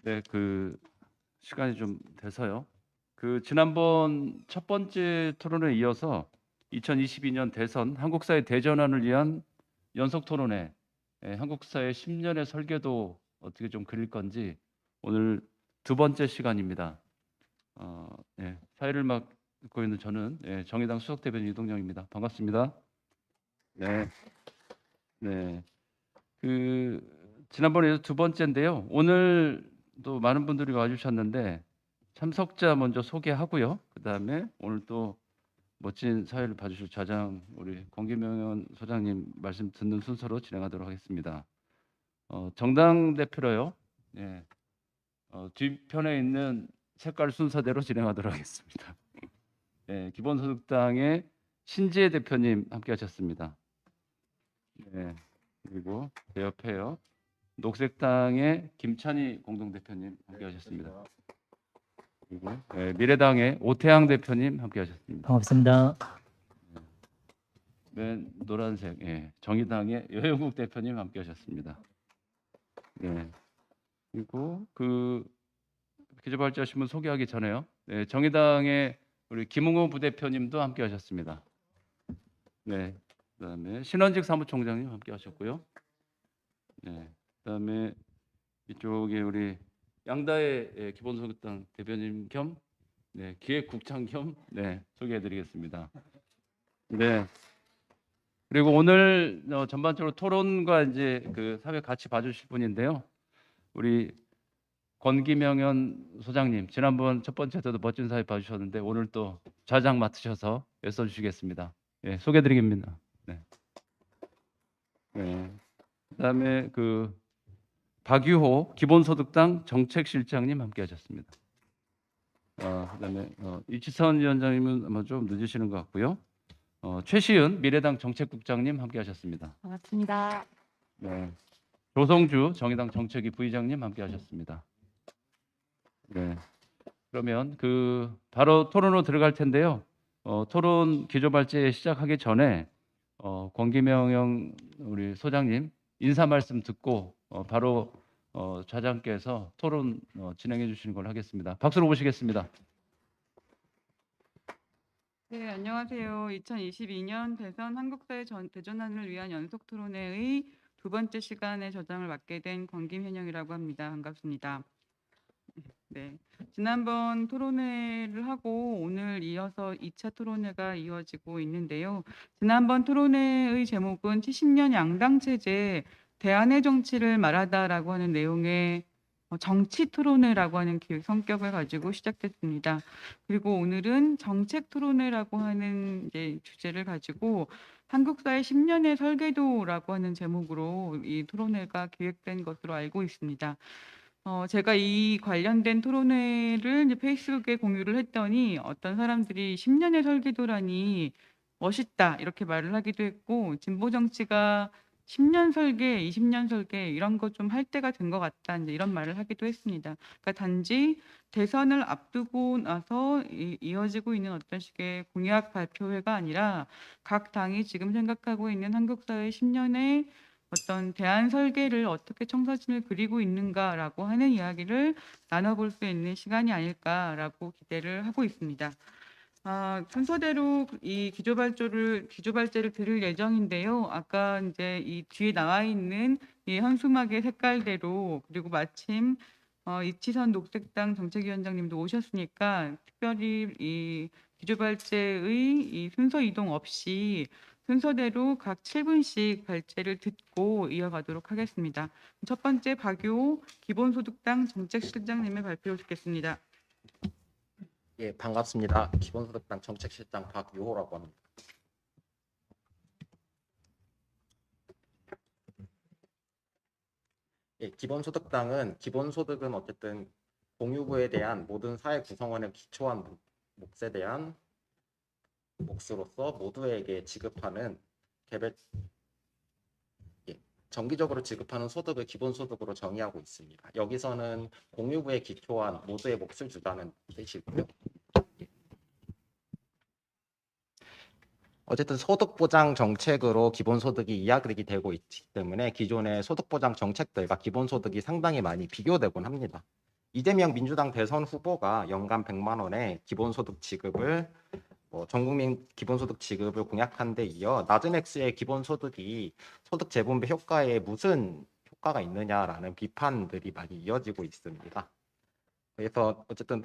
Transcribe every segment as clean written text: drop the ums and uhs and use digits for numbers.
네, 시간이 좀 돼서요. 지난번 첫 번째 토론에 이어서 2022년 대선 한국사의 대전환을 위한 연속 토론회, 한국사의 10년의 설계도 어떻게 좀 그릴 건지 오늘 두 번째 시간입니다. 사회를 맡고 있는 저는 정의당 수석 대변인 이동영입니다. 반갑습니다. 네, 네. 지난번에 두 번째인데요. 오늘도 많은 분들이 와주셨는데 참석자 먼저 소개하고요. 그다음에 오늘 또 멋진 사회를 봐주실 좌장 우리 권기명 소장님 말씀 듣는 순서로 진행하도록 하겠습니다. 정당 대표로요. 예, 뒤편에 있는 색깔 순서대로 진행하도록 하겠습니다. 기본소득당의 신지혜 대표님 함께하셨습니다. 그리고 제 옆에요. 녹색당의 김찬희 공동대표님 함께하셨습니다. 그리고 미래당의 오태양 대표님 함께하셨습니다. 반갑습니다. 맨 노란색 정의당의 여영국 대표님 함께하셨습니다. 그리고 기조발전신문 소개하기 전에요. 정의당의 우리 김웅호 부대표님도 함께하셨습니다. 그다음에 신원직 사무총장님 함께하셨고요. 그다음에 이쪽에 우리 양다의 기본소득당 대변인 겸 기획국장 겸 소개해드리겠습니다. 그리고 오늘 전반적으로 토론과 이제 사회 같이 봐주실 분인데요. 우리 권기명현 소장님 지난번 첫 번째 때도 멋진 사회 봐주셨는데 오늘 또 좌장 맡으셔서 애써주시겠습니다. 소개드리겠습니다. 그다음에 박유호 기본소득당 정책실장님 함께하셨습니다. 그다음에 이치선 위원장님은 아마 좀 늦으시는 것 같고요. 최시은 미래당 정책국장님 함께하셨습니다. 반갑습니다. 조성주 정의당 정책위 부의장님 함께하셨습니다. 그러면 바로 토론으로 들어갈 텐데요. 토론 기조발제 시작하기 전에 권기명 우리 소장님 인사 말씀 듣고 바로 좌장께서 토론 진행해 주시는 걸로 하겠습니다. 박수로 모시겠습니다. 네, 안녕하세요. 2022년 대선 한국사회 대전환을 위한 연속 토론회의 두 번째 시간에 저장을 맡게 된 권김현영이라고 합니다. 반갑습니다. 지난번 토론회를 하고 오늘 이어서 2차 토론회가 이어지고 있는데요. 지난번 토론회의 제목은 70년 양당 체제 대안의 정치를 말하다라고 하는 내용의 정치 토론회라고 하는 기획 성격을 가지고 시작됐습니다. 그리고 오늘은 정책 토론회라고 하는 이제 주제를 가지고 한국사의 10년의 설계도라고 하는 제목으로 이 토론회가 기획된 것으로 알고 있습니다. 제가 이 관련된 토론회를 이제 페이스북에 공유를 했더니 어떤 사람들이 10년의 설계도라니 멋있다 이렇게 말을 하기도 했고 진보 정치가 10년 설계, 20년 설계 이런 거 좀 할 때가 된 것 같다 이제 이런 말을 하기도 했습니다. 그러니까 단지 대선을 앞두고 나서 이어지고 있는 어떤 식의 공약 발표회가 아니라 각 당이 지금 생각하고 있는 한국 사회 10년의 어떤 대안 설계를 어떻게 청사진을 그리고 있는가라고 하는 이야기를 나눠볼 수 있는 시간이 아닐까라고 기대를 하고 있습니다. 순서대로 이 기조발제를 드릴 예정인데요. 아까 이제 이 뒤에 나와 있는 이 현수막의 색깔대로 그리고 마침 이치선 녹색당 정책위원장님도 오셨으니까 특별히 이 기조발제의 이 순서 이동 없이 순서대로 각 7분씩 발제를 듣고 이어가도록 하겠습니다. 첫 번째 박유호 기본소득당 정책실장님의 발표를 듣겠습니다. 예, 반갑습니다. 기본소득당 정책실장 박유호라고 합니다. 예, 기본소득당은 기본소득은 어쨌든 공유부에 대한 모든 사회 구성원의 기초한 몫에 대한 몫으로서 모두에게 지급하는 정기적으로 지급하는 소득을 기본소득으로 정의하고 있습니다. 여기서는 공유부에 기초한 모두의 몫을 주자는 뜻이고요. 어쨌든 소득보장 정책으로 기본소득이 이야기가 되고 있기 때문에 기존의 소득보장 정책들과 기본소득이 상당히 많이 비교되곤 합니다. 이재명 민주당 대선 후보가 연간 100만 원의 기본소득 지급을 전국민 기본소득 지급을 공약한 데 이어 낮은 액수의 기본소득이 소득 재분배 효과에 무슨 효과가 있느냐라는 비판들이 많이 이어지고 있습니다. 그래서 어쨌든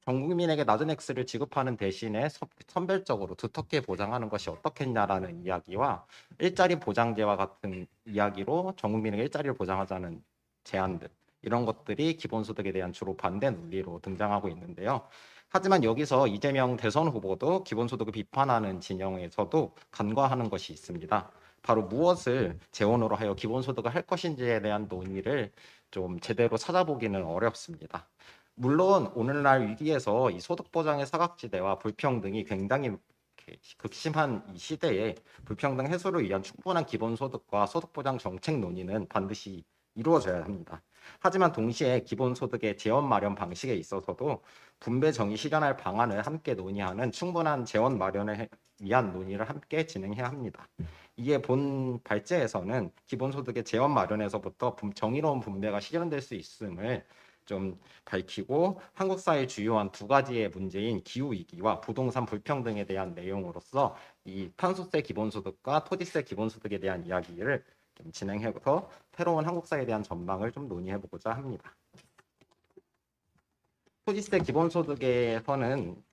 전 국민에게 낮은 액수를 지급하는 대신에 선별적으로 두텁게 보장하는 것이 어떻겠냐라는 이야기와 일자리 보장제와 같은 이야기로 전 국민에게 일자리를 보장하자는 제안들, 이런 것들이 기본소득에 대한 주로 반대 논리로 등장하고 있는데요. 하지만 여기서 이재명 대선 후보도 기본소득을 비판하는 진영에서도 간과하는 것이 있습니다. 바로 무엇을 재원으로 하여 기본소득을 할 것인지에 대한 논의를 좀 제대로 찾아보기는 어렵습니다. 물론 오늘날 위기에서 이 소득 보장의 사각지대와 불평등이 굉장히 극심한 이 시대에 불평등 해소를 위한 충분한 기본소득과 소득 보장 정책 논의는 반드시 이루어져야 합니다. 하지만 동시에 기본소득의 재원 마련 방식에 있어서도 분배 정의 실현할 방안을 함께 논의하는 충분한 재원 마련을 위한 논의를 함께 진행해야 합니다. 이에 본 발제에서는 기본소득의 재원 마련에서부터 정의로운 분배가 실현될 수 있음을 좀 밝히고 한국 사회의 주요한 두 가지의 문제인 기후 위기와 부동산 불평등에 대한 내용으로서 이 탄소세 기본소득과 토지세 기본소득에 대한 이야기를 좀 진행해서 새로운 한국 사회에 대한 전망을 좀 논의해보고자 합니다. 토지세 기본소득에서는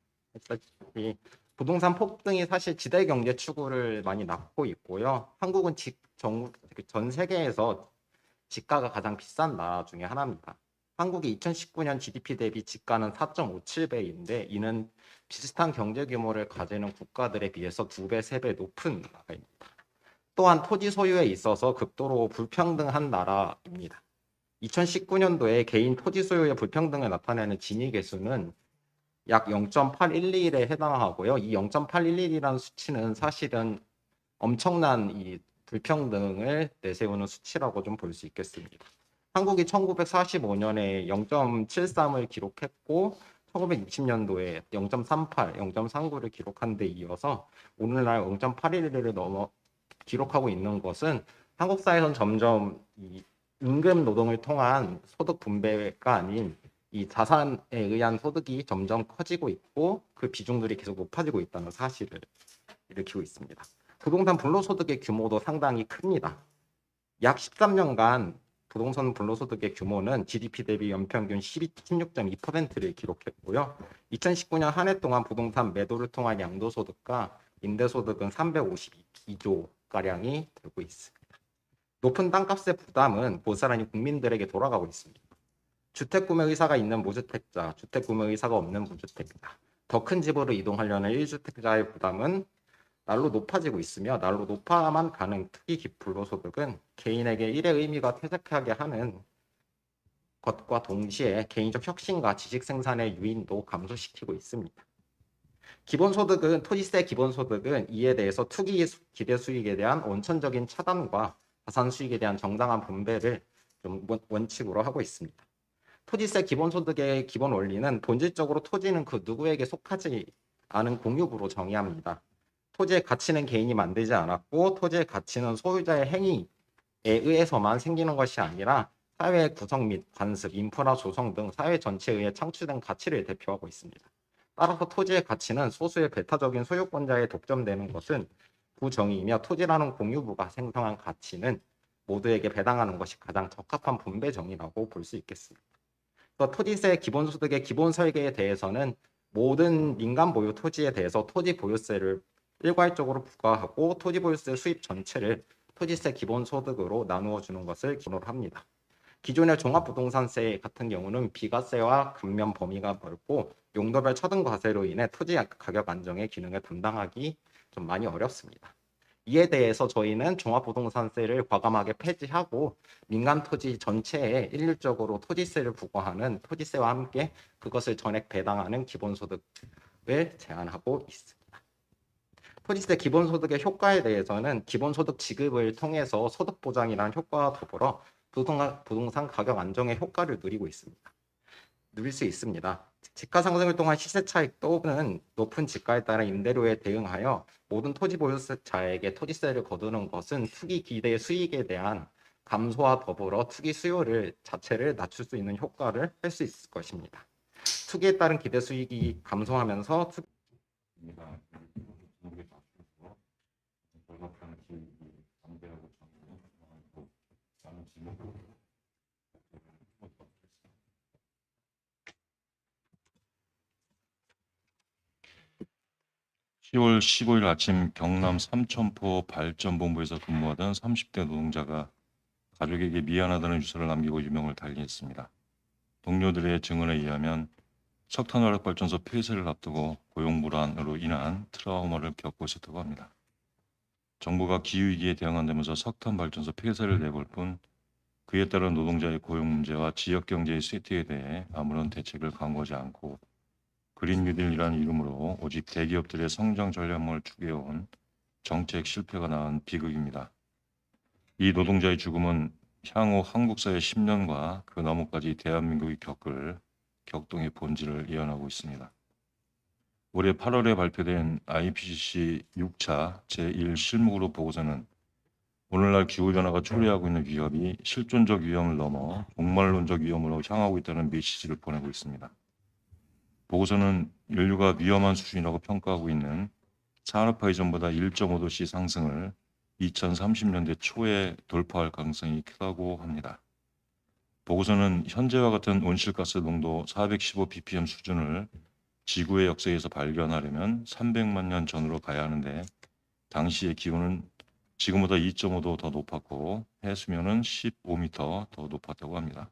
이 부동산 폭등이 사실 지대 경제 추구를 많이 낳고 있고요. 한국은 전 세계에서 집가가 가장 비싼 나라 중에 하나입니다. 한국의 2019년 GDP 대비 집가는 4.57배인데 이는 비슷한 경제 규모를 가지는 국가들에 비해서 2배, 3배 높은 나라입니다. 또한 토지 소유에 있어서 극도로 불평등한 나라입니다. 2019년도에 개인 토지 소유의 불평등을 나타내는 진위 계수는 약 0.811에 해당하고요. 이 0.811이라는 수치는 사실은 엄청난 이 불평등을 내세우는 수치라고 좀 볼 수 있겠습니다. 한국이 1945년에 0.73을 기록했고 1960년도에 0.38, 0.39를 기록한 데 이어서 오늘날 0.811을 기록하고 있는 것은 한국 사회에서는 점점 이 임금 노동을 통한 소득 분배가 아닌 이 자산에 의한 소득이 점점 커지고 있고 그 비중들이 계속 높아지고 있다는 사실을 일으키고 있습니다. 부동산 불로소득의 규모도 상당히 큽니다. 약 13년간 부동산 불로소득의 규모는 GDP 대비 연평균 16.2%를 기록했고요. 2019년 한 해 동안 부동산 매도를 통한 양도소득과 임대소득은 352조 가량이 되고 있습니다. 높은 땅값의 부담은 고스란히 국민들에게 돌아가고 있습니다. 주택구매 의사가 있는 무주택자, 주택구매 의사가 없는 무주택자, 더 큰 집으로 이동하려는 1주택자의 부담은 날로 높아지고 있으며 날로 높아만 가는 투기 불로소득은 개인에게 일의 의미가 퇴색하게 하는 것과 동시에 개인적 혁신과 지식 생산의 유인도 감소시키고 있습니다. 기본소득은 토지세 기본소득은 이에 대해서 투기 기대 수익에 대한 원천적인 차단과 자산 수익에 대한 정당한 분배를 좀 원칙으로 하고 있습니다. 토지세 기본소득의 기본 원리는 본질적으로 토지는 그 누구에게 속하지 않은 공유부로 정의합니다. 토지의 가치는 개인이 만들지 않았고 토지의 가치는 소유자의 행위에 의해서만 생기는 것이 아니라 사회 구성 및 관습, 인프라 조성 등 사회 전체에 의해 창출된 가치를 대표하고 있습니다. 따라서 토지의 가치는 소수의 배타적인 소유권자에 독점되는 것은 부정의이며 토지라는 공유부가 생성한 가치는 모두에게 배당하는 것이 가장 적합한 분배 정의라고 볼 수 있겠습니다. 또 토지세 기본소득의 기본 설계에 대해서는 모든 민간 보유 토지에 대해서 토지 보유세를 일괄적으로 부과하고 토지 보유세 수입 전체를 토지세 기본소득으로 나누어 주는 것을 기본으로 합니다. 기존의 종합부동산세 같은 경우는 비과세와 감면 범위가 넓고 용도별 차등 과세로 인해 토지 가격 안정의 기능을 담당하기 좀 많이 어렵습니다. 이에 대해서 저희는 종합부동산세를 과감하게 폐지하고 민간 토지 전체에 일률적으로 토지세를 부과하는 토지세와 함께 그것을 전액 배당하는 기본소득을 제안하고 있습니다. 토지세 기본소득의 효과에 대해서는 기본소득 지급을 통해서 소득 보장이라는 효과와 더불어 부동산 가격 안정의 효과를 누릴 수 있습니다. 집가 상승을 통한 시세 차익 또는 높은 집가에 따른 임대료에 대응하여 모든 토지 보유자에게 토지세를 거두는 것은 투기 기대의 수익에 대한 감소와 더불어 투기 수요를 자체를 낮출 수 있는 효과를 할 수 있을 것입니다. 투기에 따른 기대 수익이 감소하면서 (10월 15일) 아침 경남 삼천포 발전본부에서 근무하던 30대 노동자가 가족에게 미안하다는 유서를 남기고 유명을 달리했습니다. 동료들의 증언에 의하면 석탄화력발전소 폐쇄를 앞두고 고용 불안으로 인한 트라우마를 겪고 있었다고 합니다. 정부가 기후위기에 대응한다면서 석탄발전소 폐쇄를 내걸 뿐 그에 따른 노동자의 고용 문제와 지역경제의 쇠퇴에 대해 아무런 대책을 강구하지 않고 그린 뉴딜이라는 이름으로 오직 대기업들의 성장 전략만을 추구해온 정책 실패가 낳은 비극입니다. 이 노동자의 죽음은 향후 한국 사회 10년과 그 너머까지 대한민국이 겪을 격동의 본질을 예언하고 있습니다. 올해 8월에 발표된 IPCC 6차 제1 실무그룹 보고서는 오늘날 기후변화가 초래하고 있는 위협이 실존적 위험을 넘어 종말론적 위험으로 향하고 있다는 메시지를 보내고 있습니다. 보고서는 인류가 위험한 수준이라고 평가하고 있는 산업화 이전보다 1.5도씨 상승을 2030년대 초에 돌파할 가능성이 크다고 합니다. 보고서는 현재와 같은 온실가스 농도 415 ppm 수준을 지구의 역사에서 발견하려면 300만 년 전으로 가야 하는데 당시의 기온은 지금보다 2.5도 더 높았고 해수면은 15m 더 높았다고 합니다.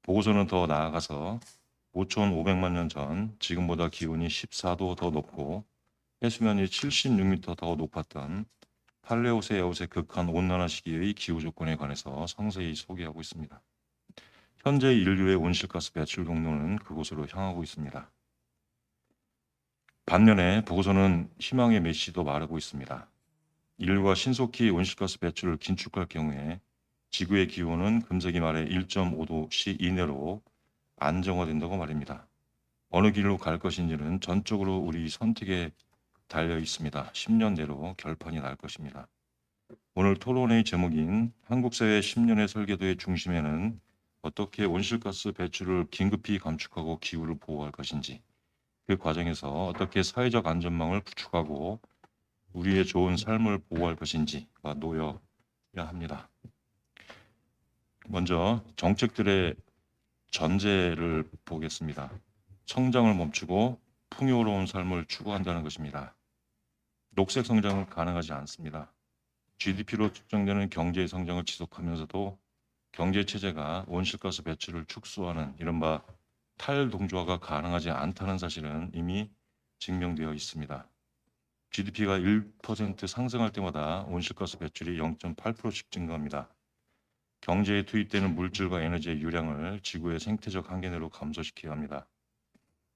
보고서는 더 나아가서 5,500만 년 전 지금보다 기온이 14도 더 높고 해수면이 76m 더 높았던 팔레오세 에오세 극한 온난화 시기의 기후 조건에 관해서 상세히 소개하고 있습니다. 현재 인류의 온실가스 배출 경로는 그곳으로 향하고 있습니다. 반면에 보고서는 희망의 메시지도 말하고 있습니다. 인류가 신속히 온실가스 배출을 긴축할 경우에 지구의 기온은 금세기 말에 1.5도씨 이내로 안정화된다고 말입니다. 어느 길로 갈 것인지는 전적으로 우리 선택에 달려 있습니다. 10년 내로 결판이 날 것입니다. 오늘 토론회의 제목인 한국사회 10년의 설계도의 중심에는 어떻게 온실가스 배출을 긴급히 감축하고 기후를 보호할 것인지, 그 과정에서 어떻게 사회적 안전망을 구축하고 우리의 좋은 삶을 보호할 것인지가 놓여야 합니다. 먼저 정책들의 전제를 보겠습니다. 성장을 멈추고 풍요로운 삶을 추구한다는 것입니다. 녹색 성장은 가능하지 않습니다. GDP로 측정되는 경제 성장을 지속하면서도 경제 체제가 온실가스 배출을 축소하는 이른바 탈동조화가 가능하지 않다는 사실은 이미 증명되어 있습니다. GDP가 1% 상승할 때마다 온실가스 배출이 0.8%씩 증가합니다. 경제에 투입되는 물질과 에너지의 유량을 지구의 생태적 한계 내로 감소시켜야 합니다.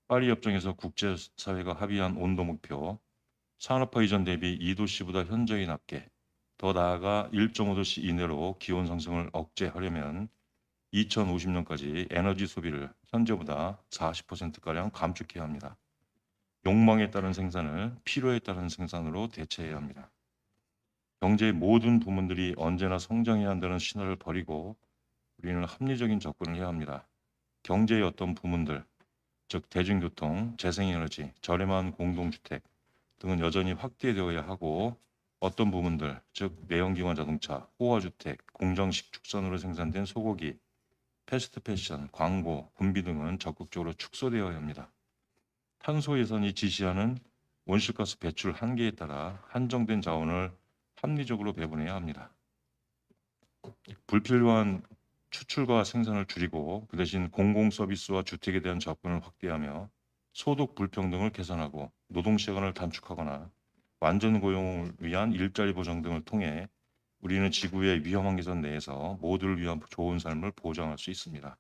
파리 협정에서 국제사회가 합의한 온도 목표, 산업화 이전 대비 2도씨보다 현저히 낮게, 더 나아가 1.5도씨 이내로 기온 상승을 억제하려면 2050년까지 에너지 소비를 현재보다 40%가량 감축해야 합니다. 욕망에 따른 생산을 필요에 따른 생산으로 대체해야 합니다. 경제의 모든 부문들이 언제나 성장해야 한다는 신화를 버리고 우리는 합리적인 접근을 해야 합니다. 경제의 어떤 부문들, 즉 대중교통, 재생에너지, 저렴한 공동주택 등은 여전히 확대되어야 하고 어떤 부문들, 즉 내연기관 자동차, 호화주택, 공정식 축산으로 생산된 소고기, 패스트 패션, 광고, 군비 등은 적극적으로 축소되어야 합니다. 탄소 예산이 지시하는 온실가스 배출 한계에 따라 한정된 자원을 합리적으로 배분해야 합니다. 불필요한 추출과 생산을 줄이고 그 대신 공공 서비스와 주택에 대한 접근을 확대하며 소득 불평등을 개선하고 노동시간을 단축하거나 완전 고용을 위한 일자리 보장 등을 통해 우리는 지구의 위험한 개선 내에서 모두를 위한 좋은 삶을 보장할 수 있습니다.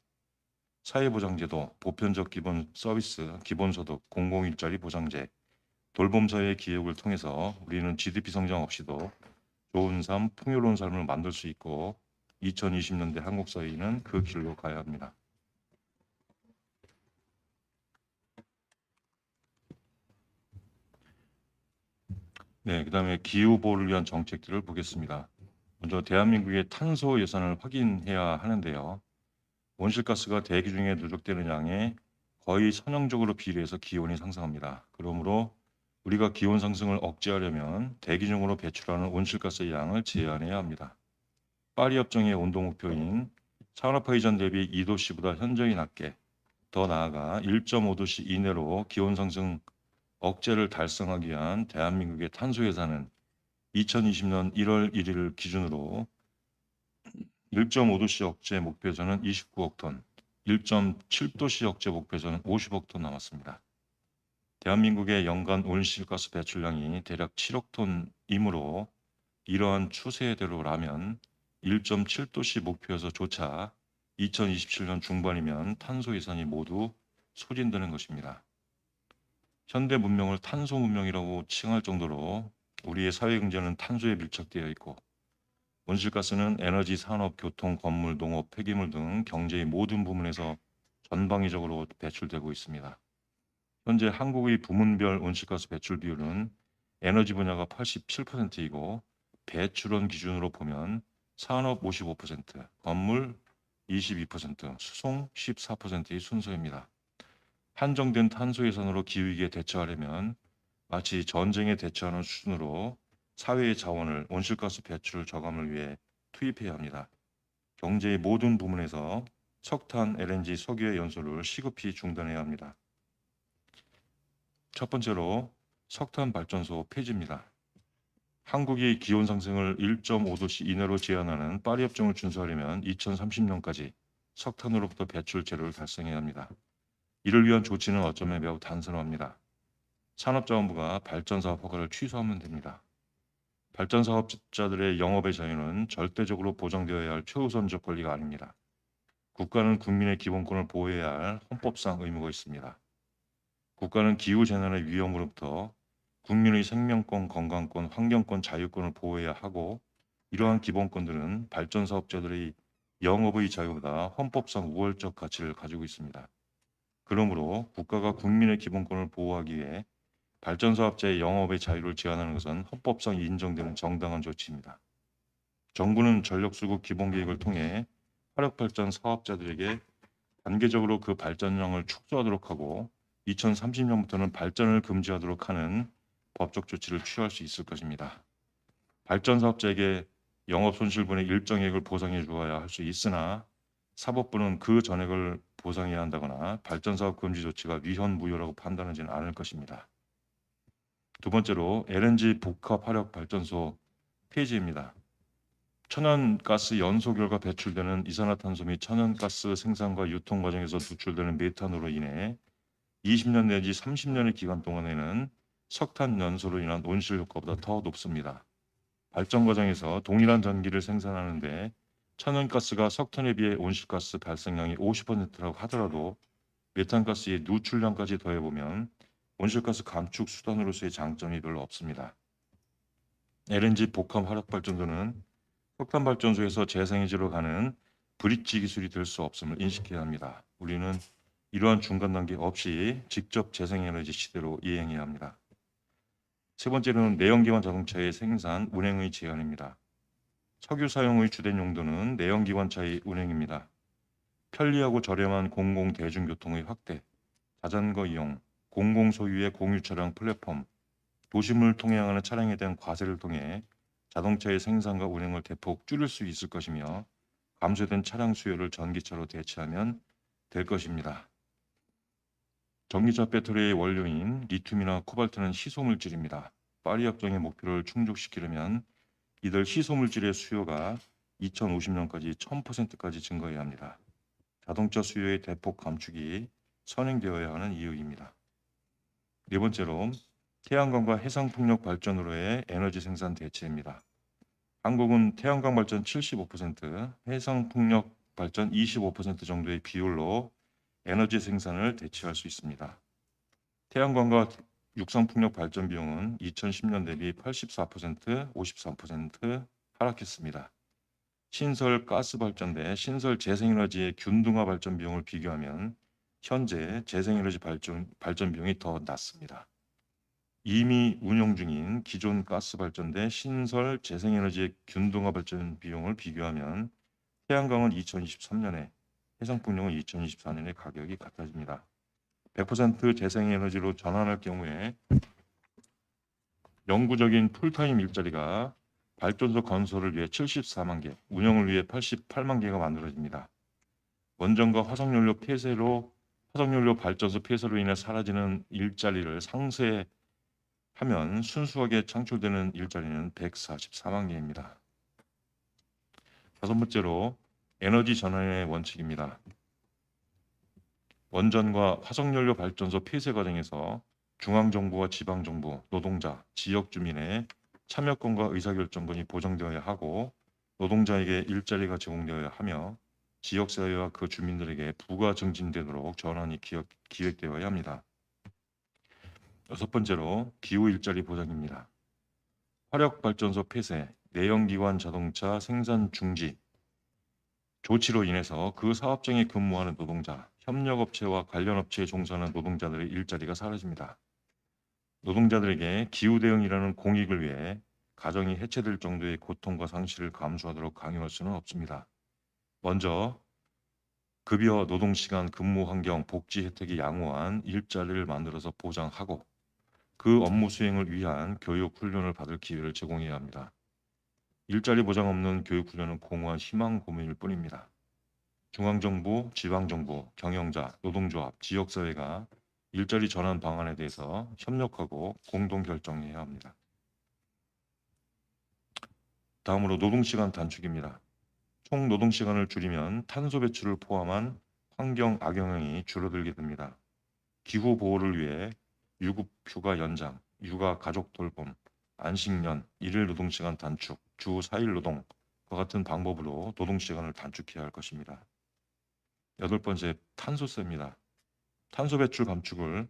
사회보장제도, 보편적 기본 서비스, 기본소득, 공공일자리 보장제, 돌봄사회의 기획을 통해서 우리는 GDP 성장 없이도 좋은 삶, 풍요로운 삶을 만들 수 있고 2020년대 한국 사회는 그 길로 가야 합니다. 네, 그다음에 기후 보호를 위한 정책들을 보겠습니다. 먼저 대한민국의 탄소 예산을 확인해야 하는데요. 온실가스가 대기 중에 누적되는 양에 거의 선형적으로 비례해서 기온이 상승합니다. 그러므로 우리가 기온 상승을 억제하려면 대기 중으로 배출하는 온실가스의 양을 제한해야 합니다. 파리 협정의 온도 목표인 산업화 이전 대비 2도씨보다 현저히 낮게, 더 나아가 1.5도씨 이내로 기온 상승 억제를 달성하기 위한 대한민국의 탄소 예산은 2020년 1월 1일 기준으로 1.5도씨 억제 목표에서는 29억 톤, 1.7도씨 억제 목표에서는 50억 톤 남았습니다. 대한민국의 연간 온실가스 배출량이 대략 7억 톤이므로 이러한 추세대로라면 1.7도씨 목표에서조차 2027년 중반이면 탄소 예산이 모두 소진되는 것입니다. 현대 문명을 탄소 문명이라고 칭할 정도로 우리의 사회 경제는 탄소에 밀착되어 있고 온실가스는 에너지, 산업, 교통, 건물, 농업, 폐기물 등 경제의 모든 부문에서 전방위적으로 배출되고 있습니다. 현재 한국의 부문별 온실가스 배출 비율은 에너지 분야가 87%이고 배출원 기준으로 보면 산업 55%, 건물 22%, 수송 14%의 순서입니다. 한정된 탄소 예산으로 기후위기에 대처하려면 마치 전쟁에 대처하는 수준으로 사회의 자원을 온실가스 배출 저감을 위해 투입해야 합니다. 경제의 모든 부문에서 석탄, LNG, 석유의 연소를 시급히 중단해야 합니다. 첫 번째로 석탄 발전소 폐지입니다. 한국이 기온 상승을 1.5도씨 이내로 제한하는 파리 협정을 준수하려면 2030년까지 석탄으로부터 배출 제로를 달성해야 합니다. 이를 위한 조치는 어쩌면 매우 단순합니다. 산업자원부가 발전사업 허가를 취소하면 됩니다. 발전사업자들의 영업의 자유는 절대적으로 보장되어야 할 최우선적 권리가 아닙니다. 국가는 국민의 기본권을 보호해야 할 헌법상 의무가 있습니다. 국가는 기후재난의 위험으로부터 국민의 생명권, 건강권, 환경권, 자유권을 보호해야 하고 이러한 기본권들은 발전사업자들의 영업의 자유보다 헌법상 우월적 가치를 가지고 있습니다. 그러므로 국가가 국민의 기본권을 보호하기 위해 발전사업자의 영업의 자유를 제한하는 것은 헌법상 인정되는 정당한 조치입니다. 정부는 전력수급 기본계획을 통해 화력발전 사업자들에게 단계적으로 그 발전량을 축소하도록 하고 2030년부터는 발전을 금지하도록 하는 법적 조치를 취할 수 있을 것입니다. 발전사업자에게 영업손실분의 일정액을 보상해 주어야 할 수 있으나 사법부는 그 전액을 보상해야 한다거나 발전사업 금지 조치가 위헌무효라고 판단하지는 않을 것입니다. 두 번째로 LNG 복합 화력 발전소 폐지입니다. 천연가스 연소 결과 배출되는 이산화탄소 및 천연가스 생산과 유통 과정에서 누출되는 메탄으로 인해 20년 내지 30년의 기간 동안에는 석탄 연소로 인한 온실 효과보다 더 높습니다. 발전 과정에서 동일한 전기를 생산하는데 천연가스가 석탄에 비해 온실가스 발생량이 50%라고 하더라도 메탄가스의 누출량까지 더해보면 온실가스 감축 수단으로서의 장점이 별로 없습니다. LNG 복합 화력발전소는 석탄 발전소에서 재생에너지로 가는 브릿지 기술이 될 수 없음을 인식해야 합니다. 우리는 이러한 중간 단계 없이 직접 재생에너지 시대로 이행해야 합니다. 세 번째로는 내연기관 자동차의 생산, 운행의 제한입니다. 석유 사용의 주된 용도는 내연기관차의 운행입니다. 편리하고 저렴한 공공 대중교통의 확대, 자전거 이용, 공공 소유의 공유 차량 플랫폼, 도심을 통행하는 차량에 대한 과세를 통해 자동차의 생산과 운행을 대폭 줄일 수 있을 것이며 감소된 차량 수요를 전기차로 대체하면 될 것입니다. 전기차 배터리의 원료인 리튬이나 코발트는 희소물질입니다. 파리 협정의 목표를 충족시키려면 이들 희소물질의 수요가 2050년까지 1000%까지 증가해야 합니다. 자동차 수요의 대폭 감축이 선행되어야 하는 이유입니다. 네 번째로 태양광과 해상풍력 발전으로의 에너지 생산 대체입니다. 한국은 태양광 발전 75%, 해상풍력 발전 25% 정도의 비율로 에너지 생산을 대체할 수 있습니다. 태양광과 육상풍력 발전 비용은 2010년 대비 84%, 53% 하락했습니다. 신설 가스 발전 대 신설 재생에너지의 균등화 발전 비용을 비교하면 현재 재생에너지 발전 비용이 더 낮습니다. 이미 운영 중인 기존 가스발전대 신설 재생에너지의 균등화 발전 비용을 비교하면 태양광은 2023년에, 해상풍력은 2024년에 가격이 같아집니다. 100% 재생에너지로 전환할 경우에 영구적인 풀타임 일자리가 발전소 건설을 위해 74만 개, 운영을 위해 88만 개가 만들어집니다. 원전과 화석연료 발전소 폐쇄로 인해 사라지는 일자리를 상쇄하면 순수하게 창출되는 일자리는 144만 개입니다. 다섯 번째로 에너지 전환의 원칙입니다. 원전과 화석연료 발전소 폐쇄 과정에서 중앙정부와 지방정부, 노동자, 지역 주민의 참여권과 의사결정권이 보장되어야 하고 노동자에게 일자리가 제공되어야 하며 지역사회와 그 주민들에게 부가 증진되도록 전환이 기획되어야 합니다. 여섯 번째로 기후 일자리 보장입니다. 화력발전소 폐쇄, 내연기관 자동차 생산 중지, 조치로 인해서 그 사업장에 근무하는 노동자, 협력업체와 관련 업체에 종사하는 노동자들의 일자리가 사라집니다. 노동자들에게 기후 대응이라는 공익을 위해 가정이 해체될 정도의 고통과 상실을 감수하도록 강요할 수는 없습니다. 먼저 급여, 노동시간, 근무 환경, 복지 혜택이 양호한 일자리를 만들어서 보장하고 그 업무 수행을 위한 교육 훈련을 받을 기회를 제공해야 합니다. 일자리 보장 없는 교육 훈련은 공허한 희망 고문일 뿐입니다. 중앙정부, 지방정부, 경영자, 노동조합, 지역사회가 일자리 전환 방안에 대해서 협력하고 공동 결정해야 합니다. 다음으로 노동시간 단축입니다. 총 노동시간을 줄이면 탄소 배출을 포함한 환경 악영향이 줄어들게 됩니다. 기후 보호를 위해 유급 휴가 연장, 육아 가족 돌봄, 안식년, 일일 노동시간 단축, 주 4일 노동과 같은 방법으로 노동시간을 단축해야 할 것입니다. 여덟 번째, 탄소세입니다. 탄소 배출 감축을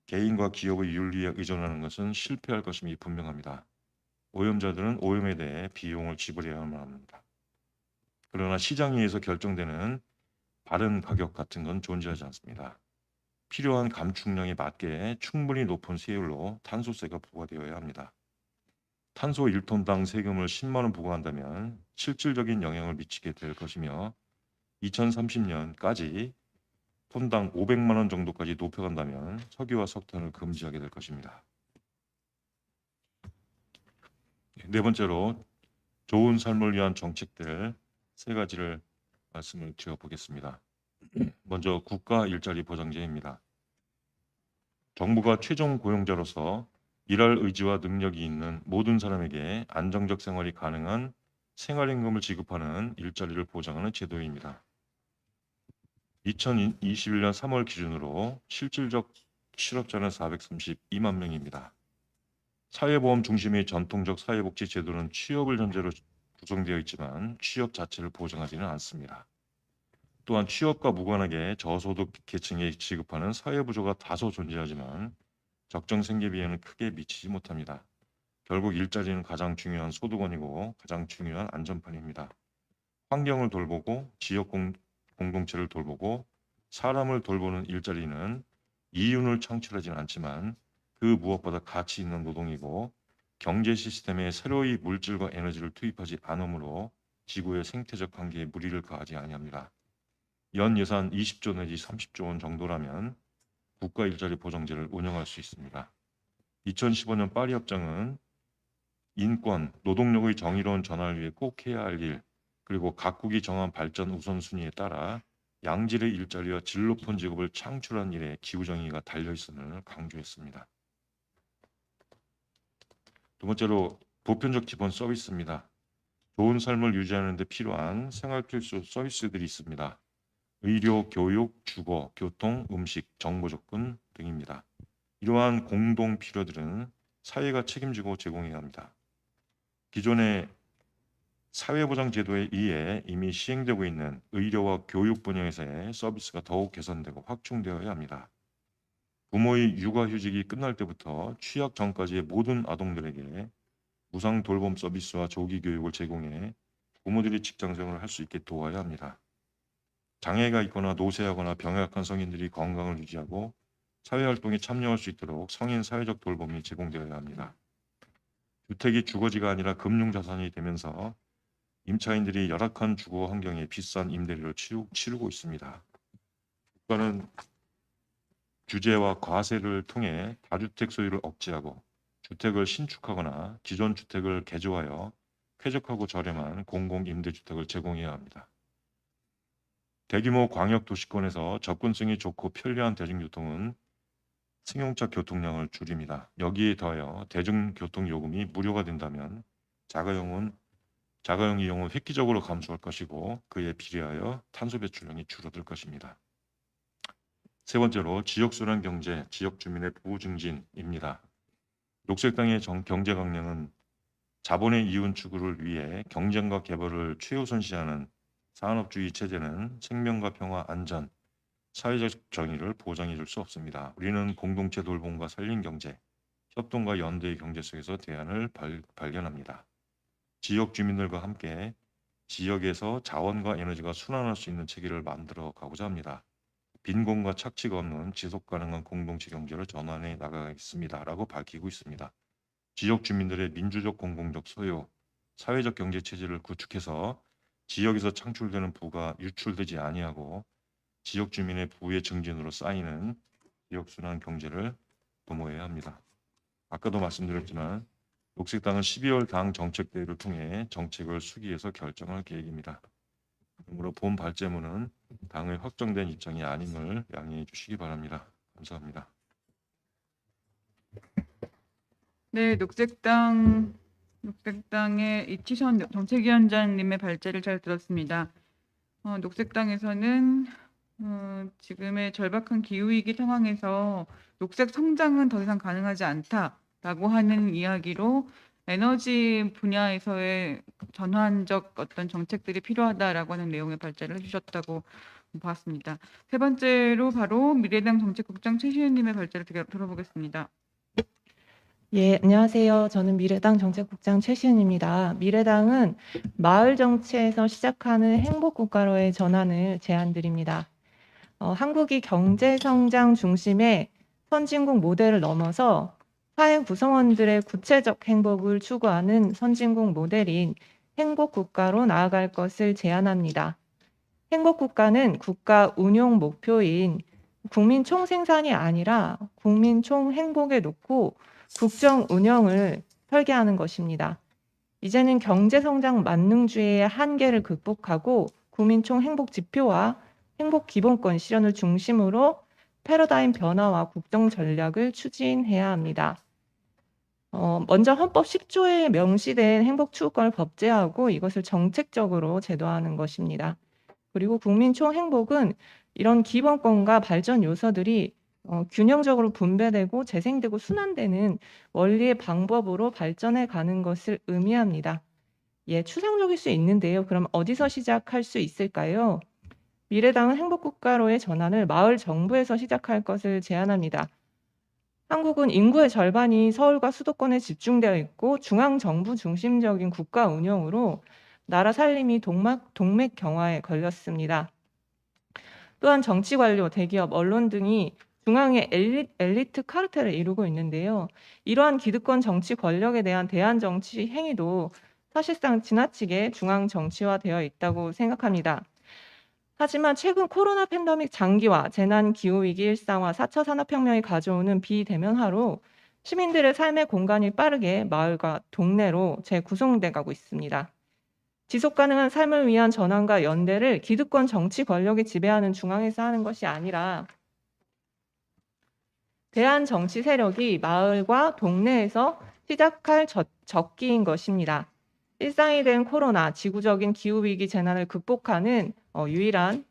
개인과 기업의 윤리에 의존하는 것은 실패할 것임이 분명합니다. 오염자들은 오염에 대해 비용을 지불해야만 합니다. 그러나 시장위에서 결정되는 바른 가격 같은 건 존재하지 않습니다. 필요한 감축량에 맞게 충분히 높은 세율로 탄소세가 부과되어야 합니다. 탄소 1톤당 세금을 10만 원 부과한다면 실질적인 영향을 미치게 될 것이며 2030년까지 톤당 500만 원 정도까지 높여간다면 석유와 석탄을 금지하게 될 것입니다. 네 번째로 좋은 삶을 위한 정책들 세 가지를 말씀을 드려보겠습니다. 먼저 국가 일자리 보장제입니다. 정부가 최종 고용자로서 일할 의지와 능력이 있는 모든 사람에게 안정적 생활이 가능한 생활임금을 지급하는 일자리를 보장하는 제도입니다. 2021년 3월 기준으로 실질적 실업자는 432만 명입니다. 사회보험 중심의 전통적 사회복지 제도는 취업을 전제로 구성되어 있지만 취업 자체를 보장하지는 않습니다. 또한 취업과 무관하게 저소득 계층에 지급하는 사회부조가 다소 존재하지만 적정 생계비에는 크게 미치지 못합니다. 결국 일자리는 가장 중요한 소득원이고 가장 중요한 안전판입니다. 환경을 돌보고 지역 공동체를 돌보고 사람을 돌보는 일자리는 이윤을 창출하지는 않지만 그 무엇보다 가치 있는 노동이고 경제 시스템에 새로이 물질과 에너지를 투입하지 않으므로 지구의 생태적 한계에 무리를 가하지 아니합니다. 연 예산 20조 내지 30조 원 정도라면 국가 일자리 보장제를 운영할 수 있습니다. 2015년 파리 협정은 인권, 노동력의 정의로운 전환을 위해 꼭 해야 할 일, 그리고 각국이 정한 발전 우선순위에 따라 양질의 일자리와 질 높은 직업을 창출한 일에 기후정의가 달려있음을 강조했습니다. 두 번째로 보편적 기본 서비스입니다. 좋은 삶을 유지하는 데 필요한 생활 필수 서비스들이 있습니다. 의료, 교육, 주거, 교통, 음식, 정보 접근 등입니다. 이러한 공동 필요들은 사회가 책임지고 제공해야 합니다. 기존의 사회보장제도에 의해 이미 시행되고 있는 의료와 교육 분야에서의 서비스가 더욱 개선되고 확충되어야 합니다. 부모의 육아휴직이 끝날 때부터 취약 전까지의 모든 아동들에게 무상 돌봄 서비스와 조기 교육을 제공해 부모들이 직장생활을 할 수 있게 도와야 합니다. 장애가 있거나 노쇠하거나 병약한 성인들이 건강을 유지하고 사회활동에 참여할 수 있도록 성인 사회적 돌봄이 제공되어야 합니다. 주택이 주거지가 아니라 금융자산이 되면서 임차인들이 열악한 주거 환경에 비싼 임대료를 치르고 있습니다. 국가는 규제와 과세를 통해 다주택 소유를 억제하고 주택을 신축하거나 기존 주택을 개조하여 쾌적하고 저렴한 공공임대주택을 제공해야 합니다. 대규모 광역 도시권에서 접근성이 좋고 편리한 대중교통은 승용차 교통량을 줄입니다. 여기에 더하여 대중교통 요금이 무료가 된다면 자가용 이용은 획기적으로 감소할 것이고 그에 비례하여 탄소 배출량이 줄어들 것입니다. 세 번째로 지역순환 경제, 지역 주민의 부호 증진입니다. 녹색당의 경제 강령은 자본의 이윤 추구를 위해 경쟁과 개발을 최우선시하는 산업주의 체제는 생명과 평화, 안전, 사회적 정의를 보장해 줄 수 없습니다. 우리는 공동체 돌봄과 살림 경제, 협동과 연대의 경제 속에서 대안을 발견합니다. 지역 주민들과 함께 지역에서 자원과 에너지가 순환할 수 있는 체계를 만들어 가고자 합니다. 빈곤과 착취가 없는 지속 가능한 공동체 경제를 전환해 나가겠습니다라고 밝히고 있습니다. 지역 주민들의 민주적 공공적 소유, 사회적 경제 체제를 구축해서 지역에서 창출되는 부가 유출되지 아니하고 지역 주민의 부의 증진으로 쌓이는 지역순환 경제를 도모해야 합니다. 아까도 말씀드렸지만 녹색당은 12월 당 정책대회를 통해 정책을 수기해서 결정할 계획입니다. 그러므로 본 발제문은 당의 확정된 입장이 아님을 양해해 주시기 바랍니다. 감사합니다. 네, 녹색당의 이치선 정책위원장님의 발제를 잘 들었습니다. 녹색당에서는 지금의 절박한 기후위기 상황에서 녹색 성장은 더 이상 가능하지 않다라고 하는 이야기로 에너지 분야에서의 전환적 어떤 정책들이 필요하다라고 하는 내용의 발제를 해주셨다고 봤습니다. 세 번째로 바로 미래당 정책국장 최시은님의 발제를 들어보겠습니다. 예, 안녕하세요. 저는 미래당 정책국장 최시은입니다. 미래당은 마을 정치에서 시작하는 행복국가로의 전환을 제안드립니다. 한국이 경제 성장 중심의 선진국 모델을 넘어서 사회 구성원들의 구체적 행복을 추구하는 선진국 모델인 행복국가로 나아갈 것을 제안합니다. 행복국가는 국가 운용 목표인 국민 총생산이 아니라 국민 총행복에 놓고 국정 운영을 설계하는 것입니다. 이제는 경제성장 만능주의의 한계를 극복하고 국민 총행복 지표와 행복 기본권 실현을 중심으로 패러다임 변화와 국정 전략을 추진해야 합니다. 먼저 헌법 10조에 명시된 행복 추구권을 법제하고 이것을 정책적으로 제도화하는 것입니다. 그리고 국민 총행복은 이런 기본권과 발전 요소들이 균형적으로 분배되고 재생되고 순환되는 원리의 방법으로 발전해 가는 것을 의미합니다. 예, 추상적일 수 있는데요. 그럼 어디서 시작할 수 있을까요? 미래당은 행복국가로의 전환을 마을 정부에서 시작할 것을 제안합니다. 한국은 인구의 절반이 서울과 수도권에 집중되어 있고 중앙정부 중심적인 국가 운영으로 나라 살림이 동맥 경화에 걸렸습니다. 또한 정치 관료, 대기업, 언론 등이 중앙의 엘리트 카르텔을 이루고 있는데요. 이러한 기득권 정치 권력에 대한 대안 정치 행위도 사실상 지나치게 중앙 정치화되어 있다고 생각합니다. 하지만 최근 코로나 팬데믹 장기화, 재난 기후위기 일상화, 4차 산업혁명이 가져오는 비대면화로 시민들의 삶의 공간이 빠르게 마을과 동네로 재구성돼 가고 있습니다. 지속가능한 삶을 위한 전환과 연대를 기득권 정치 권력이 지배하는 중앙에서 하는 것이 아니라 대한 정치 세력이 마을과 동네에서 시작할 적기인 것입니다. 일상이 된 코로나, 지구적인 기후위기 재난을 극복하는 유일한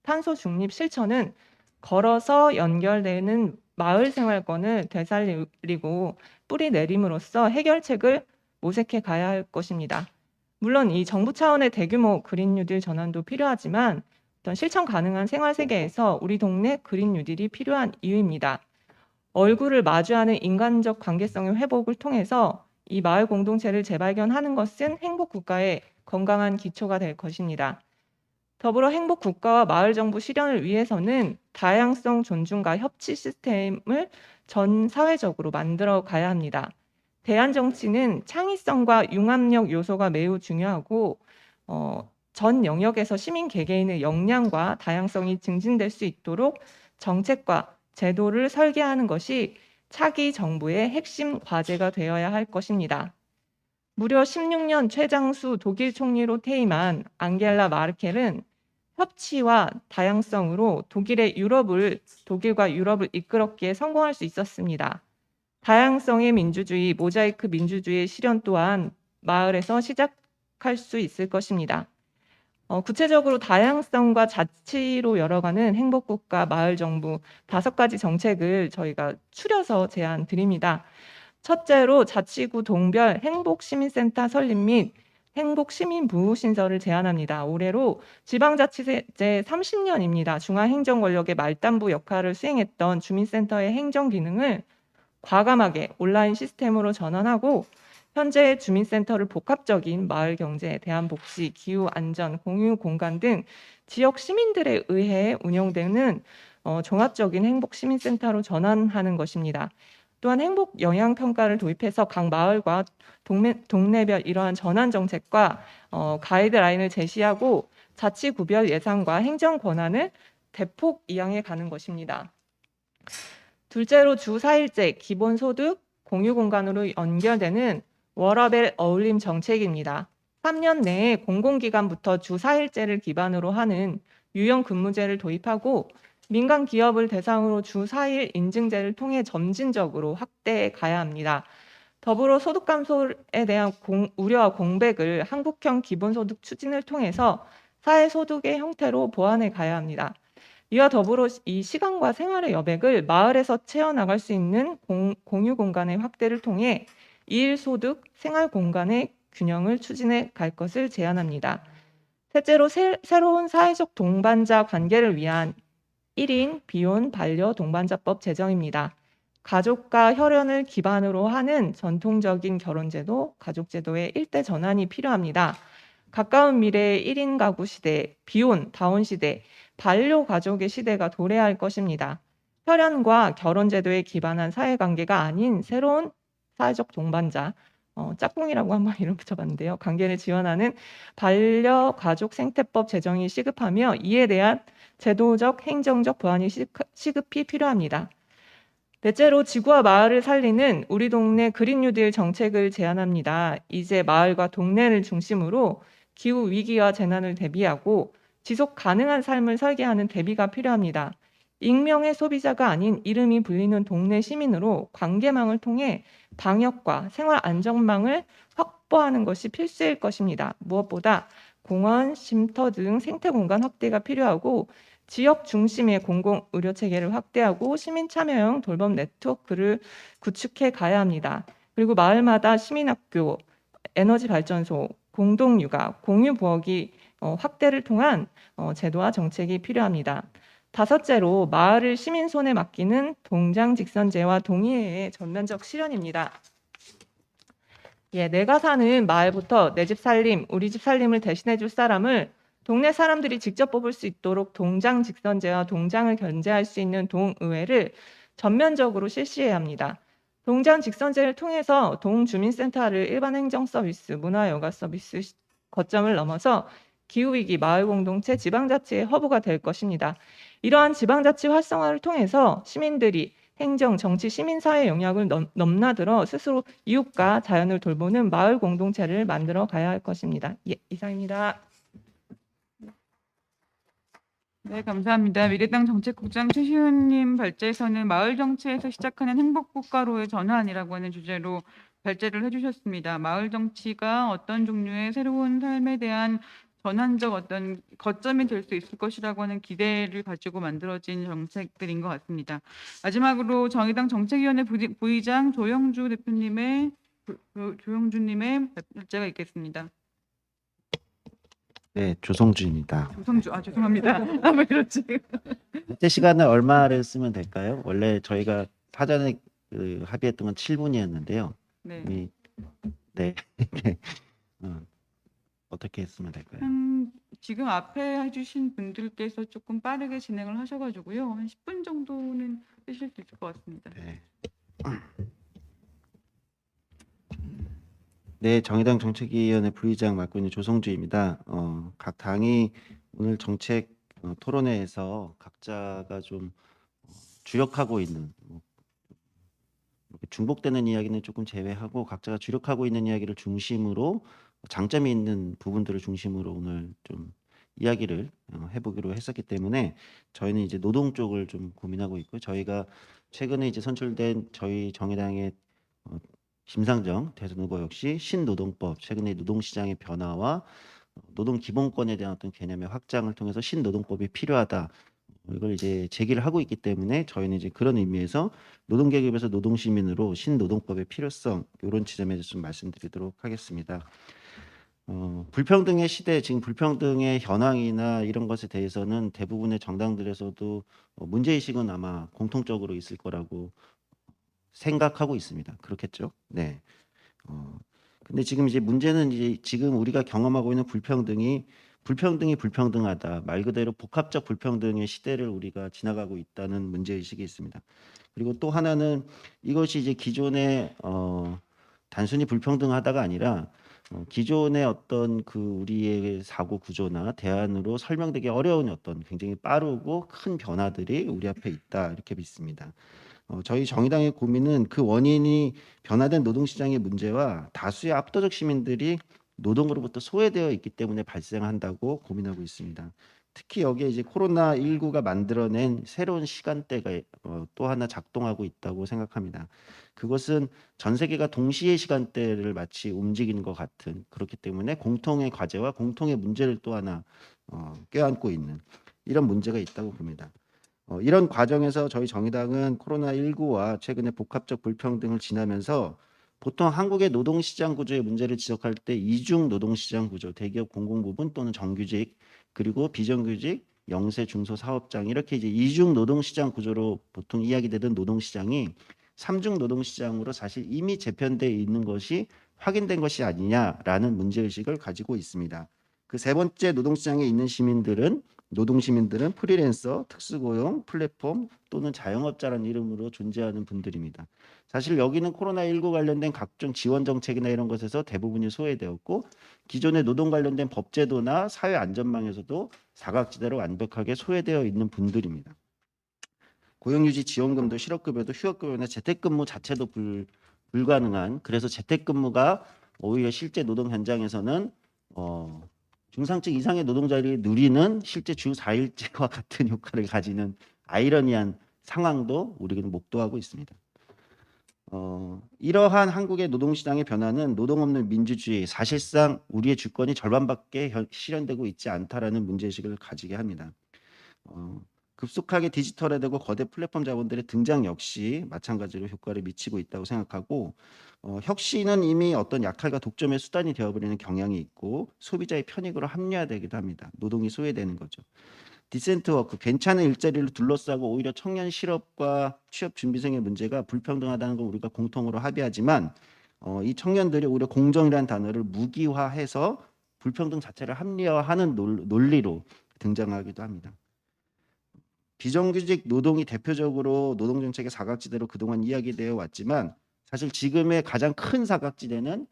탄소 중립 실천은 걸어서 연결되는 마을 생활권을 되살리고 뿌리 내림으로써 해결책을 모색해 가야 할 것입니다. 물론 이 정부 차원의 대규모 그린 뉴딜 전환도 필요하지만 어떤 실천 가능한 생활 세계에서 우리 동네 그린 뉴딜이 필요한 이유입니다. 얼굴을 마주하는 인간적 관계성의 회복을 통해서 이 마을 공동체를 재발견하는 것은 행복국가의 건강한 기초가 될 것입니다. 더불어 행복국가와 마을정부 실현을 위해서는 다양성 존중과 협치 시스템을 전 사회적으로 만들어 가야 합니다. 대안 정치는 창의성과 융합력 요소가 매우 중요하고 전 영역에서 시민 개개인의 역량과 다양성이 증진될 수 있도록 정책과 제도를 설계하는 것이 차기 정부의 핵심 과제가 되어야 할 것입니다. 무려 16년 최장수 독일 총리로 퇴임한 앙겔라 마르켈은 협치와 다양성으로 독일과 유럽을 이끌었기에 성공할 수 있었습니다. 다양성의 민주주의, 모자이크 민주주의의 실현 또한 마을에서 시작할 수 있을 것입니다. 구체적으로 다양성과 자치로 열어가는 행복국가 마을정부 5가지 정책을 저희가 추려서 제안 드립니다. 첫째로 자치구 동별 행복시민센터 설립 및 행복시민부호 신설을 제안합니다. 올해로 지방자치제 30년입니다. 중앙행정권력의 말단부 역할을 수행했던 주민센터의 행정 기능을 과감하게 온라인 시스템으로 전환하고 현재 주민센터를 복합적인 마을 경제, 대안 복지, 기후 안전, 공유 공간 등 지역 시민들에 의해 운영되는 종합적인 행복 시민센터로 전환하는 것입니다. 또한 행복 영향 평가를 도입해서 각 마을과 동네별 이러한 전환 정책과 가이드라인을 제시하고 자치 구별 예산과 행정 권한을 대폭 이양해 가는 것입니다. 둘째로 주 4일제 기본소득 공유 공간으로 연결되는 워라밸 어울림 정책입니다. 3년 내에 공공기관부터 주 4일제를 기반으로 하는 유형 근무제를 도입하고 민간 기업을 대상으로 주 4일 인증제를 통해 점진적으로 확대해 가야 합니다. 더불어 소득 감소에 대한 우려와 공백을 한국형 기본소득 추진을 통해서 사회소득의 형태로 보완해 가야 합니다. 이와 더불어 이 시간과 생활의 여백을 마을에서 채워나갈 수 있는 공유 공간의 확대를 통해 일소득 생활 공간의 균형을 추진해 갈 것을 제안합니다. 셋째로 새로운 사회적 동반자 관계를 위한 1인 비혼 반려 동반자법 제정입니다. 가족과 혈연을 기반으로 하는 전통적인 결혼제도, 가족제도의 일대 전환이 필요합니다. 가까운 미래의 1인 가구 시대, 비혼, 다운 시대, 반려 가족의 시대가 도래할 것입니다. 혈연과 결혼제도에 기반한 사회관계가 아닌 새로운 사회적 동반자, 짝꿍이라고 한번 이름 붙여봤는데요. 관계를 지원하는 반려가족 생태법 제정이 시급하며 이에 대한 제도적, 행정적 보완이 시급히 필요합니다. 넷째로 지구와 마을을 살리는 우리 동네 그린 뉴딜 정책을 제안합니다. 이제 마을과 동네를 중심으로 기후 위기와 재난을 대비하고 지속 가능한 삶을 설계하는 대비가 필요합니다. 익명의 소비자가 아닌 이름이 불리는 동네 시민으로 관계망을 통해 방역과 생활 안전망을 확보하는 것이 필수일 것입니다. 무엇보다 공원, 쉼터 등 생태 공간 확대가 필요하고 지역 중심의 공공 의료 체계를 확대하고 시민 참여형 돌봄 네트워크를 구축해 가야 합니다. 그리고 마을마다 시민학교, 에너지 발전소, 공동 육아, 공유 부엌이 확대를 통한 제도와 정책이 필요합니다. 다섯째로 마을을 시민 손에 맡기는 동장직선제와 동의회의 전면적 실현입니다. 내가 사는 마을부터 내 집 살림, 우리 집 살림을 대신해 줄 사람을 동네 사람들이 직접 뽑을 수 있도록 동장직선제와 동장을 견제할 수 있는 동의회를 전면적으로 실시해야 합니다. 동장직선제를 통해서 동주민센터를 일반 행정 서비스, 문화여가 서비스 거점을 넘어서 기후위기, 마을공동체, 지방자치의 허브가 될 것입니다. 이러한 지방자치 활성화를 통해서 시민들이 행정, 정치, 시민사회 영역을 넘나들어 스스로 이웃과 자연을 돌보는 마을 공동체를 만들어 가야 할 것입니다. 이상입니다. 네, 감사합니다. 미래당 정책국장 최시훈님 발제에서는 마을 정치에서 시작하는 행복국가로의 전환이라고 하는 주제로 발제를 해주셨습니다. 마을 정치가 어떤 종류의 새로운 삶에 대한 전환적 어떤 거점이 될 수 있을 것이라고 하는 기대를 가지고 만들어진 정책들인 것 같습니다. 마지막으로 정의당 정책위원회 부의장 조영주님의 발제가 있겠습니다. 네, 조성주입니다. 조성주, 죄송합니다. 왜 그렇지? 발제 시간을 얼마를 쓰면 될까요? 원래 저희가 사전에 합의했던 건 7분이었는데요. 네. 네. 어떻게 했으면 될까요? 지금 앞에 해주신 분들께서 조금 빠르게 진행을 하셔가지고요. 한 10분 정도는 쓰실 수 있을 것 같습니다. 네. 네, 정의당 정책위원회 부의장 맡고 있는 조성주입니다. 각 당이 오늘 정책 토론회에서 각자가 좀 주력하고 있는 이렇게 중복되는 이야기는 조금 제외하고 각자가 주력하고 있는 이야기를 중심으로 장점이 있는 부분들을 중심으로 오늘 좀 이야기를 해보기로 했었기 때문에 저희는 이제 노동 쪽을 좀 고민하고 있고 저희가 최근에 이제 선출된 저희 정의당의 심상정 대선 후보 역시 신노동법 최근에 노동시장의 변화와 노동 기본권에 대한 어떤 개념의 확장을 통해서 신노동법이 필요하다. 이걸 이제 제기를 하고 있기 때문에 저희는 이제 그런 의미에서 노동계급에서 노동시민으로 신노동법의 필요성 이런 지점에 대해서 좀 말씀드리도록 하겠습니다. 불평등의 시대 지금 불평등의 현황이나 이런 것에 대해서는 대부분의 정당들에서도 문제의식은 아마 공통적으로 있을 거라고 생각하고 있습니다. 그렇겠죠? 네. 근데 지금 이제 문제는 이제 지금 우리가 경험하고 있는 불평등이 불평등하다. 말 그대로 복합적 불평등의 시대를 우리가 지나가고 있다는 문제의식이 있습니다. 그리고 또 하나는 이것이 이제 기존의 단순히 불평등하다가 아니라 기존의 어떤 그 우리의 사고 구조나 대안으로 설명되기 어려운 어떤 굉장히 빠르고 큰 변화들이 우리 앞에 있다 이렇게 믿습니다. 저희 정의당의 고민은 그 원인이 변화된 노동시장의 문제와 다수의 압도적 시민들이 노동으로부터 소외되어 있기 때문에 발생한다고 고민하고 있습니다. 특히 여기에 이제 코로나19가 만들어낸 새로운 시간대가 또 하나 작동하고 있다고 생각합니다. 그것은 전 세계가 동시에 시간대를 마치 움직이는 것 같은 그렇기 때문에 공통의 과제와 공통의 문제를 또 하나 껴안고 있는 이런 문제가 있다고 봅니다. 이런 과정에서 저희 정의당은 코로나19와 최근의 복합적 불평등을 지나면서 보통 한국의 노동시장 구조의 문제를 지적할 때 이중 노동시장 구조, 대기업 공공부문 또는 정규직 그리고 비정규직, 영세 중소 사업장 이렇게 이제 이중 노동시장 구조로 보통 이야기되던 노동시장이 삼중 노동시장으로 사실 이미 재편되어 있는 것이 확인된 것이 아니냐라는 문제의식을 가지고 있습니다. 그 세 번째 노동시장에 있는 노동시민들은 프리랜서, 특수고용, 플랫폼 또는 자영업자라는 이름으로 존재하는 분들입니다. 사실 여기는 코로나19 관련된 각종 지원 정책이나 이런 것에서 대부분이 소외되었고 기존의 노동 관련된 법제도나 사회 안전망에서도 사각지대로 완벽하게 소외되어 있는 분들입니다. 고용유지 지원금도 실업급여도 휴업급여나 재택근무 자체도 불가능한 그래서 재택근무가 오히려 실제 노동 현장에서는 중상층 이상의 노동자들이 누리는 실제 주 4일제와 같은 효과를 가지는 아이러니한 상황도 우리는 목도하고 있습니다. 이러한 한국의 노동시장의 변화는 노동 없는 민주주의, 사실상 우리의 주권이 절반밖에 실현되고 있지 않다라는 문제의식을 가지게 합니다. 급속하게 디지털화되고 거대 플랫폼 자본들의 등장 역시 마찬가지로 효과를 미치고 있다고 생각하고 혁신은 이미 어떤 약탈과 독점의 수단이 되어버리는 경향이 있고 소비자의 편익으로 합리화되기도 합니다. 노동이 소외되는 거죠. 디센트 워크, 괜찮은 일자리를 둘러싸고 오히려 청년 실업과 취업 준비생의 문제가 불평등하다는 걸 우리가 공통으로 합의하지만 이 청년들이 오히려 공정이라는 단어를 무기화해서 불평등 자체를 합리화하는 논리로 등장하기도 합니다. 비정규직 노동이 대표적으로 노동정책의 사각지대로 그동안 이야기되어 왔지만 사실 지금의 가장 큰 사각지대는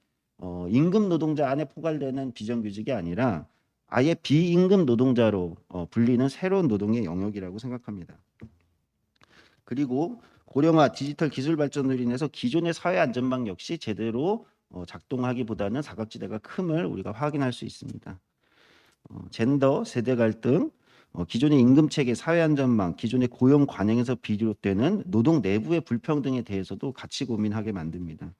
임금 노동자 안에 포괄되는 비정규직이 아니라 아예 비임금 노동자로 불리는 새로운 노동의 영역이라고 생각합니다. 그리고 고령화, 디지털 기술 발전으로 인해서 기존의 사회 안전망 역시 제대로 작동하기보다는 사각지대가 큼을 우리가 확인할 수 있습니다. 젠더, 세대 갈등, 기존의 임금체계, 사회안전망, 기존의 고용 관행에서 비롯되는 노동 내부의 불평등에 대해서도 같이 고민하게 만듭니다.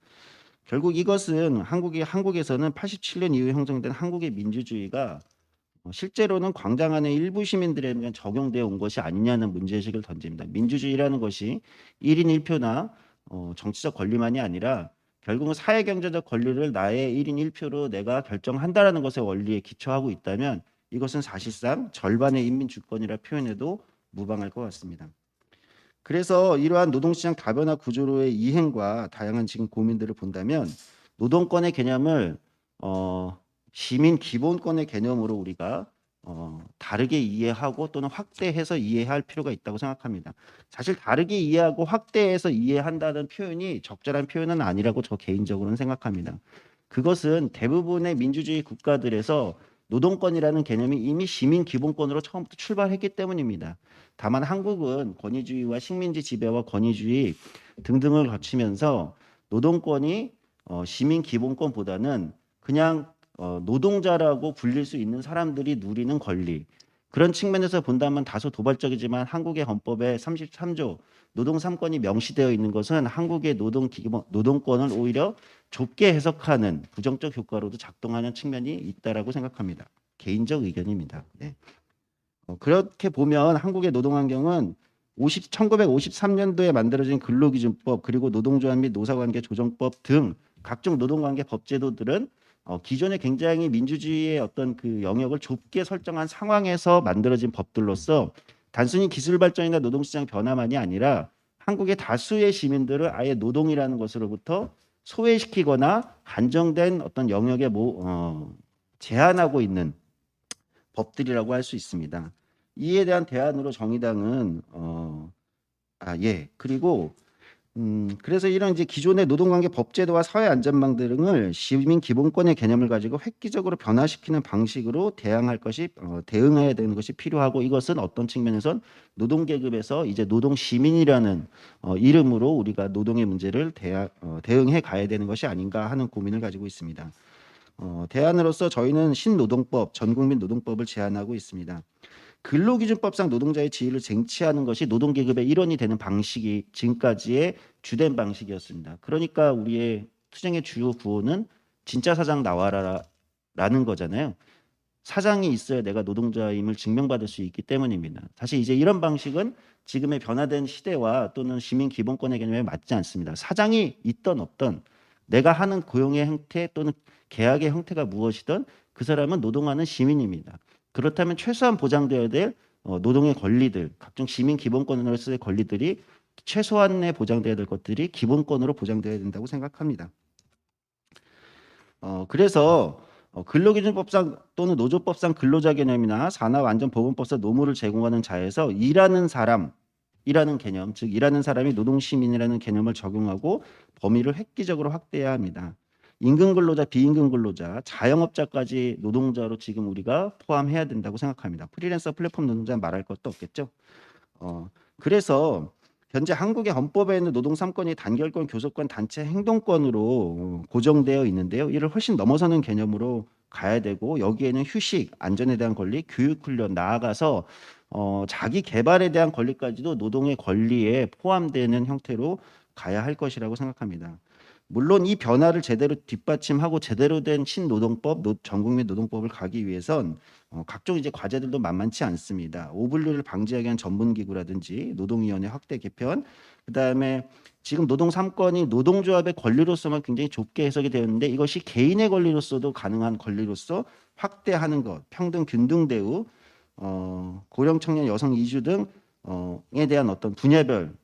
결국 이것은 한국에서는 87년 이후에 형성된 한국의 민주주의가 실제로는 광장 안의 일부 시민들에게 적용되어 온 것이 아니냐는 문제의식을 던집니다. 민주주의라는 것이 1인 1표나 정치적 권리만이 아니라 결국은 사회경제적 권리를 나의 1인 1표로 내가 결정한다라는 것의 원리에 기초하고 있다면 이것은 사실상 절반의 인민 주권이라 표현해도 무방할 것 같습니다. 그래서 이러한 노동시장 다변화 구조로의 이행과 다양한 지금 고민들을 본다면 노동권의 개념을 시민 기본권의 개념으로 우리가 다르게 이해하고 또는 확대해서 이해할 필요가 있다고 생각합니다. 사실 다르게 이해하고 확대해서 이해한다는 표현이 적절한 표현은 아니라고 저 개인적으로는 생각합니다. 그것은 대부분의 민주주의 국가들에서 노동권이라는 개념이 이미 시민 기본권으로 처음부터 출발했기 때문입니다. 다만 한국은 권위주의와 식민지 지배와 권위주의 등등을 거치면서 노동권이 시민 기본권보다는 그냥 노동자라고 불릴 수 있는 사람들이 누리는 권리, 그런 측면에서 본다면 다소 도발적이지만 한국의 헌법에 33조 노동 3권이 명시되어 있는 것은 한국의 노동권을 오히려 좁게 해석하는 부정적 효과로도 작동하는 측면이 있다라고 생각합니다. 개인적 의견입니다. 네. 그렇게 보면 한국의 노동 환경은 1953년도에 만들어진 근로기준법 그리고 노동조합 및 노사관계 조정법 등 각종 노동관계 법제도들은 기존에 굉장히 민주주의의 어떤 그 영역을 좁게 설정한 상황에서 만들어진 법들로서 단순히 기술 발전이나 노동시장 변화만이 아니라 한국의 다수의 시민들을 아예 노동이라는 것으로부터 소외시키거나 한정된 어떤 영역에 제한하고 있는 법들이라고 할 수 있습니다. 이에 대한 대안으로 정의당은 그리고 그래서 이런 이제 기존의 노동관계 법제도와 사회안전망 등을 시민 기본권의 개념을 가지고 획기적으로 변화시키는 방식으로 대응해야 되는 것이 필요하고, 이것은 어떤 측면에선 노동계급에서 이제 노동시민이라는 이름으로 우리가 노동의 문제를 대응해 가야 되는 것이 아닌가 하는 고민을 가지고 있습니다. 대안으로서 저희는 신노동법, 전국민 노동법을 제안하고 있습니다. 근로기준법상 노동자의 지위를 쟁취하는 것이 노동계급의 일원이 되는 방식이 지금까지의 주된 방식이었습니다. 그러니까 우리의 투쟁의 주요 구호는 진짜 사장 나와라라는 거잖아요. 사장이 있어야 내가 노동자임을 증명받을 수 있기 때문입니다. 사실 이제 이런 방식은 지금의 변화된 시대와 또는 시민 기본권의 개념에 맞지 않습니다. 사장이 있던 없던 내가 하는 고용의 형태 또는 계약의 형태가 무엇이든 그 사람은 노동하는 시민입니다. 그렇다면 최소한 보장되어야 될 노동의 권리들, 각종 시민 기본권으로서의 권리들이 최소한의 보장되어야 될 것들이 기본권으로 보장되어야 된다고 생각합니다. 그래서 근로기준법상 또는 노조법상 근로자 개념이나 산업안전보건법상 노무를 제공하는 자에서 일하는 사람이라는 개념, 즉 일하는 사람이 노동시민이라는 개념을 적용하고 범위를 획기적으로 확대해야 합니다. 임금 근로자, 비임금 근로자, 자영업자까지 노동자로 지금 우리가 포함해야 된다고 생각합니다. 프리랜서 플랫폼 노동자 말할 것도 없겠죠. 그래서 현재 한국의 헌법에 있는 노동 3권이 단결권, 교섭권, 단체 행동권으로 고정되어 있는데요. 이를 훨씬 넘어서는 개념으로 가야 되고, 여기에는 휴식, 안전에 대한 권리, 교육 훈련, 나아가서 자기 개발에 대한 권리까지도 노동의 권리에 포함되는 형태로 가야 할 것이라고 생각합니다. 물론 이 변화를 제대로 뒷받침하고 제대로 된 신노동법, 전국민 노동법을 가기 위해선 각종 이제 과제들도 만만치 않습니다. 오분류를 방지하기 위한 전문기구라든지 노동위원회 확대 개편, 그다음에 지금 노동 3권이 노동조합의 권리로서만 굉장히 좁게 해석이 되었는데 이것이 개인의 권리로서도 가능한 권리로서 확대하는 것, 평등 균등 대우, 고령 청년 여성 이주 등에 대한 어떤 분야별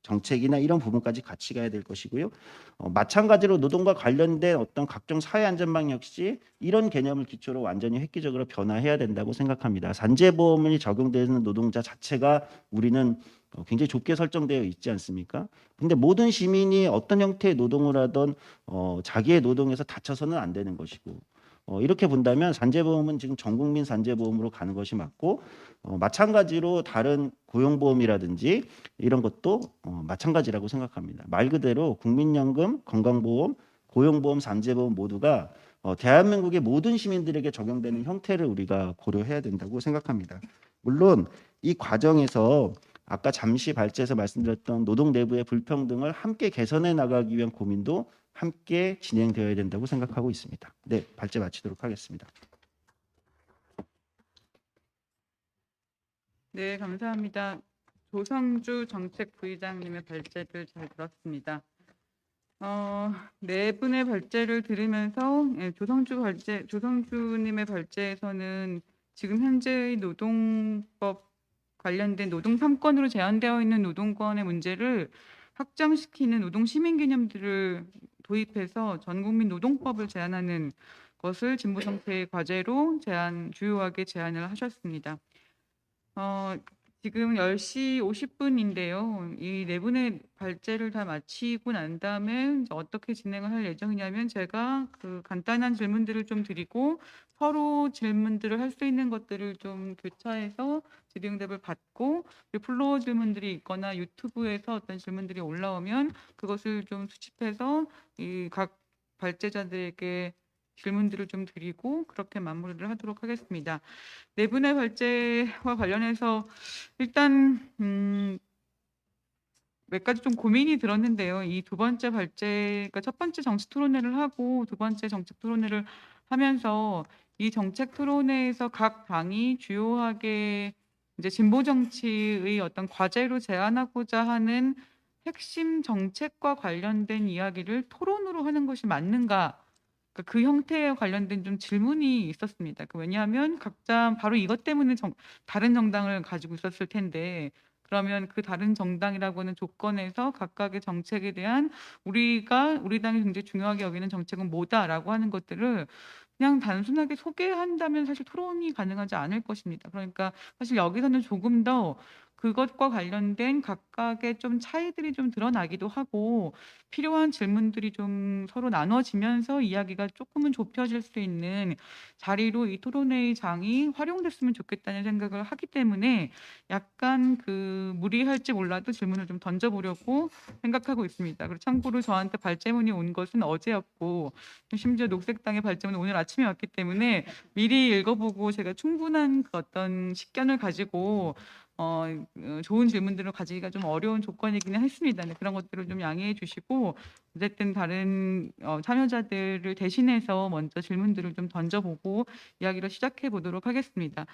정책이나 이런 부분까지 같이 가야 될 것이고요. 마찬가지로 노동과 관련된 어떤 각종 사회 안전망 역시 이런 개념을 기초로 완전히 획기적으로 변화해야 된다고 생각합니다. 산재보험이 적용되는 노동자 자체가 우리는 굉장히 좁게 설정되어 있지 않습니까? 근데 모든 시민이 어떤 형태의 노동을 하던 자기의 노동에서 다쳐서는 안 되는 것이고, 이렇게 본다면 산재보험은 지금 전국민 산재보험으로 가는 것이 맞고, 마찬가지로 다른 고용보험이라든지 이런 것도 마찬가지라고 생각합니다. 말 그대로 국민연금, 건강보험, 고용보험, 산재보험 모두가 대한민국의 모든 시민들에게 적용되는 형태를 우리가 고려해야 된다고 생각합니다. 물론 이 과정에서 아까 잠시 발제해서 말씀드렸던 노동 내부의 불평등을 함께 개선해 나가기 위한 고민도 함께 진행되어야 된다고 생각하고 있습니다. 네, 발제 마치도록 하겠습니다. 네, 감사합니다. 조성주 정책부의장님의 발제를 잘 들었습니다. 네 분의 발제를 들으면서 조성주님의 발제에서는 지금 현재의 노동법 관련된 노동 3권으로 제한되어 있는 노동권의 문제를 확장시키는 노동 시민 개념들을 도입해서 전국민 노동법을 제안하는 것을 진보 정책의 과제로 주요하게 제안을 하셨습니다. 지금 10시 50분인데요. 이 네 분의 발제를 다 마치고 난 다음에 이제 어떻게 진행을 할 예정이냐면 제가 그 간단한 질문들을 좀 드리고 서로 질문들을 할 수 있는 것들을 좀 교차해서 질의응답을 받고 그리고 플로어 질문들이 있거나 유튜브에서 어떤 질문들이 올라오면 그것을 좀 수집해서 이 각 발제자들에게 질문들을 좀 드리고 그렇게 마무리를 하도록 하겠습니다. 네 분의 발제와 관련해서 일단 몇 가지 좀 고민이 들었는데요. 이 두 번째 발제가 첫 번째 정책 토론회를 하고 두 번째 정책 토론회를 하면서 이 정책 토론회에서 각 당이 주요하게 이제 진보 정치의 어떤 과제로 제안하고자 하는 핵심 정책과 관련된 이야기를 토론으로 하는 것이 맞는가? 그러니까 그 형태에 관련된 좀 질문이 있었습니다. 왜냐하면 각자 바로 이것 때문에 다른 정당을 가지고 있었을 텐데 그러면 그 다른 정당이라고 하는 조건에서 각각의 정책에 대한 우리 당이 굉장히 중요하게 여기는 정책은 뭐다라고 하는 것들을 그냥 단순하게 소개한다면 사실 토론이 가능하지 않을 것입니다. 그러니까 사실 여기서는 조금 더 그것과 관련된 각각의 좀 차이들이 좀 드러나기도 하고 필요한 질문들이 좀 서로 나눠지면서 이야기가 조금은 좁혀질 수 있는 자리로 이 토론회의 장이 활용됐으면 좋겠다는 생각을 하기 때문에 약간 무리할지 몰라도 질문을 좀 던져보려고 생각하고 있습니다. 그리고 참고로 저한테 발제문이 온 것은 어제였고 심지어 녹색당의 발제문은 오늘 아침에 왔기 때문에 미리 읽어보고 제가 충분한 그 어떤 식견을 가지고 좋은 질문들을 가지기가 좀 어려운 조건이기는 했습니다. 네, 그런 것들을 좀 양해해 주시고 어쨌든 다른 참여자들을 대신해서 먼저 질문들을 좀 던져보고 이야기를 시작해 보도록 하겠습니다.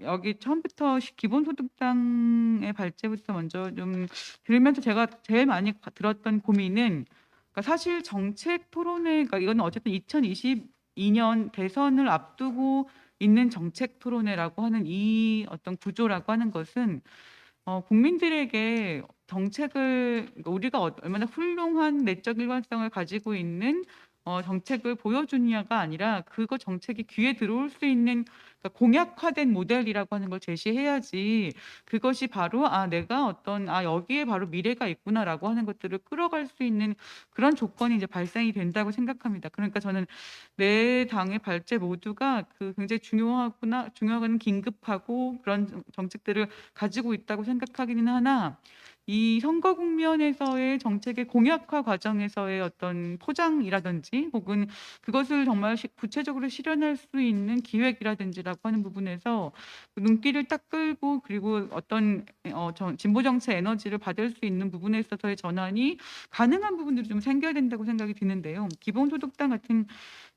여기 처음부터 기본소득당의 발제부터 먼저 좀 들으면서 제가 제일 많이 들었던 고민은 그러니까 사실 정책 토론회가 이거는 어쨌든 2022년 대선을 앞두고 있는 정책 토론회라고 하는 이 어떤 구조라고 하는 것은 국민들에게 정책을 그러니까 우리가 얼마나 훌륭한 내적 일관성을 가지고 있는 정책을 보여주느냐가 아니라 그거 정책이 귀에 들어올 수 있는 그러니까 공약화된 모델이라고 하는 걸 제시해야지 그것이 바로 내가 여기에 바로 미래가 있구나라고 하는 것들을 끌어갈 수 있는 그런 조건이 이제 발생이 된다고 생각합니다. 그러니까 저는 네 당의 발제 모두가 굉장히 중요하고 긴급하고 그런 정책들을 가지고 있다고 생각하기는 하나 이 선거 국면에서의 정책의 공약화 과정에서의 어떤 포장이라든지 혹은 그것을 정말 구체적으로 실현할 수 있는 기획이라든지라고 하는 부분에서 눈길을 딱 끌고 그리고 어떤 진보 정책 에너지를 받을 수 있는 부분에 있어서의 전환이 가능한 부분들이 좀 생겨야 된다고 생각이 드는데요. 기본소득당 같은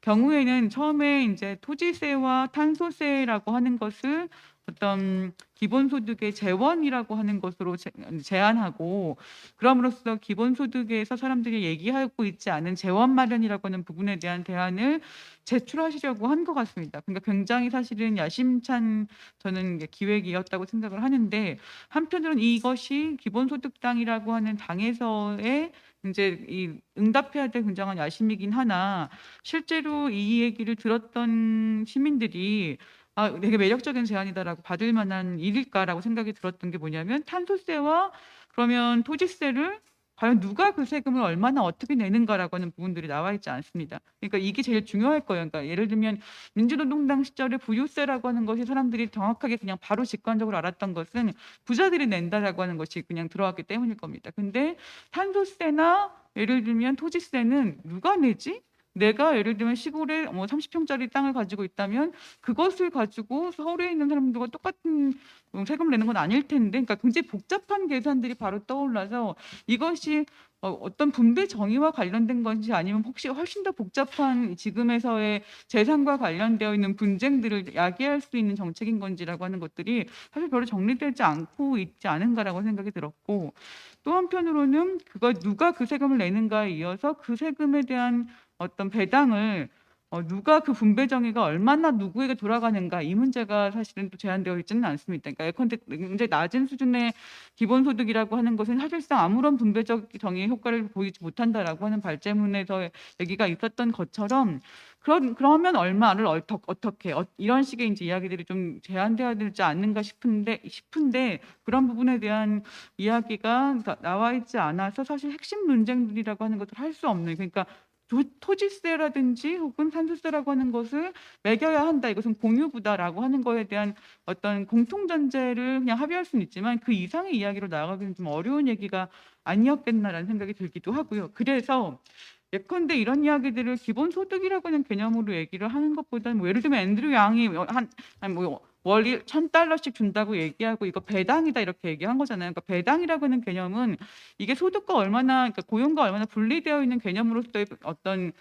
경우에는 처음에 이제 토지세와 탄소세라고 하는 것을 어떤 기본소득의 재원이라고 하는 것으로 제안하고 그럼으로써 기본소득에서 사람들이 얘기하고 있지 않은 재원 마련이라고 하는 부분에 대한 대안을 제출하시려고 한 것 같습니다. 그러니까 굉장히 사실은 야심찬 저는 기획이었다고 생각을 하는데 한편으로는 이것이 기본소득당이라고 하는 당에서의 이제 이 응답해야 될 굉장한 야심이긴 하나 실제로 이 얘기를 들었던 시민들이 되게 매력적인 제안이다라고 받을 만한 일일까라고 생각이 들었던 게 뭐냐면 탄소세와 그러면 토지세를 과연 누가 그 세금을 얼마나 어떻게 내는가라고 하는 부분들이 나와 있지 않습니다. 그러니까 이게 제일 중요할 거예요. 그러니까 예를 들면 민주노동당 시절에 부유세라고 하는 것이 사람들이 정확하게 그냥 바로 직관적으로 알았던 것은 부자들이 낸다라고 하는 것이 그냥 들어왔기 때문일 겁니다. 근데 탄소세나 예를 들면 토지세는 누가 내지? 내가 예를 들면 시골에 30평짜리 땅을 가지고 있다면 그것을 가지고 서울에 있는 사람들과 똑같은 세금을 내는 건 아닐 텐데 그러니까 굉장히 복잡한 계산들이 바로 떠올라서 이것이 어떤 분배 정의와 관련된 건지 아니면 혹시 훨씬 더 복잡한 지금에서의 재산과 관련되어 있는 분쟁들을 야기할 수 있는 정책인 건지라고 하는 것들이 사실 별로 정리되지 않고 있지 않은가라고 생각이 들었고 또 한편으로는 누가 그 세금을 내는가에 이어서 그 세금에 대한 어떤 배당을 누가 그 분배 정의가 얼마나 누구에게 돌아가는가 이 문제가 사실은 또 제한되어 있지는 않습니다. 그러니까 예컨대 굉장히 낮은 수준의 기본소득이라고 하는 것은 사실상 아무런 분배적 정의의 효과를 보이지 못한다라고 하는 발제문에서 얘기가 있었던 것처럼 그러면 얼마를 어떻게 이런 식의 이제 이야기들이 좀 제한돼야 되지 않는가 싶은데 그런 부분에 대한 이야기가 나와 있지 않아서 사실 핵심 논쟁들이라고 하는 것을 할 수 없는 그러니까 토지세라든지 혹은 산소세라고 하는 것을 매겨야 한다. 이것은 공유부다라고 하는 거에 대한 어떤 공통 전제를 그냥 합의할 수는 있지만 그 이상의 이야기로 나아가기는 좀 어려운 얘기가 아니었겠나라는 생각이 들기도 하고요. 그래서 예컨대 이런 이야기들을 기본소득이라고 하는 개념으로 얘기를 하는 것보다는 뭐 예를 들면 앤드류 양이 월 $1,000씩 준다고 얘기하고 이거 배당이다 이렇게 얘기한 거잖아요. 그러니까 배당이라고 하는 개념은 이게 소득과 얼마나 그러니까 고용과 얼마나 분리되어 있는 개념으로서의 어떤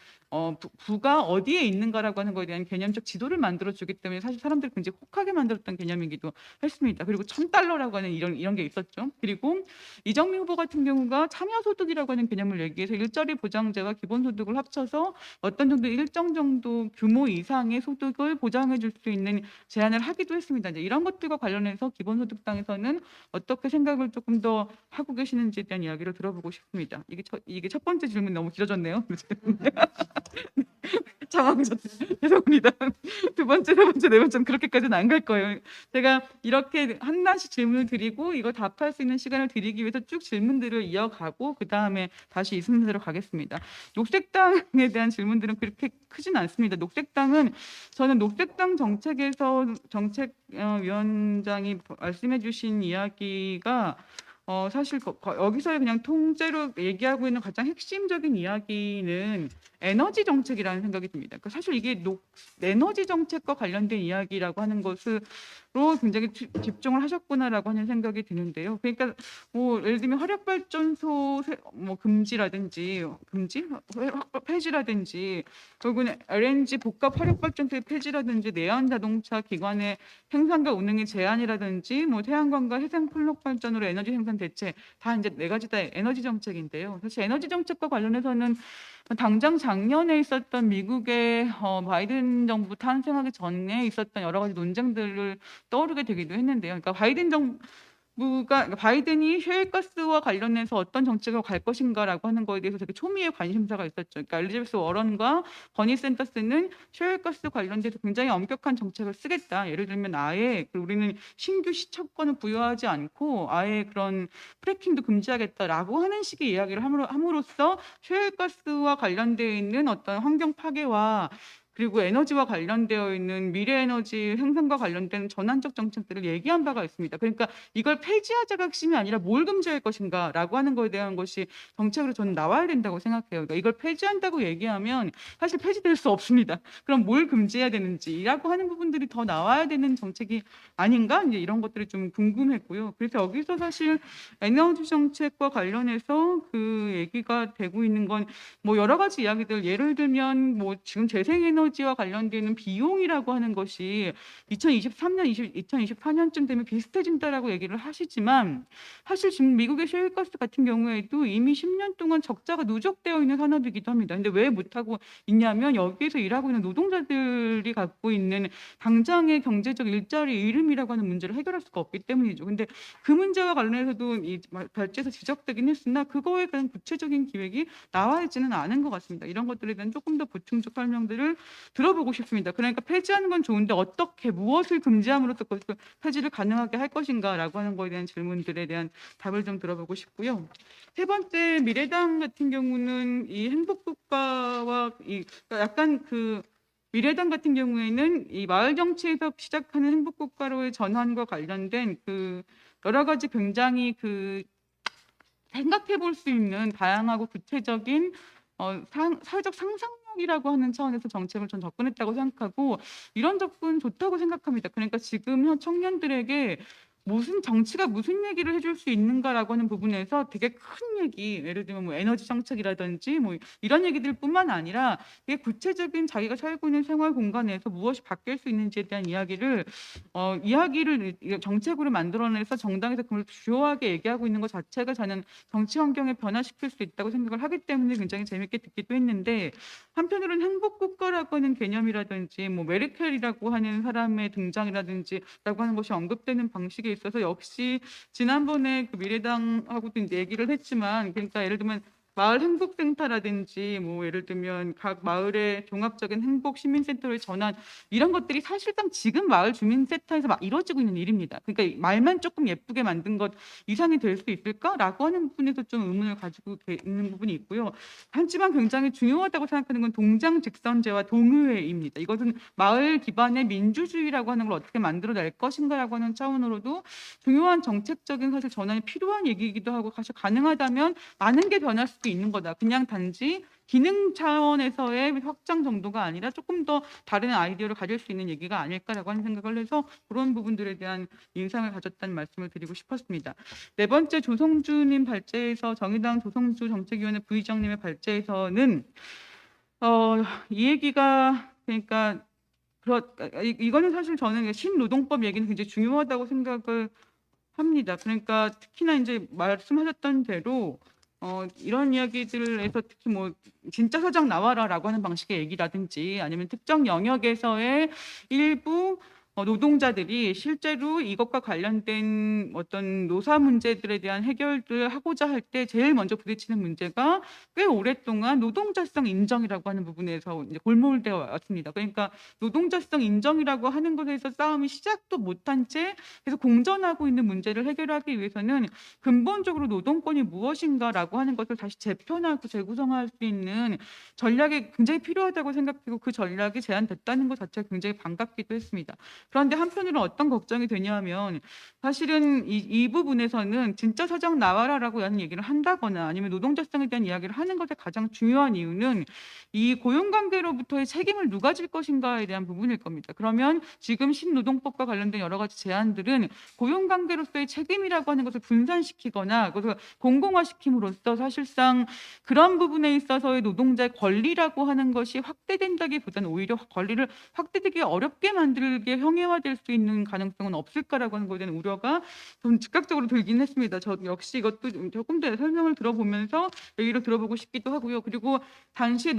부가 어디에 있는가라고 하는 거에 대한 개념적 지도를 만들어 주기 때문에 사실 사람들이 굉장히 혹하게 만들었던 개념이기도 했습니다. 그리고 $1,000라고 하는 이런 게 있었죠. 그리고 이정미 후보 같은 경우가 참여소득이라고 하는 개념을 얘기해서 일자리 보장제와 기본소득을 합쳐서 어떤 정도 일정 정도 규모 이상의 소득을 보장해 줄 수 있는 제안을 하기도 했습니다. 이제 이런 것들과 관련해서 기본소득당에서는 어떻게 생각을 조금 더 하고 계시는지에 대한 이야기를 들어보고 싶습니다. 이게 첫 번째 질문 너무 길어졌네요. 당황하셨어요. 죄송합니다. 두 번째, 세 번째, 네 번째는 그렇게까지는 안 갈 거예요. 제가 이렇게 하나씩 질문을 드리고 이거 답할 수 있는 시간을 드리기 위해서 쭉 질문들을 이어가고 그 다음에 다시 이 순서대로 가겠습니다. 녹색당에 대한 질문들은 그렇게 크진 않습니다. 녹색당은 저는 녹색당 정책에서 정책위원장이 말씀해주신 이야기가 사실 여기서 그냥 통째로 얘기하고 있는 가장 핵심적인 이야기는 에너지 정책이라는 생각이 듭니다. 그러니까 사실 이게 에너지 정책과 관련된 이야기라고 하는 것으로 굉장히 집중을 하셨구나라고 하는 생각이 드는데요. 그러니까 뭐 예를 들면 화력발전소 금지라든지 폐지라든지 결국은 LNG 복합 화력발전소의 폐지라든지 내연 자동차 기관의 생산과 운행의 제한이라든지 뭐 태양광과 해상 풍력 발전으로 에너지 생산 대체 다 이제 네 가지 다 에너지 정책인데요. 사실 에너지 정책과 관련해서는 당장 작년에 있었던 미국의 바이든 정부 탄생하기 전에 있었던 여러 가지 논쟁들을 떠오르게 되기도 했는데요. 그러니까 바이든이 셰일가스와 관련해서 어떤 정책을 갈 것인가라고 하는 거에 대해서 되게 초미의 관심사가 있었죠. 그러니까 엘리자베스 워런과 버니 샌더스는 셰일가스 관련돼서 굉장히 엄격한 정책을 쓰겠다. 예를 들면 아예 우리는 신규 시청권을 부여하지 않고 아예 그런 프래킹도 금지하겠다라고 하는 식의 이야기를 함으로써 셰일가스와 관련되어 있는 어떤 환경 파괴와 그리고 에너지와 관련되어 있는 미래 에너지 생산과 관련된 전환적 정책들을 얘기한 바가 있습니다. 그러니까 이걸 폐지하자가 핵심이 아니라 뭘 금지할 것인가라고 하는 거에 대한 것이 정책으로 저는 나와야 된다고 생각해요. 그러니까 이걸 폐지한다고 얘기하면 사실 폐지될 수 없습니다. 그럼 뭘 금지해야 되는지라고 하는 부분들이 더 나와야 되는 정책이 아닌가? 이제 이런 것들이 좀 궁금했고요. 그래서 여기서 사실 에너지 정책과 관련해서 그 얘기가 되고 있는 건 뭐 여러 가지 이야기들 예를 들면 뭐 지금 재생에너지와 관련되는 비용이라고 하는 것이 2023년, 2024년쯤 되면 비슷해진다라고 얘기를 하시지만 사실 지금 미국의 셰일가스 같은 경우에도 이미 10년 동안 적자가 누적되어 있는 산업이기도 합니다. 근데 왜 못하고 있냐면 여기에서 일하고 있는 노동자들이 갖고 있는 당장의 경제적 일자리 이름이라고 하는 문제를 해결할 수가 없기 때문이죠. 근데 그 문제와 관련해서도 이 발제에서 지적되긴 했으나 그거에 대한 구체적인 기획이 나와 있지는 않은 것 같습니다. 이런 것들에 대한 조금 더 보충적 설명들을 들어보고 싶습니다. 그러니까 폐지하는 건 좋은데 어떻게 무엇을 금지함으로써 그것을 폐지를 가능하게 할 것인가라고 하는 거에 대한 질문들에 대한 답을 좀 들어보고 싶고요. 세 번째 미래당 같은 경우는 이 행복국가와 약간 그 미래당 같은 경우에는 이 마을 정치에서 시작하는 행복국가로의 전환과 관련된 그 여러 가지 굉장히 그 생각해 볼 수 있는 다양하고 구체적인 사회적 상상력이라고 하는 차원에서 정책을 좀 접근했다고 생각하고 이런 접근 좋다고 생각합니다. 그러니까 지금 현 청년들에게 무슨 정치가 무슨 얘기를 해줄 수 있는가라고 하는 부분에서 되게 큰 얘기, 예를 들면 뭐 에너지 정책이라든지 뭐 이런 얘기들뿐만 아니라 되게 구체적인 자기가 살고 있는 생활 공간에서 무엇이 바뀔 수 있는지에 대한 이야기를 정책으로 만들어내서 정당에서 그걸 주요하게 얘기하고 있는 것 자체가 저는 정치 환경을 변화시킬 수 있다고 생각을 하기 때문에 굉장히 재밌게 듣기도 했는데, 한편으로는 행복국가라고 하는 개념이라든지 뭐 메르켈이라고 하는 사람의 등장이라든지 라고 하는 것이 언급되는 방식에 있어서 역시 지난번에 그 미래당하고도 이제 얘기를 했지만, 그러니까 예를 들면 마을 행복센터라든지 뭐 예를 들면 각 마을의 종합적인 행복 시민센터의 전환, 이런 것들이 사실상 지금 마을 주민센터에서 막 이루어지고 있는 일입니다. 그러니까 말만 조금 예쁘게 만든 것 이상이 될 수 있을까라고 하는 부분에서 좀 의문을 가지고 있는 부분이 있고요. 하지만 굉장히 중요하다고 생각하는 건 동장직선제와 동의회입니다. 이것은 마을 기반의 민주주의라고 하는 걸 어떻게 만들어낼 것인가라고 하는 차원으로도 중요한 정책적인 사실 전환이 필요한 얘기이기도 하고, 사실 가능하다면 많은 게 변할 수도 있는 거다. 그냥 단지 기능 차원에서의 확장 정도가 아니라 조금 더 다른 아이디어를 가질 수 있는 얘기가 아닐까라고 하는 생각을 해서 그런 부분들에 대한 인상을 가졌다는 말씀을 드리고 싶었습니다. 네 번째, 조성주님 발제에서, 정의당 조성주 정책위원회 부의장님의 발제에서는 이 얘기가, 그러니까 이거는 사실 저는 신노동법 얘기는 굉장히 중요하다고 생각을 합니다. 그러니까 특히나 이제 말씀하셨던 대로 이런 이야기들에서 특히 뭐 진짜 사장 나와라라고 하는 방식의 얘기라든지, 아니면 특정 영역에서의 일부 노동자들이 실제로 이것과 관련된 어떤 노사 문제들에 대한 해결을 하고자 할 때 제일 먼저 부딪히는 문제가 꽤 오랫동안 노동자성 인정이라고 하는 부분에서 이제 골몰되어 왔습니다. 그러니까 노동자성 인정이라고 하는 것에서 싸움이 시작도 못한 채 계속 공전하고 있는 문제를 해결하기 위해서는 근본적으로 노동권이 무엇인가라고 하는 것을 다시 재편하고 재구성할 수 있는 전략이 굉장히 필요하다고 생각하고, 그 전략이 제안됐다는 것 자체가 굉장히 반갑기도 했습니다. 그런데 한편으로는 어떤 걱정이 되냐면, 사실은 이 부분에서는 진짜 사장 나와라라고 하는 얘기를 한다거나 아니면 노동자성에 대한 이야기를 하는 것의 가장 중요한 이유는 이 고용관계로부터의 책임을 누가 질 것인가에 대한 부분일 겁니다. 그러면 지금 신노동법과 관련된 여러 가지 제안들은 고용관계로서의 책임이라고 하는 것을 분산시키거나 그것을 공공화시킴으로써 사실상 그런 부분에 있어서의 노동자의 권리라고 하는 것이 확대된다기보다는 오히려 권리를 확대되기 어렵게 만들게 형해화될 수 있는 가능성은 없을까라고 하는 것에 대한 우려가 좀 즉각적으로 들긴 했습니다. 저 역시 이것도 조금 더 설명을 들어보면서 얘기를 들어보고 싶기도 하고요. 그리고 당시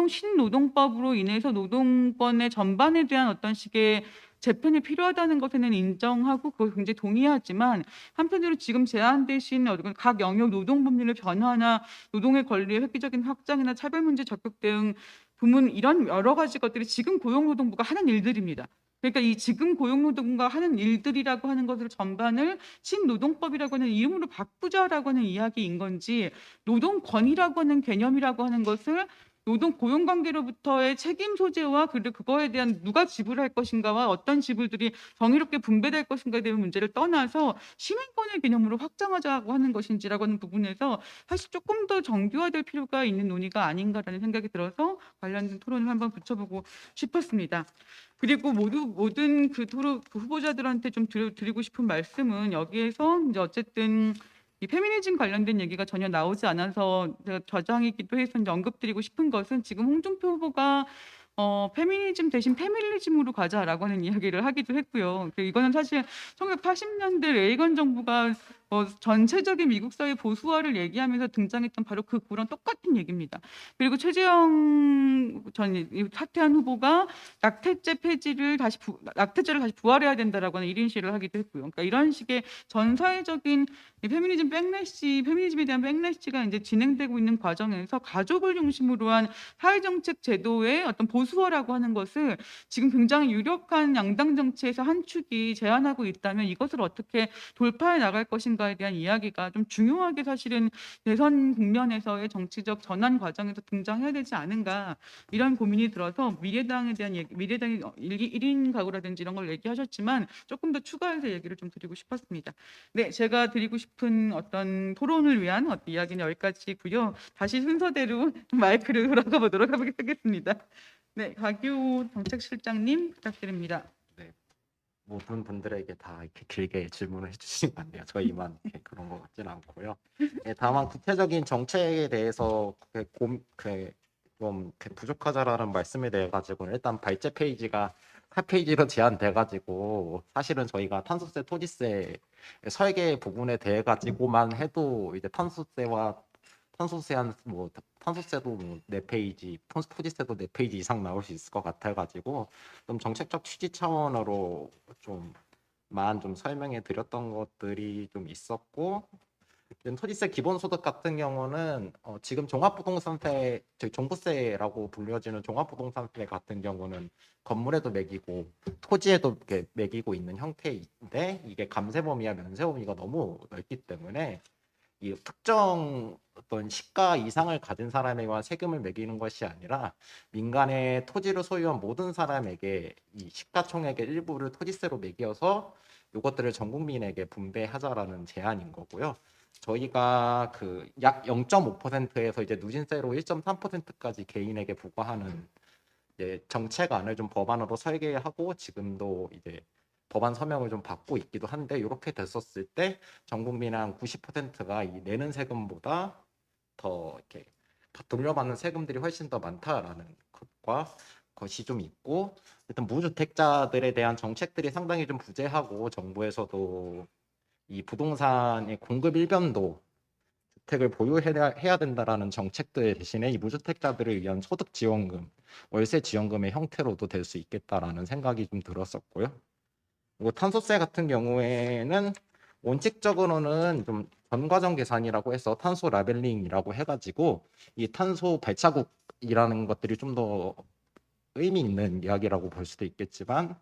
신노동법으로 인해서 노동권의 전반에 대한 어떤 식의 재편이 필요하다는 것에는 인정하고 그걸 굉장히 동의하지만, 한편으로 지금 제안되신 각 영역 노동 법률의 변화나 노동의 권리의 획기적인 확장이나 차별 문제 적극 대응 부문, 이런 여러 가지 것들이 지금 고용노동부가 하는 일들입니다. 그러니까 이 지금 고용노동부가 하는 일들이라고 하는 것을 전반을 신노동법이라고 하는 이름으로 바꾸자라고 하는 이야기인 건지, 노동권이라고 하는 개념이라고 하는 것을 노동 고용관계로부터의 책임 소재와 그리고 그거에 대한 누가 지불할 것인가와 어떤 지불들이 정의롭게 분배될 것인가에 대한 문제를 떠나서 시민권의 개념으로 확장하자고 하는 것인지라고 하는 부분에서 사실 조금 더 정교화될 필요가 있는 논의가 아닌가라는 생각이 들어서 관련된 토론을 한번 붙여보고 싶었습니다. 그리고 모든 그 후보자들한테 좀 드리고 싶은 말씀은, 여기에서 이제 어쨌든 이 페미니즘 관련된 얘기가 전혀 나오지 않아서 제가 저장이기도 해서 이제 언급드리고 싶은 것은, 지금 홍준표 후보가 페미니즘 대신 페밀리즘으로 가자라고 하는 이야기를 하기도 했고요. 이거는 사실 1980년대 레이건 정부가 전체적인 미국 사회 보수화를 얘기하면서 등장했던 바로 그거랑 똑같은 얘기입니다. 그리고 최재형 전 사퇴한 후보가 낙태죄를 다시 부활해야 된다라고 하는 1인 시위를 하기도 했고요. 그러니까 이런 식의 전 사회적인 페미니즘에 대한 백래시가 이제 진행되고 있는 과정에서 가족을 중심으로 한 사회정책 제도의 어떤 보수화라고 하는 것을 지금 굉장히 유력한 양당 정치에서 한 축이 제안하고 있다면, 이것을 어떻게 돌파해 나갈 것인가에 대한 이야기가 좀 중요하게 사실은 대선 국면에서의 정치적 전환 과정에서 등장해야 되지 않은가, 이런 고민이 들어서 미래당에 대한 얘기, 미래당이 1인 가구라든지 이런 걸 얘기하셨지만 조금 더 추가해서 얘기를 좀 드리고 싶었습니다. 네, 제가 드리고 싶은 어떤 토론을 위한 이야기는 여기까지고요. 다시 순서대로 마이크를 돌아가 보도록 하겠습니다. 네, 박유 정책실장님 부탁드립니다. 모든 분들에게 다 이렇게 길게 질문을 해주신 것 같네요. 저희만 이렇게 그런 것 같지는 않고요. 예, 다만 구체적인 정책에 대해서 좀 부족하다라는 말씀에 대해 가지고는 일단 발제 페이지가 4페이지로 제한돼 가지고 사실은 저희가 탄소세, 토지세 설계 부분에 대해 가지고만 해도 이제 탄소세도 뭐 4페이지, 토지세도 4페이지 이상 나올 수 있을 것 같아 가지고 좀 정책적 취지 차원으로 좀 설명해 드렸던 것들이 좀 있었고, 토지세 기본소득 같은 경우는 지금 종합부동산세, 저희 종부세라고 불려지는 종합부동산세 같은 경우는 건물에도 매기고 토지에도 이렇게 매기고 있는 형태인데, 이게 감세 범위와 면세 범위가 너무 넓기 때문에 이 특정 어떤 시가 이상을 가진 사람에게만 세금을 매기는 것이 아니라 민간의 토지를 소유한 모든 사람에게 이 시가총액의 일부를 토지세로 매겨서 이것들을 전 국민에게 분배하자라는 제안인 거고요. 저희가 그 약 0.5%에서 이제 누진세로 1.3%까지 개인에게 부과하는 이제 정책안을 좀 법안으로 설계하고 지금도 이제 법안 서명을 좀 받고 있기도 한데, 이렇게 됐었을 때 전 국민의 한 90%가 이 내는 세금보다 더 이렇게 돌려받는 세금들이 훨씬 더 많다라는 것이 좀 있고, 일단 무주택자들에 대한 정책들이 상당히 좀 부재하고, 정부에서도 이 부동산의 공급 일변도 주택을 보유해야 된다라는 정책들 대신에 이 무주택자들을 위한 소득 지원금, 월세 지원금의 형태로도 될 수 있겠다라는 생각이 좀 들었었고요. 그리고 탄소세 같은 경우에는 원칙적으로는 좀 전과정 계산이라고 해서 탄소 라벨링이라고 해가지고 이 탄소 발자국이라는 것들이 좀 더 의미 있는 이야기라고 볼 수도 있겠지만,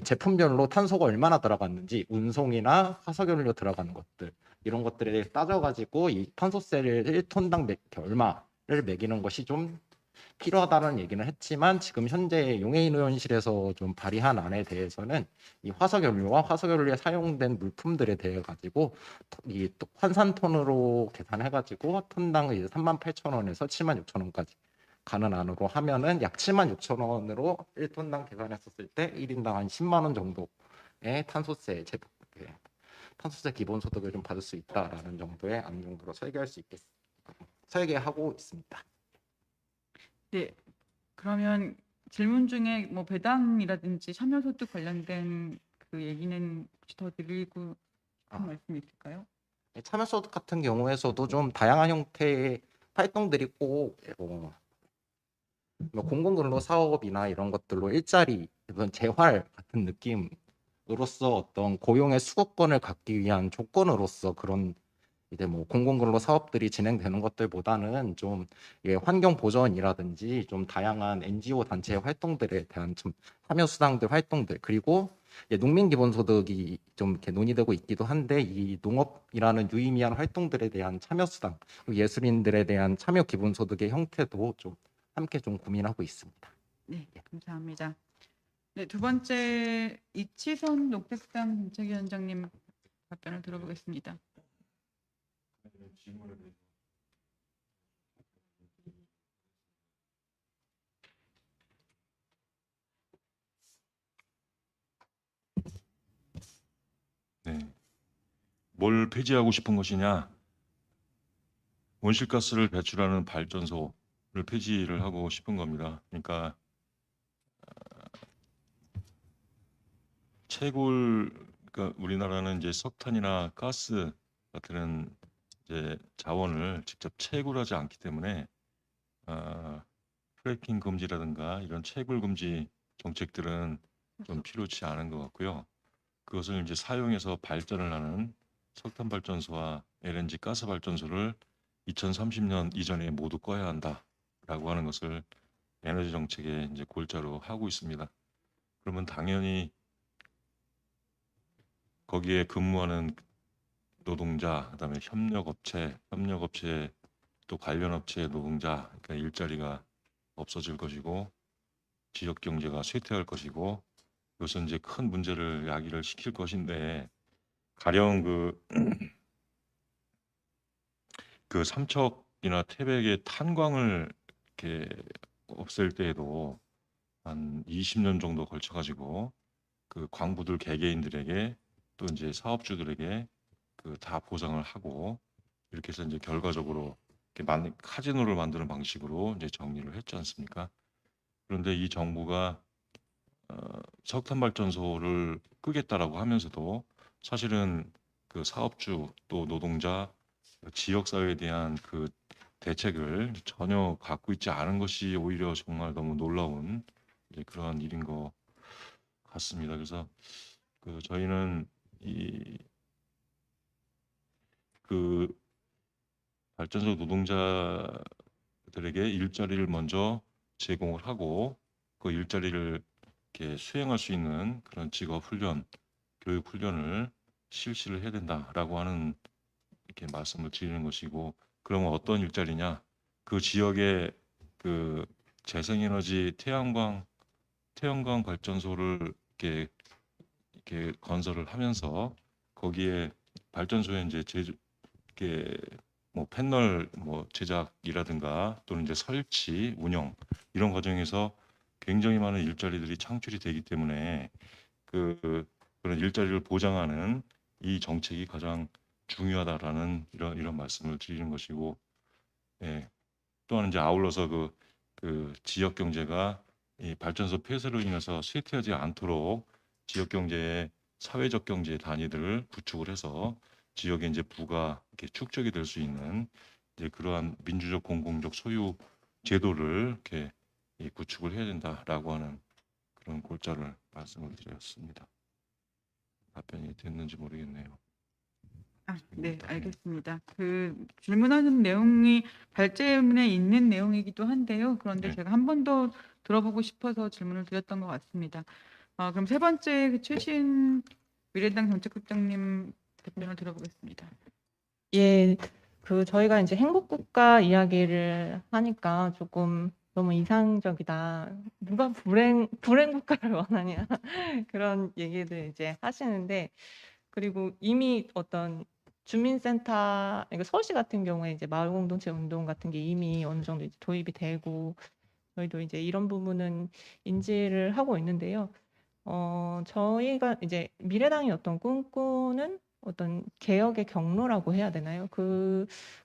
제품별로 탄소가 얼마나 들어갔는지, 운송이나 화석연료 들어가는 것들, 이런 것들에 대해 따져가지고 이 탄소세를 1톤당 얼마를 매기는 것이 좀 필요하다는 얘기는 했지만, 지금 현재 용해인 의원실에서 좀 발의한 안에 대해서는 이 화석연료와 화석연료에 사용된 물품들에 대해 가지고 이 환산톤으로 계산해가지고 톤당 이제 38,000원에서 76,000원까지 가는 안으로 하면은 약 76,000원으로 1톤당 계산했었을 때 1인당 한 10만 원 정도의 탄소세 기본소득을 좀 받을 수 있다라는 정도의 안 정도로 설계하고 있습니다. 네. 그러면 질문 중에 뭐 배당이라든지 참여소득 관련된 그 얘기는 혹시 더 드리고 싶은 말씀이 있을까요? 참여소득 같은 경우에서도 좀 다양한 형태의 활동들이 꼭 공공근로 사업이나 이런 것들로 일자리, 이런 재활 같은 느낌으로서 어떤 고용의 수급권을 갖기 위한 조건으로서 그런 이제 뭐 공공근로 사업들이 진행되는 것들보다는 좀 환경 보전이라든지 좀 다양한 NGO 단체 활동들에 대한 좀 참여 수당들 활동들, 그리고 농민 기본소득이 좀 이렇게 논의되고 있기도 한데, 이 농업이라는 유의미한 활동들에 대한 참여 수당, 그리고 예술인들에 대한 참여 기본소득의 형태도 좀 함께 좀 고민하고 있습니다. 네, 감사합니다. 네, 두 번째 이치선 녹색당 정책위원장님 답변을 들어보겠습니다. 네. 뭘 폐지하고 싶은 것이냐? 온실가스를 배출하는 발전소를 폐지를 하고 싶은 겁니다. 그러니까 그러니까 우리나라는 이제 석탄이나 가스 같은 이제 자원을 직접 채굴하지 않기 때문에 프래킹 금지라든가 이런 채굴 금지 정책들은 좀 필요치 않은 것 같고요. 그것을 이제 사용해서 발전을 하는 석탄 발전소와 LNG 가스 발전소를 2030년 이전에 모두 꺼야 한다라고 하는 것을 에너지 정책의 이제 골자로 하고 있습니다. 그러면 당연히 거기에 근무하는 노동자, 그다음에 협력업체 또 관련 업체의 노동자, 그러니까 일자리가 없어질 것이고 지역 경제가 쇠퇴할 것이고, 이것은 이제 큰 문제를 야기를 시킬 것인데, 가령 그 삼척이나 태백의 탄광을 이렇게 없앨 때에도 한 20년 정도 걸쳐 가지고 그 광부들 개개인들에게 또 이제 사업주들에게 그 다 보상을 하고 이렇게 해서 이제 결과적으로 이렇게 카지노를 만드는 방식으로 이제 정리를 했지 않습니까? 그런데 이 정부가 석탄 발전소를 끄겠다라고 하면서도 사실은 그 사업주 또 노동자 지역 사회에 대한 그 대책을 전혀 갖고 있지 않은 것이 오히려 정말 너무 놀라운 이제 그러한 일인 것 같습니다. 그래서 그 저희는 그 발전소 노동자들에게 일자리를 먼저 제공을 하고 그 일자리를 이렇게 수행할 수 있는 그런 직업 훈련, 교육 훈련을 실시를 해야 된다라고 하는 이렇게 말씀을 드리는 것이고, 그러면 어떤 일자리냐? 그 지역에 그 재생에너지 태양광 발전소를 이렇게 건설을 하면서 거기에 발전소에 이제 이렇게 뭐 패널 뭐 제작이라든가 또는 이제 설치, 운영 이런 과정에서 굉장히 많은 일자리들이 창출이 되기 때문에 그런 일자리를 보장하는 이 정책이 가장 중요하다라는 이런 말씀을 드리는 것이고, 예. 또한 이제 아울러서 그 지역 경제가 이 발전소 폐쇄로 인해서 쇠퇴하지 않도록 지역 경제의 사회적 경제 단위들을 구축을 해서 지역의 이제 부가 이렇게 축적이 될 수 있는 이제 그러한 민주적 공공적 소유 제도를 이렇게 구축을 해야 된다라고 하는 그런 골자를 말씀을 드렸습니다. 답변이 됐는지 모르겠네요. 네, 알겠습니다. 그 질문하는 내용이 발제문에 있는 내용이기도 한데요. 그런데 네. 제가 한 번 더 들어보고 싶어서 질문을 드렸던 것 같습니다. 그럼 세 번째 그 최신 미래당 정책국장님 답변을 들어보겠습니다. 예, 그 저희가 이제 행복국가 이야기를 하니까 조금 너무 이상적이다. 누가 불행 국가를 원하냐 그런 얘기들 이제 하시는데, 그리고 이미 어떤 주민센터, 그러니까 서울시 같은 경우에 이제 마을 공동체 운동 같은 게 이미 어느 정도 이제 도입이 되고 저희도 이제 이런 부분은 인지를 하고 있는데요. 저희가 이제 미래당이 어떤 꿈꾸는 어떤 개혁의 경로라고 해야 되나요?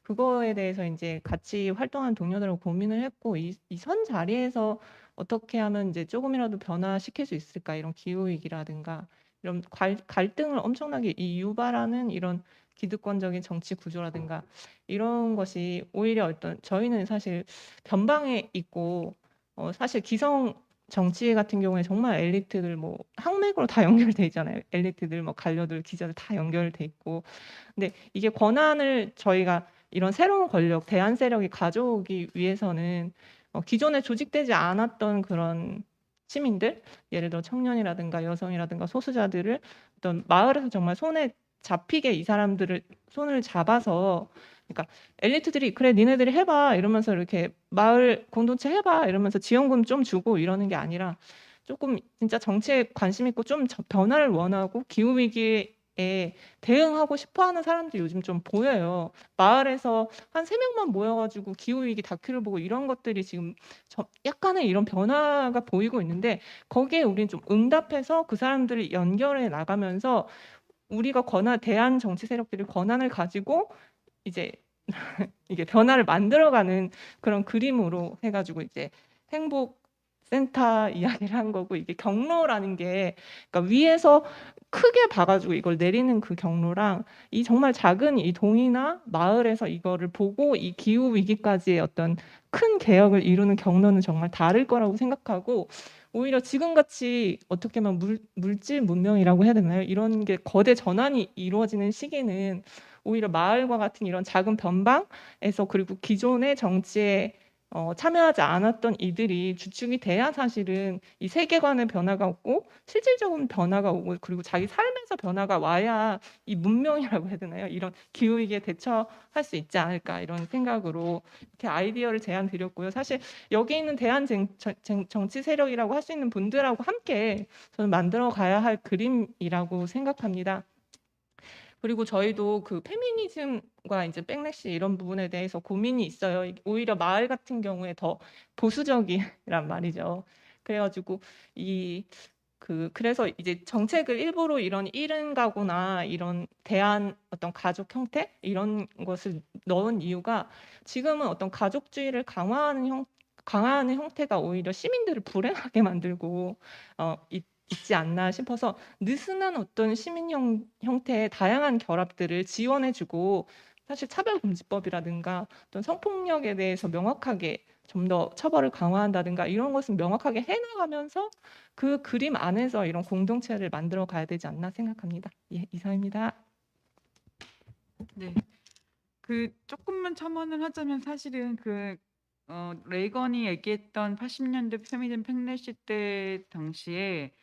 그거에 대해서 이제 같이 활동하는 동료들하고 고민을 했고, 이 선 자리에서 어떻게 하면 이제 조금이라도 변화시킬 수 있을까? 이런 기후위기라든가 이런 갈등을 엄청나게 유발하는 이런 기득권적인 정치 구조라든가 이런 것이 오히려 어떤 저희는 사실 변방에 있고 사실 기성 정치 같은 경우에 정말 엘리트들 뭐 항맥으로 다 연결돼 있잖아요. 엘리트들 뭐 관료들 기자들 다 연결돼 있고. 근데 이게 권한을 저희가 이런 새로운 권력 대안 세력이 가져오기 위해서는 기존에 조직되지 않았던 그런 시민들, 예를 들어 청년이라든가 여성이라든가 소수자들을 어떤 마을에서 정말 손에 잡히게 이 사람들을 손을 잡아서, 그러니까 엘리트들이 그래 니네들이 해봐 이러면서 이렇게 마을 공동체 해봐 이러면서 지원금 좀 주고 이러는 게 아니라 조금 진짜 정치에 관심 있고 좀 변화를 원하고 기후 위기에 대응하고 싶어하는 사람들이 요즘 좀 보여요. 마을에서 한 3명만 모여가지고 기후 위기 다큐를 보고 이런 것들이 지금 약간의 이런 변화가 보이고 있는데, 거기에 우리는 좀 응답해서 그 사람들을 연결해 나가면서 우리가 대한 정치 세력들이 권한을 가지고 이제 이게 변화를 만들어가는 그런 그림으로 해가지고 이제 행복센터 이야기를 한 거고, 이게 경로라는 게 그러니까 위에서 크게 봐가지고 이걸 내리는 그 경로랑 이 정말 작은 이 동이나 마을에서 이거를 보고 이 기후 위기까지의 어떤 큰 개혁을 이루는 경로는 정말 다를 거라고 생각하고, 오히려 지금같이 어떻게 보면 물질 문명이라고 해야 되나요? 이런 게 거대 전환이 이루어지는 시기는 오히려 마을과 같은 이런 작은 변방에서, 그리고 기존의 정치에 참여하지 않았던 이들이 주축이 돼야 사실은 이 세계관의 변화가 오고 실질적인 변화가 오고, 그리고 자기 삶에서 변화가 와야 이 문명이라고 해야 되나요? 이런 기후위기에 대처할 수 있지 않을까, 이런 생각으로 이렇게 아이디어를 제안드렸고요. 사실 여기 있는 대한 정치 세력이라고 할 수 있는 분들하고 함께 저는 만들어 가야 할 그림이라고 생각합니다. 그리고 저희도 그 페미니즘과 이제 백래시 이런 부분에 대해서 고민이 있어요. 오히려 마을 같은 경우에 더 보수적이란 말이죠. 그래가지고 그래서 이제 정책을 일부러 이런 1인 가구나 이런 대안 어떤 가족 형태 이런 것을 넣은 이유가 지금은 어떤 가족주의를 강화하는 형태가 오히려 시민들을 불행하게 만들고 있지 않나 싶어서 느슨한 어떤 시민 형태의 다양한 결합들을 지원해주고 사실 차별금지법이라든가 어떤 성폭력에 대해서 명확하게 좀 더 처벌을 강화한다든가 이런 것은 명확하게 해나가면서 그 그림 안에서 이런 공동체를 만들어 가야 되지 않나 생각합니다. 예, 이상입니다. 네. 조금만 첨언을 하자면 사실은 레이건이 얘기했던 80년대 페미니즘 팽래시 때 당시에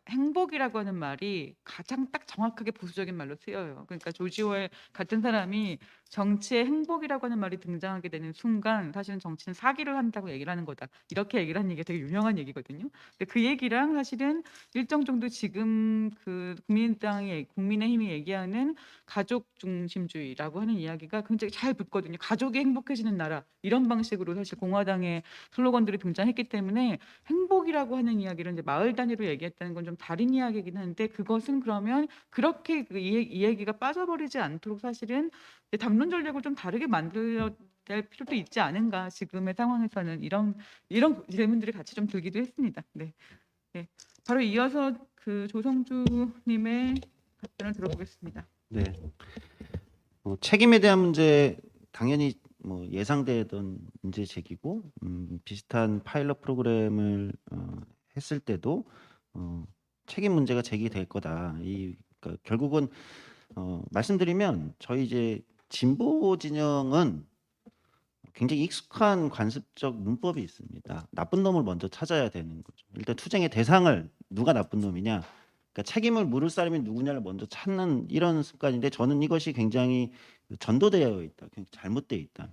행복이라고 하는 말이 가장 딱 정확하게 보수적인 말로 쓰여요. 그러니까 조지 오웰 같은 사람이 정치에 행복이라고 하는 말이 등장하게 되는 순간 사실은 정치는 사기를 한다고 얘기를 하는 거다. 이렇게 얘기를 하는 얘기가 되게 유명한 얘기거든요. 근데 그 얘기랑 사실은 일정 정도 지금 국민의힘이 얘기하는 가족 중심주의라고 하는 이야기가 굉장히 잘 붙거든요. 가족이 행복해지는 나라 이런 방식으로 사실 공화당의 슬로건들이 등장했기 때문에 행복이라고 하는 이야기를 이제 마을 단위로 얘기했다는 건 좀 다른 이야기이긴 한데 그것은 그러면 그렇게 이 얘기가 빠져버리지 않도록 사실은 이제 담론 전략을 좀 다르게 만들어야 될 필요도 있지 않은가 지금의 상황에서는 이런 질문들이 같이 좀 들기도 했습니다. 네. 네. 바로 이어서 조성주님의 답변을 들어보겠습니다. 네. 책임에 대한 문제 당연히 예상되던 문제 제기고 비슷한 파일럿 프로그램을 했을 때도 책임 문제가 제기될 거다. 그러니까 결국은 말씀드리면 저희 이제 진보 진영은 굉장히 익숙한 관습적 문법이 있습니다. 나쁜 놈을 먼저 찾아야 되는 거죠. 일단 투쟁의 대상을 누가 나쁜 놈이냐, 그러니까 책임을 물을 사람이 누구냐를 먼저 찾는 이런 습관인데 저는 이것이 굉장히 전도되어 있다, 굉장히 잘못되어 있다.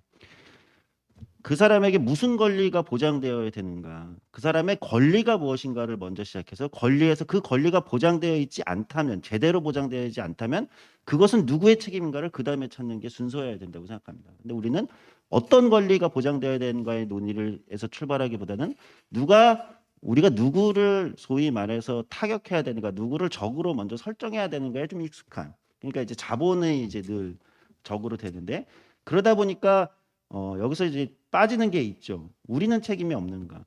그 사람에게 무슨 권리가 보장되어야 되는가, 그 사람의 권리가 무엇인가를 먼저 시작해서 권리에서 그 권리가 보장되어 있지 않다면, 제대로 보장되어 있지 않다면 그것은 누구의 책임인가를 그 다음에 찾는 게 순서여야 된다고 생각합니다. 근데 우리는 어떤 권리가 보장되어야 되는가의 논의에서 출발하기보다는 우리가 누구를 소위 말해서 타격해야 되는가, 누구를 적으로 먼저 설정해야 되는가에 좀 익숙한, 그러니까 이제 자본의 이제 늘 적으로 되는데, 그러다 보니까 여기서 이제 빠지는 게 있죠. 우리는 책임이 없는가.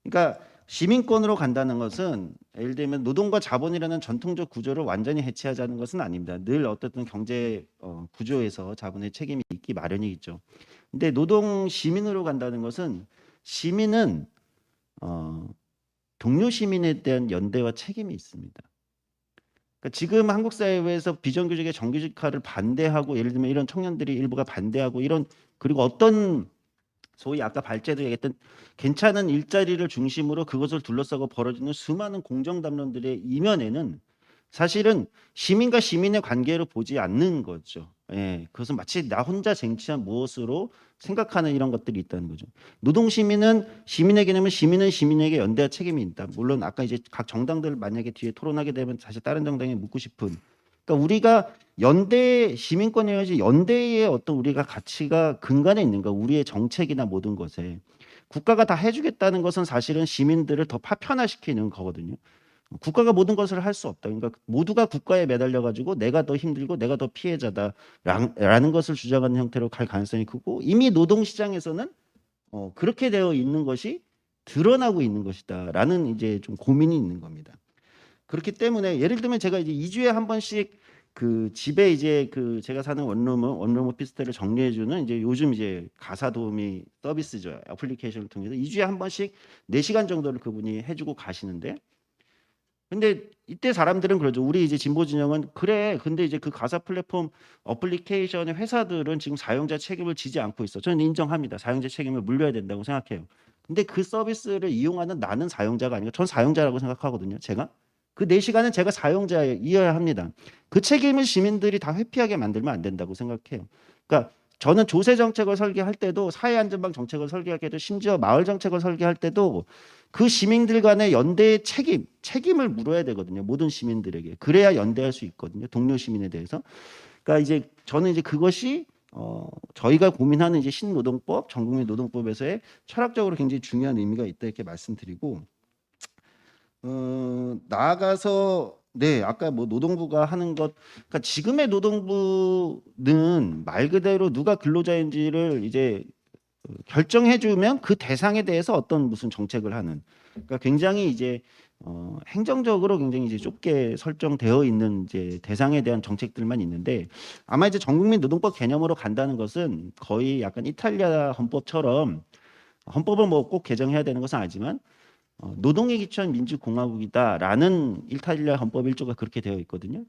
그러니까 시민권으로 간다는 것은 예를 들면 노동과 자본이라는 전통적 구조를 완전히 해체하자는 것은 아닙니다. 늘 어떻든 경제 구조에서 자본의 책임이 있기 마련이겠죠. 근데 노동 시민으로 간다는 것은 시민은 동료 시민에 대한 연대와 책임이 있습니다. 그러니까 지금 한국 사회에서 비정규직의 정규직화를 반대하고, 예를 들면 이런 청년들이 일부가 반대하고 이런, 그리고 어떤 소위 아까 발제도 얘기했던 괜찮은 일자리를 중심으로 그것을 둘러싸고 벌어지는 수많은 공정 담론들의 이면에는 사실은 시민과 시민의 관계로 보지 않는 거죠. 예, 그것은 마치 나 혼자 쟁취한 무엇으로 생각하는 이런 것들이 있다는 거죠. 노동 시민은 시민의 개념은 시민은 시민에게 연대할 책임이 있다. 물론 아까 이제 각 정당들 만약에 뒤에 토론하게 되면 사실 다른 정당에 묻고 싶은, 그러니까 우리가 연대 시민권이야지 연대의 어떤 우리가 가치가 근간에 있는가, 우리의 정책이나 모든 것에 국가가 다 해주겠다는 것은 사실은 시민들을 더 파편화시키는 거거든요. 국가가 모든 것을 할 수 없다. 그러니까 모두가 국가에 매달려 가지고 내가 더 힘들고 내가 더 피해자다라는 것을 주장하는 형태로 갈 가능성이 크고, 이미 노동 시장에서는 그렇게 되어 있는 것이 드러나고 있는 것이다라는 이제 좀 고민이 있는 겁니다. 그렇기 때문에 예를 들면 제가 이제 2주에 한 번씩 집에 이제 제가 사는 원룸 오피스텔을 정리해주는 이제 요즘 이제 가사 도우미 서비스죠. 애플리케이션을 통해서 2주에 한 번씩 4시간 정도를 그분이 해주고 가시는데, 근데 이때 사람들은 그러죠. 우리 이제 진보 진영은 그래. 근데 이제 그 가사 플랫폼 어플리케이션의 회사들은 지금 사용자 책임을 지지 않고 있어. 저는 인정합니다. 사용자 책임을 물려야 된다고 생각해요. 근데 그 서비스를 이용하는 나는 사용자가 아니고 전 사용자라고 생각하거든요. 제가 그 4시간은 제가 사용자이어야 합니다. 그 책임을 시민들이 다 회피하게 만들면 안 된다고 생각해요. 그러니까 저는 조세 정책을 설계할 때도, 사회안전망 정책을 설계할 때도, 심지어 마을 정책을 설계할 때도 그 시민들 간의 연대의 책임을 물어야 되거든요. 모든 시민들에게. 그래야 연대할 수 있거든요. 동료 시민에 대해서. 그러니까 이제 저는 이제 그것이 저희가 고민하는 이제 신노동법, 전국민 노동법에서의 철학적으로 굉장히 중요한 의미가 있다 이렇게 말씀드리고 나아가서 네 아까 뭐 노동부가 하는 것, 그러니까 지금의 노동부는 말 그대로 누가 근로자인지를 이제 결정해주면 그 대상에 대해서 어떤 무슨 정책을 하는, 그러니까 굉장히 이제 행정적으로 굉장히 이제 좁게 설정되어 있는 이제 대상에 대한 정책들만 있는데 아마 이제 전국민 노동법 개념으로 간다는 것은 거의 약간 이탈리아 헌법처럼 헌법을 뭐 꼭 개정해야 되는 것은 아니지만 노동에 기초한 민주공화국이다라는 이탈리아 헌법 1조가 그렇게 되어 있거든요.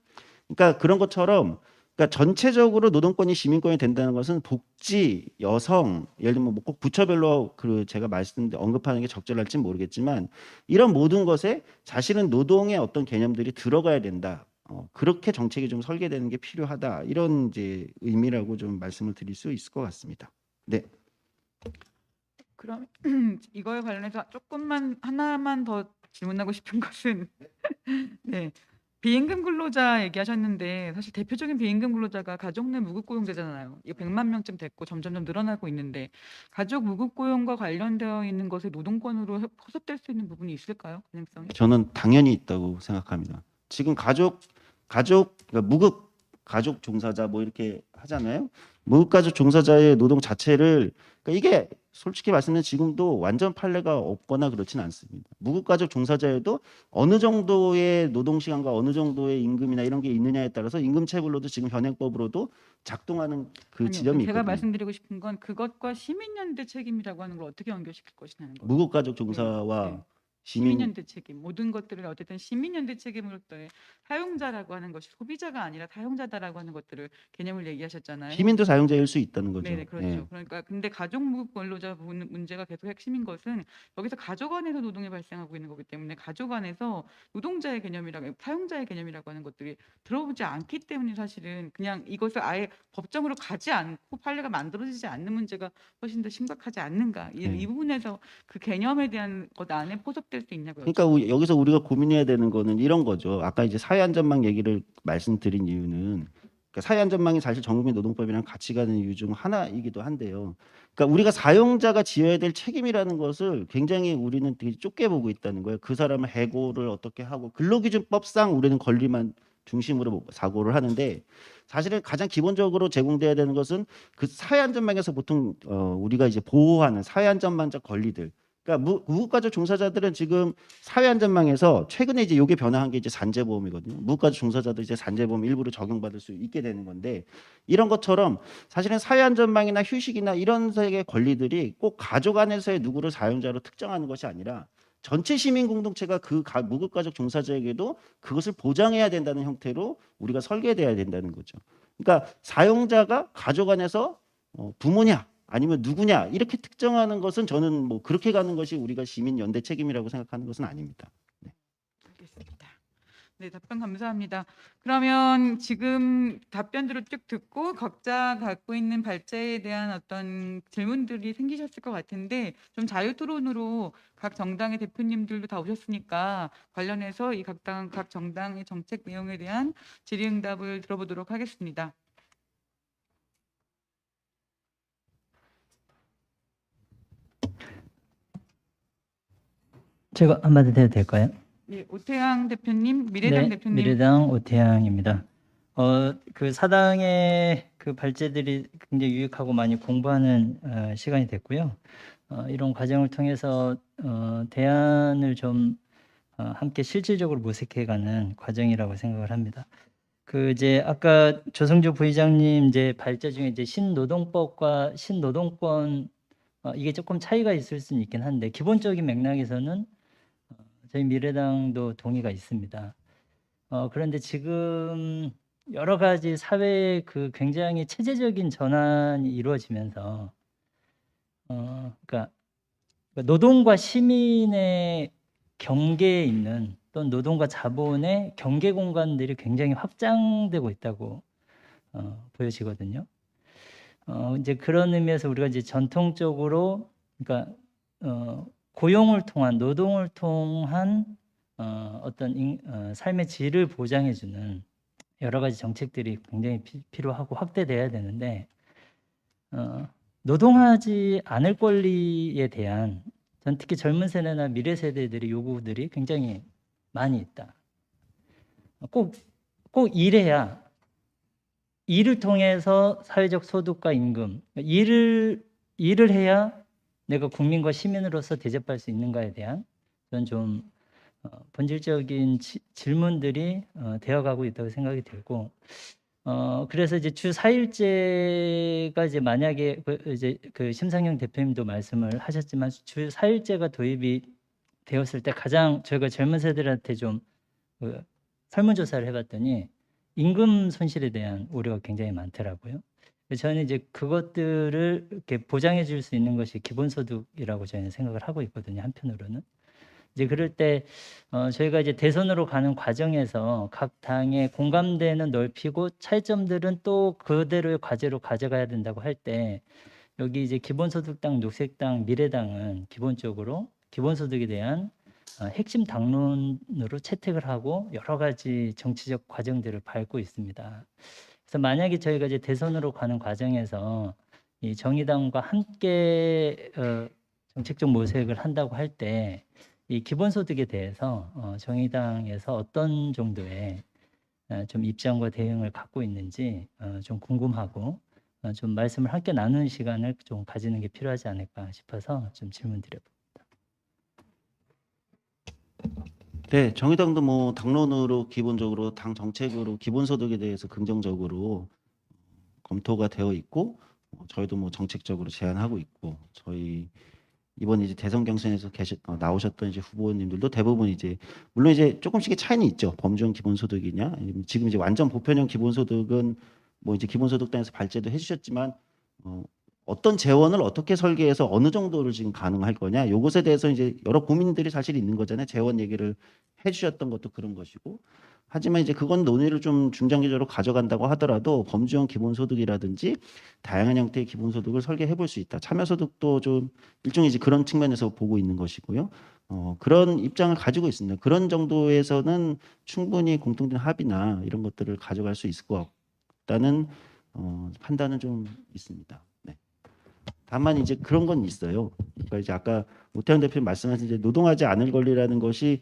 그러니까 그런 것처럼 그러니까 전체적으로 노동권이 시민권이 된다는 것은 복지, 여성, 예를 들면 뭐 꼭 부처별로 그 제가 언급하는 게 적절할지 모르겠지만 이런 모든 것에 사실은 노동의 어떤 개념들이 들어가야 된다. 그렇게 정책이 좀 설계되는 게 필요하다. 이런 이제 의미라고 좀 말씀을 드릴 수 있을 것 같습니다. 네. 그럼 이거에 관련해서 조금만 하나만 더 질문하고 싶은 것은 네. 비임금 근로자 얘기하셨는데 사실 대표적인 비임금 근로자가 가족 내 무급 고용자잖아요. 이거 100만 명쯤 됐고 점점점 늘어나고 있는데 가족 무급 고용과 관련되어 있는 것에 노동권으로 포섭될 수 있는 부분이 있을까요? 가능성이? 저는 당연히 있다고 생각합니다. 지금 그러니까 무급 가족 종사자 뭐 이렇게 하잖아요. 무급 가족 종사자의 노동 자체를 그러니까 이게 솔직히 말씀드리면 지금도 완전 판례가 없거나 그렇진 않습니다. 무급 가족 종사자에도 어느 정도의 노동 시간과 어느 정도의 임금이나 이런 게 있느냐에 따라서 임금 체불로도 지금 현행법으로도 작동하는 그 아니요. 지점이 제가 있거든요. 말씀드리고 싶은 건 그것과 시민연대 책임이라고 하는 걸 어떻게 연결시킬 것이냐는 거예요. 무급 가족 종사와 네. 시민 시민연대 책임, 모든 것들을 어쨌든 시민연대 책임으로서의 사용자라고 하는 것이 소비자가 아니라 사용자다라고 하는 것들을 개념을 얘기하셨잖아요. 시민도 사용자일 수 있다는 거죠. 네네 그렇죠. 예. 그러니까 근데 가족 무급 근로자 문제가 계속 핵심인 것은 여기서 가족 안에서 노동이 발생하고 있는 거기 때문에 가족 안에서 노동자의 개념이라고 사용자의 개념이라고 하는 것들이 들어오지 않기 때문에 사실은 그냥 이것을 아예 법정으로 가지 않고 판례가 만들어지지 않는 문제가 훨씬 더 심각하지 않는가 이 부분에서 그 개념에 대한 것 안에 포섭될 수 있냐고요. 그러니까 여기서 우리가 고민해야 되는 거는 이런 거죠. 아까 이제 사회안전망 얘기를 말씀드린 이유는 그러니까 사회안전망이 사실 전국민 노동법이랑 같이 가는 이유 중 하나이기도 한데요. 그러니까 우리가 사용자가 지어야 될 책임이라는 것을 굉장히 우리는 되게 좁게 보고 있다는 거예요. 그 사람을 해고를 어떻게 하고 근로기준법상 우리는 권리만 중심으로 사고를 하는데 사실은 가장 기본적으로 제공돼야 되는 것은 그 사회안전망에서 보통 우리가 이제 보호하는 사회안전망적 권리들. 그러니까 무급가족 종사자들은 지금 사회안전망에서 최근에 이제 요게 변화한 게 이제 산재보험이거든요. 무급가족 종사자도 이제 산재보험 일부러 적용받을 수 있게 되는 건데 이런 것처럼 사실은 사회안전망이나 휴식이나 이런 색의 권리들이 꼭 가족 안에서의 누구를 사용자로 특정하는 것이 아니라 전체 시민 공동체가 그 무급가족 종사자에게도 그것을 보장해야 된다는 형태로 우리가 설계돼야 된다는 거죠. 그러니까 사용자가 가족 안에서 부모냐 아니면 누구냐 이렇게 특정하는 것은 저는 뭐 그렇게 가는 것이 우리가 시민 연대 책임이라고 생각하는 것은 아닙니다. 네. 알겠습니다. 네, 답변 감사합니다. 그러면 지금 답변들을 쭉 듣고 각자 갖고 있는 발제에 대한 어떤 질문들이 생기셨을 것 같은데 좀 자유 토론으로 각 정당의 대표님들도 다 오셨으니까 관련해서 이 각 정당의 정책 내용에 대한 질의응답을 들어보도록 하겠습니다. 제가 한마디 해도 될까요? 네, 오태양 대표님, 미래당 네, 대표님. 미래당 오태양입니다. 그 사당의 그 발제들이 굉장히 유익하고 많이 공부하는 시간이 됐고요. 이런 과정을 통해서 대안을 좀 함께 실질적으로 모색해가는 과정이라고 생각을 합니다. 그 이제 아까 조성주 부의장님 이제 발제 중에 이제 신노동법과 신노동권 이게 조금 차이가 있을 수는 있긴 한데 기본적인 맥락에서는 저희 미래당도 동의가 있습니다. 그런데 지금 여러 가지 사회의 그 굉장히 체제적인 전환이 이루어지면서 그러니까 노동과 시민의 경계에 있는 또는 노동과 자본의 경계 공간들이 굉장히 확장되고 있다고 보여지거든요. 이제 그런 의미에서 우리가 이제 전통적으로 그러니까 고용을 통한 노동을 통한 어떤 삶의 질을 보장해주는 여러 가지 정책들이 굉장히 필요하고 확대돼야 되는데 노동하지 않을 권리에 대한 전 특히 젊은 세대나 미래 세대들의 요구들이 굉장히 많이 있다. 꼭 일해야 일을 통해서 사회적 소득과 임금, 일을 해야 내가 국민과 시민으로서 대접할 수 있는가에 대한 저는 좀 본질적인 질문들이 되어가고 있다고 생각이 들고, 그래서 이제 주 4일제가 이제 만약에 이제 그 심상영 대표님도 말씀을 하셨지만 주 4일제가 도입이 되었을 때 가장 저희가 젊은 세대들한테 좀 설문조사를 해봤더니 임금 손실에 대한 우려가 굉장히 많더라고요. 저는 이제 그것들을 이렇게 보장해 줄 수 있는 것이 기본소득이라고 저희는 생각을 하고 있거든요. 한편으로는. 이제 그럴 때 저희가 이제 대선으로 가는 과정에서 각 당의 공감대는 넓히고 차이점들은 또 그대로의 과제로 가져가야 된다고 할 때 여기 이제 기본소득당, 녹색당, 미래당은 기본적으로 기본소득에 대한 핵심 당론으로 채택을 하고 여러 가지 정치적 과정들을 밟고 있습니다. 그래서 만약에 저희가 이제 대선으로 가는 과정에서 이 정의당과 함께 정책적 모색을 한다고 할 때 이 기본소득에 대해서 정의당에서 어떤 정도의 좀 입장과 대응을 갖고 있는지 좀 궁금하고 좀 말씀을 함께 나누는 시간을 좀 가지는 게 필요하지 않을까 싶어서 좀 질문드려봅니다. 네, 정의당도 뭐 당론으로 기본적으로 당 정책으로 기본소득에 대해서 긍정적으로 검토가 되어 있고 저희도 뭐 정책적으로 제안하고 있고 저희 이번 이제 대선 경선에서 나오셨던 이제 후보님들도 대부분 이제 물론 이제 조금씩의 차이는 있죠. 범주형 기본소득이냐 아니면 지금 이제 완전 보편형 기본소득은 뭐 이제 기본소득당에서 발제도 해주셨지만 어떤 재원을 어떻게 설계해서 어느 정도를 지금 가능할 거냐 요것에 대해서 이제 여러 고민들이 사실 있는 거잖아요. 재원 얘기를 해주셨던 것도 그런 것이고 하지만 이제 그건 논의를 좀 중장기적으로 가져간다고 하더라도 범주형 기본소득이라든지 다양한 형태의 기본소득을 설계해 볼 수 있다. 참여소득도 좀 일종의 이제 그런 측면에서 보고 있는 것이고요. 그런 입장을 가지고 있습니다. 그런 정도에서는 충분히 공통된 합의나 이런 것들을 가져갈 수 있을 것 같다는 판단은 좀 있습니다. 네. 다만 이제 그런 건 있어요. 그러니까 이제 아까 오태영 대표님 말씀하신 이제 노동하지 않을 권리라는 것이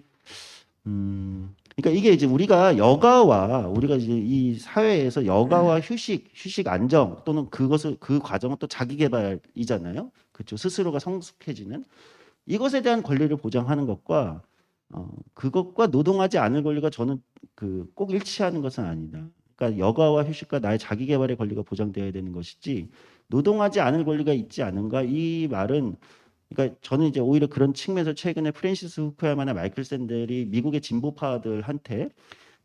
그러니까 이게 이제 우리가 이제 이 사회에서 여가와 휴식 안정 또는 그 과정은 또 자기 개발이잖아요. 그렇죠. 스스로가 성숙해지는 이것에 대한 권리를 보장하는 것과 그것과 노동하지 않을 권리가 저는 꼭 일치하는 것은 아니다. 그러니까 여가와 휴식과 나의 자기 개발의 권리가 보장되어야 되는 것이지 노동하지 않을 권리가 있지 않은가 이 말은 그러니까 저는 이제 오히려 그런 측면에서 최근에 프랜시스 후쿠야마나 마이클 샌델이 미국의 진보파들한테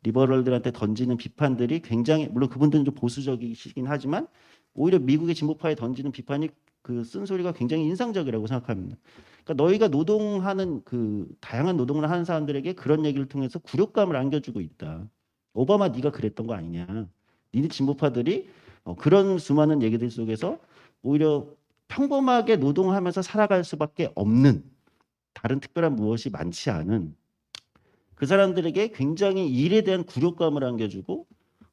리버럴들한테 던지는 비판들이 굉장히 물론 그분들은 좀 보수적이시긴 하지만 오히려 미국의 진보파에 던지는 비판이 그 쓴소리가 굉장히 인상적이라고 생각합니다. 그러니까 너희가 노동하는 다양한 노동을 하는 사람들에게 그런 얘기를 통해서 굴욕감을 안겨주고 있다. 오바마 네가 그랬던 거 아니냐. 니네 진보파들이 그런 수많은 얘기들 속에서 오히려 평범하게 노동하면서 살아갈 수밖에 없는 다른 특별한 무엇이 많지 않은 그 사람들에게 굉장히 일에 대한 굴욕감을 안겨주고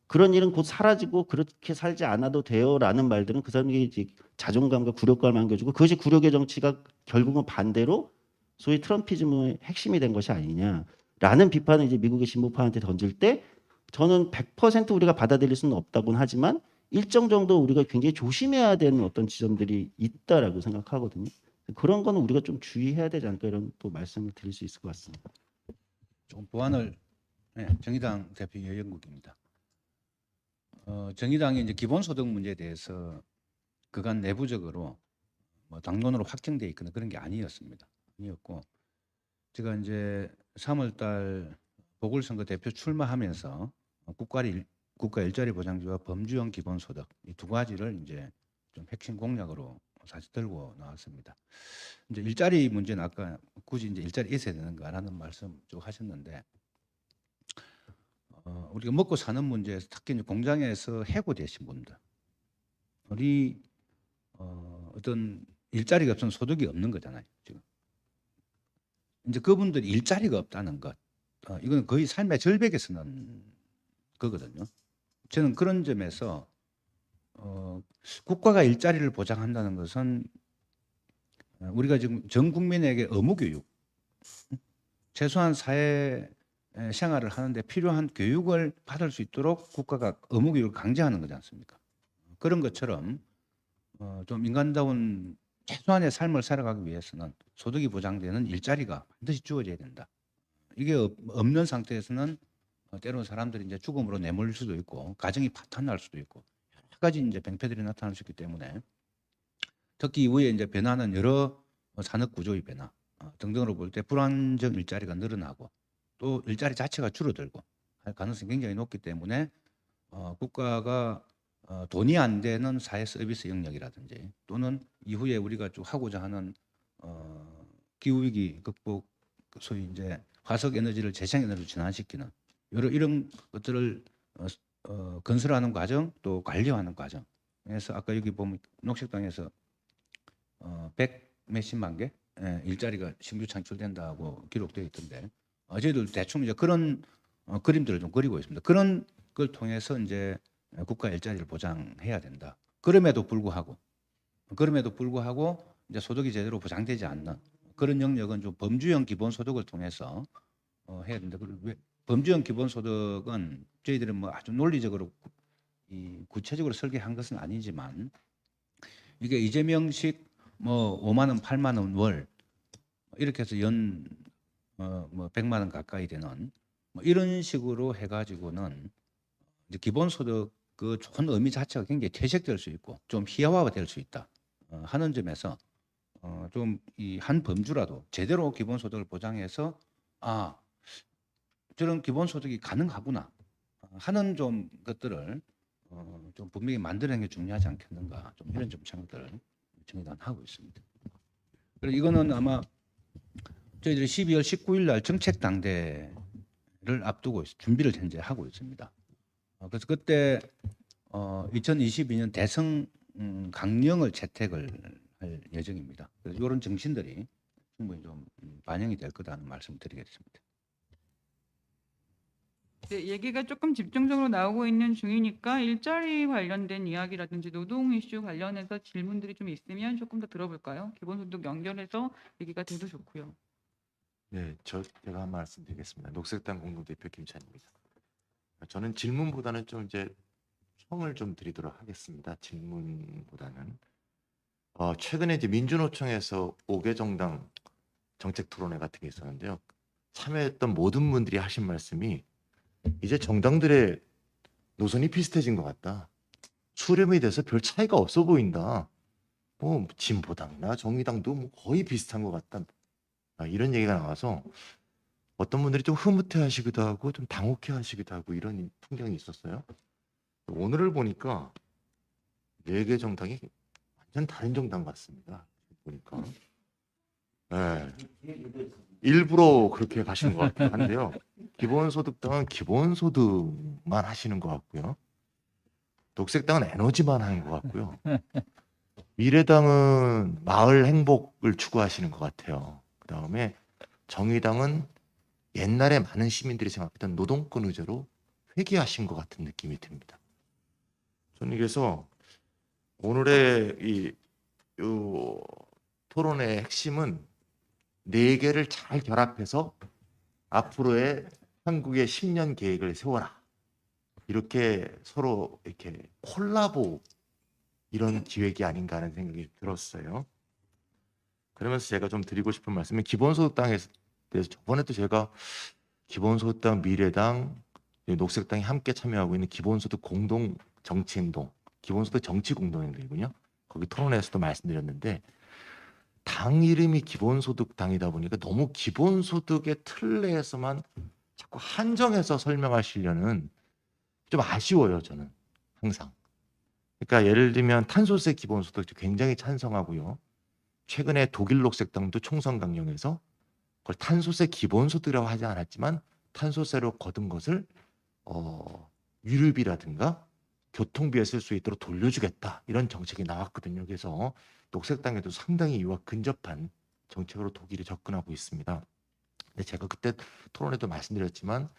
그런 일은 곧 사라지고 그렇게 살지 않아도 돼요라는 말들은 그 사람에게 이제 자존감과 굴욕감을 안겨주고 그것이 굴욕의 정치가 결국은 반대로 소위 트럼피즘의 핵심이 된 것이 아니냐라는 비판을 이제 미국의 진보파한테 던질 때 저는 100% 우리가 받아들일 수는 없다고는 하지만 일정 정도 우리가 굉장히 조심해야 되는 어떤 지점들이 있다라고 생각하거든요. 그런 거는 우리가 좀 주의해야 되지 않을까 이런 또 말씀을 드릴 수 있을 것 같습니다. 좀 보완을 정의당 대표 여영국입니다. 정의당이 이제 기본소득 문제에 대해서 그간 내부적으로 뭐 당론으로 확정돼 있거나 그런 게 아니었습니다. 아니었고 제가 이제 3월달 보궐선거 대표 출마하면서 국가 일자리 보장제와 범주형 기본소득 이 두 가지를 이제 좀 핵심 공약으로 사실 들고 나왔습니다. 이제 일자리 문제는 아까 굳이 이제 일자리 있어야 되는가라는 말씀 쭉 하셨는데 우리가 먹고 사는 문제에서 특히 이제 공장에서 해고되신 분들 우리 어떤 일자리가 없으면 소득이 없는 거잖아요. 지금 이제 그분들이 일자리가 없다는 것 이건 거의 삶의 절벽에 서는 거거든요. 저는 그런 점에서 국가가 일자리를 보장한다는 것은 우리가 지금 전 국민에게 의무 교육, 최소한 사회 생활을 하는데 필요한 교육을 받을 수 있도록 국가가 의무 교육을 강제하는 거지 않습니까? 그런 것처럼 좀 인간다운 최소한의 삶을 살아가기 위해서는 소득이 보장되는 일자리가 반드시 주어져야 된다. 이게 없는 상태에서는 때로는 사람들이 이제 죽음으로 내몰릴 수도 있고 가정이 파탄날 수도 있고 여러 가지 이제 병폐들이 나타날 수 있기 때문에 특히 이후에 이제 변화는 여러 산업 구조의 변화 등등으로 볼 때 불안정 일자리가 늘어나고 또 일자리 자체가 줄어들고 할 가능성이 굉장히 높기 때문에 국가가 돈이 안 되는 사회 서비스 영역이라든지 또는 이후에 우리가 쭉 하고자 하는 기후 위기 극복 소위 이제 화석 에너지를 재생 에너지로 전환시키는 여러 이런 것들을 건설하는 과정 또 관리하는 과정에서 아까 여기 보면 녹색당에서 100 몇십만 개 일자리가 신규 창출된다고 기록되어 있던데 저희들 대충 이제 그런 그림들을 좀 그리고 있습니다. 그런 걸 통해서 이제 국가 일자리를 보장해야 된다. 그럼에도 불구하고 이제 소득이 제대로 보장되지 않는 그런 영역은 좀 범주형 기본소득을 통해서 해야 된다. 그리고 범주형 기본소득은 저희들은 뭐 아주 논리적으로 구체적으로 설계한 것은 아니지만 이게 이재명식 뭐 5만 원, 8만 원 월 이렇게 해서 연 뭐 100만 원 가까이 되는 뭐 이런 식으로 해가지고는 이제 기본소득 그 좋은 의미 자체가 굉장히 퇴색될 수 있고 좀 희화화가 될 수 있다 하는 점에서 좀 이 한 범주라도 제대로 기본소득을 보장해서 아 저런 기본소득이 가능하구나 하는 좀 것들을 좀 분명히 만드는 게 중요하지 않겠는가 좀 이런 좀 생각들을 정의당하고 있습니다. 그리고 이거는 아마 저희들이 12월 19일 날 정책 당대를 앞두고 준비를 현재 하고 있습니다. 그래서 그때 2022년 대선 강령을 채택을 할 예정입니다. 그래서 이런 정신들이 충분히 좀 반영이 될 거다는 말씀드리겠습니다. 네, 얘기가 조금 집중적으로 나오고 있는 중이니까 일자리 관련된 이야기라든지 노동 이슈 관련해서 질문들이 좀 있으면 조금 더 들어볼까요? 기본소득 연결해서 얘기가 돼도 좋고요. 네, 제가 한 말씀 드리겠습니다. 녹색당 공동대표 김찬입니다. 저는 질문보다는 좀 이제 청을 좀 드리도록 하겠습니다. 질문보다는 최근에 이제 민주노총에서 5개 정당 정책 토론회 같은 게 있었는데요. 참여했던 모든 분들이 하신 말씀이 이제 정당들의 노선이 비슷해진 것 같다. 수렴이 돼서 별 차이가 없어 보인다. 뭐 진보당이나 정의당도 뭐 거의 비슷한 것 같다. 이런 얘기가 나와서 어떤 분들이 좀 흐뭇해하시기도 하고 좀 당혹해하시기도 하고 이런 풍경이 있었어요. 오늘을 보니까 4개 정당이 완전 다른 정당 같습니다. 보니까 일부러 그렇게 가신 것 같긴 한데요. 기본소득당은 기본소득만 하시는 것 같고요. 녹색당은 에너지만 하는 것 같고요. 미래당은 마을 행복을 추구하시는 것 같아요. 그 다음에 정의당은 옛날에 많은 시민들이 생각했던 노동권 의제로 회귀하신 것 같은 느낌이 듭니다. 저는 그래서 오늘의 이 토론의 핵심은 4개를 잘 결합해서 앞으로의 한국의 10년 계획을 세워라. 이렇게 서로 이렇게 콜라보 이런 기획이 아닌가 하는 생각이 들었어요. 그러면서 제가 좀 드리고 싶은 말씀은 기본소득당에 대해서 저번에도 제가 기본소득당, 미래당, 녹색당이 함께 참여하고 있는 기본소득 공동 정치행동, 기본소득 정치 공동행동이군요. 거기 토론회에서도 말씀드렸는데 당 이름이 기본소득당이다 보니까 너무 기본소득의 틀 내에서만 자꾸 한정해서 설명하시려는 좀 아쉬워요. 저는 항상. 그러니까 예를 들면 탄소세 기본소득 굉장히 찬성하고요. 최근에 독일 녹색당도 총선 강령에서 그걸 탄소세 기본소득이라고 하지 않았지만 탄소세로 거둔 것을 유류비라든가 교통비에 쓸 수 있도록 돌려주겠다 이런 정책이 나왔거든요. 그래서 녹색당에도 상당히 이와 근접한 정책으로 독일이 접근하고 있습니다. 근데 제가 그때 토론에도 말씀드렸지만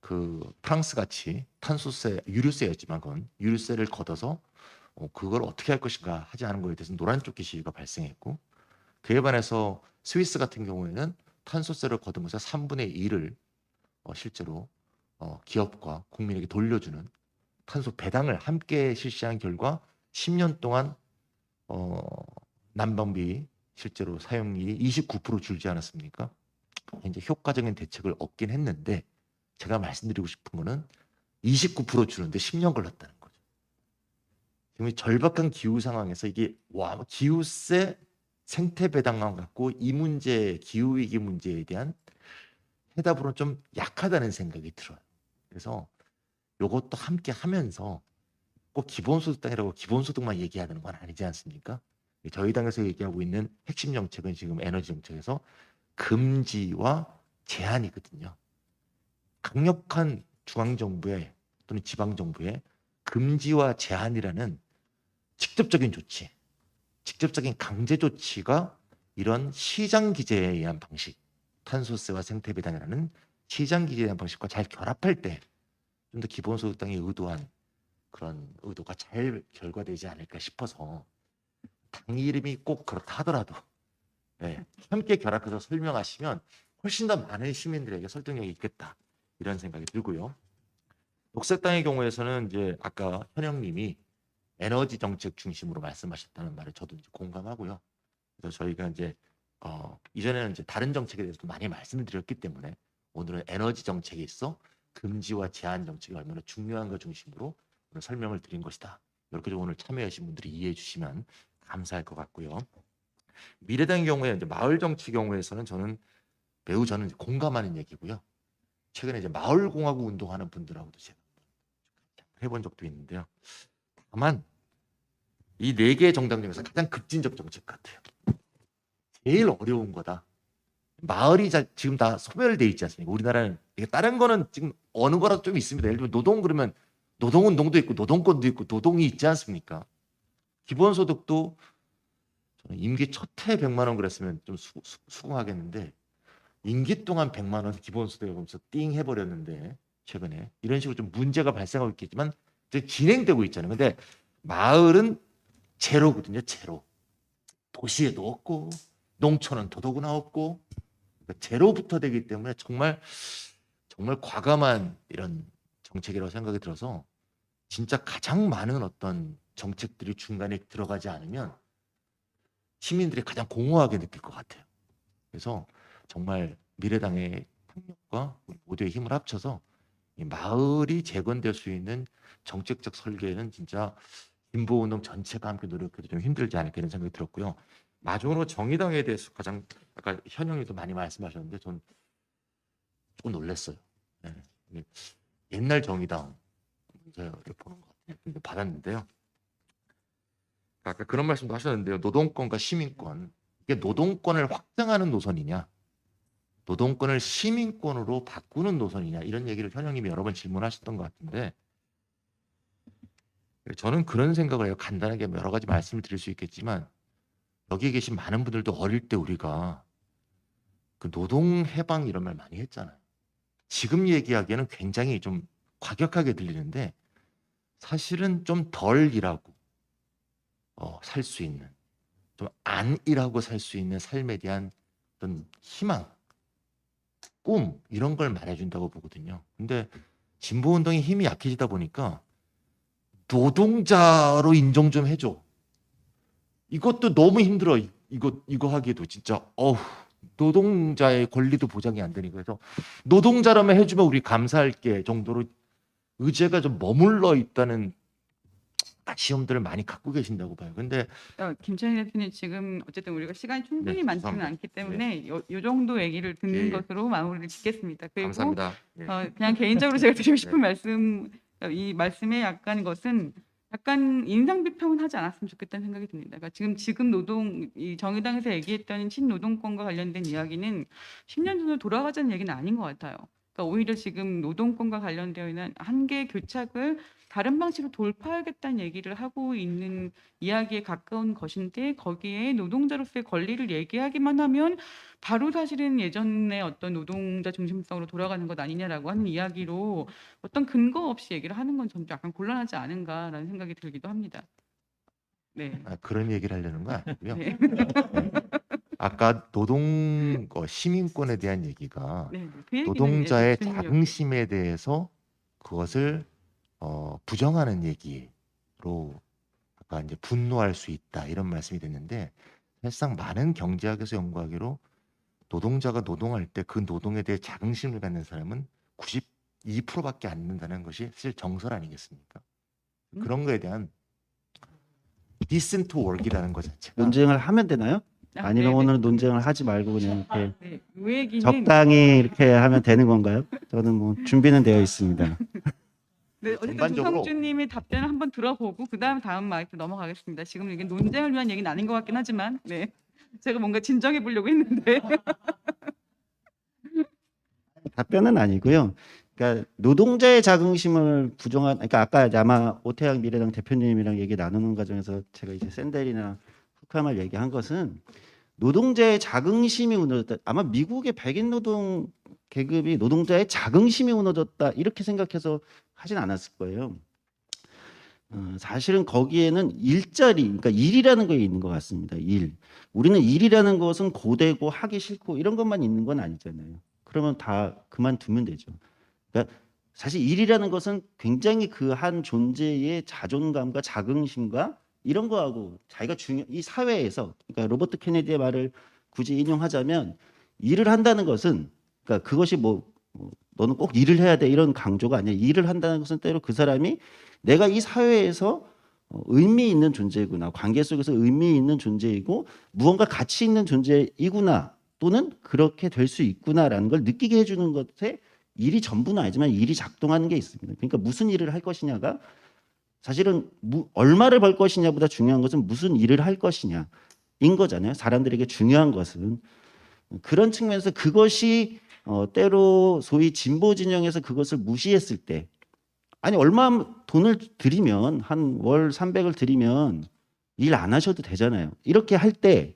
그 프랑스 같이 탄소세 유류세였지만 그건 유류세를 걷어서 그걸 어떻게 할 것인가 하지 않은 거에 대해서 노란 조끼 시위가 발생했고 그에 반해서 스위스 같은 경우에는 탄소세를 거두면서 3분의 1을 실제로 기업과 국민에게 돌려주는 탄소 배당을 함께 실시한 결과 10년 동안 난방비 실제로 사용이 29% 줄지 않았습니까? 이제 효과적인 대책을 얻긴 했는데 제가 말씀드리고 싶은 거는 29% 주는데 10년 걸렸다는 거죠. 지금 이 절박한 기후 상황에서 이게 기후세 생태 배당만 갖고 이 문제 기후 위기 문제에 대한 해답으로는 좀 약하다는 생각이 들어요. 그래서 이것도 함께 하면서 꼭 기본소득당이라고 기본소득만 얘기해야 되는 건 아니지 않습니까? 저희 당에서 얘기하고 있는 핵심 정책은 지금 에너지 정책에서 금지와 제한이거든요. 강력한 중앙정부의 또는 지방정부의 금지와 제한이라는 직접적인 조치, 직접적인 강제 조치가 이런 시장 기제에 의한 방식, 탄소세와 생태배당이라는 시장 기제에 의한 방식과 잘 결합할 때 좀 더 기본소득당이 의도한 그런 의도가 잘 결과되지 않을까 싶어서 당 이름이 꼭 그렇다 하더라도 함께 결합해서 설명하시면 훨씬 더 많은 시민들에게 설득력이 있겠다 이런 생각이 들고요. 녹색당의 경우에서는 이제 아까 현영님이 에너지 정책 중심으로 말씀하셨다는 말에 저도 이제 공감하고요. 그래서 저희가 이제 이전에는 이제 다른 정책에 대해서도 많이 말씀을 드렸기 때문에 오늘은 에너지 정책에 있어 금지와 제한 정책이 얼마나 중요한 것 중심으로 오늘 설명을 드린 것이다. 이렇게 좀 오늘 참여하신 분들이 이해해 주시면 감사할 것 같고요. 미래당의 경우에 이제 마을 정치 경우에서는 저는 공감하는 얘기고요. 최근에 이제 마을공화국 운동하는 분들하고도 제가 해본 적도 있는데요. 다만 이 4개의 정당 중에서 가장 급진적 정책 같아요. 제일 어려운 거다. 마을이 지금 다 소멸돼 있지 않습니까? 우리나라는 이게 다른 거는 지금 어느 거라도 좀 있습니다. 예를 들면 노동 그러면 노동운동도 있고 노동권도 있고 노동이 있지 않습니까? 기본소득도 저는 임기 첫 해 100만 원 그랬으면 좀 수긍하겠는데 임기 동안 100만 원 기본소득을 보면서 띵 해버렸는데 최근에 이런 식으로 좀 문제가 발생하고 있겠지만 이제 진행되고 있잖아요. 근데 마을은 제로거든요. 제로. 도시에도 없고 농촌은 더더구나 없고 그러니까 제로부터 되기 때문에 정말 과감한 이런 정책이라고 생각이 들어서 진짜 가장 많은 어떤 정책들이 중간에 들어가지 않으면 시민들이 가장 공허하게 느낄 것 같아요. 그래서 정말 미래당의 폭력과 우리 모두의 힘을 합쳐서 이 마을이 재건될 수 있는 정책적 설계는 진짜 진보운동 전체가 함께 노력해도 좀 힘들지 않을까 이런 생각이 들었고요. 마지막으로 정의당에 대해서 가장 아까 현영이도 많이 말씀하셨는데 전 조금 놀랐어요. 옛날 정의당 제가 보는 것 같아요. 받았는데요. 아까 그런 말씀도 하셨는데요. 노동권과 시민권 이게 노동권을 확장하는 노선이냐 노동권을 시민권으로 바꾸는 노선이냐 이런 얘기를 현영님이 여러 번 질문하셨던 것 같은데 저는 그런 생각을 해요. 간단하게 여러 가지 말씀을 드릴 수 있겠지만 여기 계신 많은 분들도 어릴 때 우리가 그 노동 해방 이런 말 많이 했잖아요. 지금 얘기하기에는 굉장히 좀 과격하게 들리는데 사실은 좀 덜 일하고 살 수 있는 좀 안 일하고 살 수 있는 삶에 대한 어떤 희망, 꿈 이런 걸 말해준다고 보거든요. 근데 진보운동이 힘이 약해지다 보니까 노동자로 인정 좀 해줘. 이것도 너무 힘들어. 이거 하기도 진짜 노동자의 권리도 보장이 안 되니까 그래서 노동자라면 해주면 우리 감사할게 정도로 의제가 좀 머물러 있다는 아쉬움들을 많이 갖고 계신다고 봐요. 근데 김찬희 대표님 지금 어쨌든 우리가 시간이 충분히 네, 많지는 죄송합니다. 않기 때문에 요 정도 얘기를 듣는 예. 것으로 마무리를 짓겠습니다. 그리고 감사합니다. 예. 그냥 개인적으로 제가 드리고 싶은 네. 이 말씀의 약간 것은 약간 인상 비평은 하지 않았으면 좋겠다는 생각이 듭니다. 그러니까 지금 이 정의당에서 얘기했던 친노동권과 관련된 이야기는 10년 전으로 돌아가자는 얘기는 아닌 것 같아요. 그러니까 오히려 지금 노동권과 관련되어 있는 한계의 교착을 다른 방식으로 돌파하겠다는 얘기를 하고 있는 이야기에 가까운 것인데 거기에 노동자로서의 권리를 얘기하기만 하면 바로 사실은 예전의 어떤 노동자 중심성으로 돌아가는 것 아니냐라고 하는 이야기로 어떤 근거 없이 얘기를 하는 건 좀 약간 곤란하지 않은가라는 생각이 들기도 합니다. 네. 그런 얘기를 하려는 건 아니고요. 네. 네. 아까 노동 시민권에 대한 얘기가 네. 그 얘기는 노동자의 주님이었죠. 자긍심에 대해서 그것을 부정하는 얘기로 아까 이제 분노할 수 있다 이런 말씀이 됐는데 사실상 많은 경제학에서 연구하기로 노동자가 노동할 때 그 노동에 대해 자긍심을 갖는 사람은 92%밖에 안 된다는 것이 사실 정설 아니겠습니까? 그런 거에 대한 decent work이라는 것 자체가 논쟁을 하면 되나요? 아, 아니면 네네. 오늘 논쟁을 하지 말고 그냥 이렇게 네. 그 얘기는 적당히 이렇게 하면 되는 건가요? 저는 뭐 준비는 되어 있습니다. 네, 어쨌든 전반적으로 조성주님의 답변을 한번 들어보고 다음 마이크 넘어가겠습니다. 지금 이게 논쟁을 위한 얘기는 아닌 것 같긴 하지만, 네, 제가 뭔가 진정해 보려고 했는데, 답변은 아니고요. 그러니까 노동자의 자긍심을 부정한, 그러니까 아까 아마 오태양 미래당 대표님이랑 얘기 나누는 과정에서 제가 이제 샌델이나 후카말 얘기한 것은 노동자의 자긍심이 무너졌다. 아마 미국의 백인 노동 계급이 노동자의 자긍심이 무너졌다 이렇게 생각해서 하진 않았을 거예요. 사실은 거기에는 일자리, 그러니까 일이라는 게 있는 것 같습니다. 일. 우리는 일이라는 것은 고되고 하기 싫고 이런 것만 있는 건 아니잖아요. 그러면 다 그만두면 되죠. 그러니까 사실 일이라는 것은 굉장히 그 한 존재의 자존감과 자긍심과 이런 거하고 자기가 이 사회에서, 그러니까 로버트 케네디의 말을 굳이 인용하자면 일을 한다는 것은, 그러니까 그것이 너는 꼭 일을 해야 돼 이런 강조가 아니라 일을 한다는 것은 때로 그 사람이 내가 이 사회에서 의미 있는 존재이구나, 관계 속에서 의미 있는 존재이고 무언가 가치 있는 존재이구나, 또는 그렇게 될 수 있구나라는 걸 느끼게 해주는 것에 일이 전부는 아니지만 일이 작동하는 게 있습니다. 그러니까 무슨 일을 할 것이냐가 사실은 얼마를 벌 것이냐보다 중요한 것은 무슨 일을 할 것이냐인 거잖아요. 사람들에게 중요한 것은 그런 측면에서 그것이 때로 소위 진보 진영에서 그것을 무시했을 때, 아니 얼마 돈을 들이면 한 월 300을 들이면 일 안 하셔도 되잖아요. 이렇게 할 때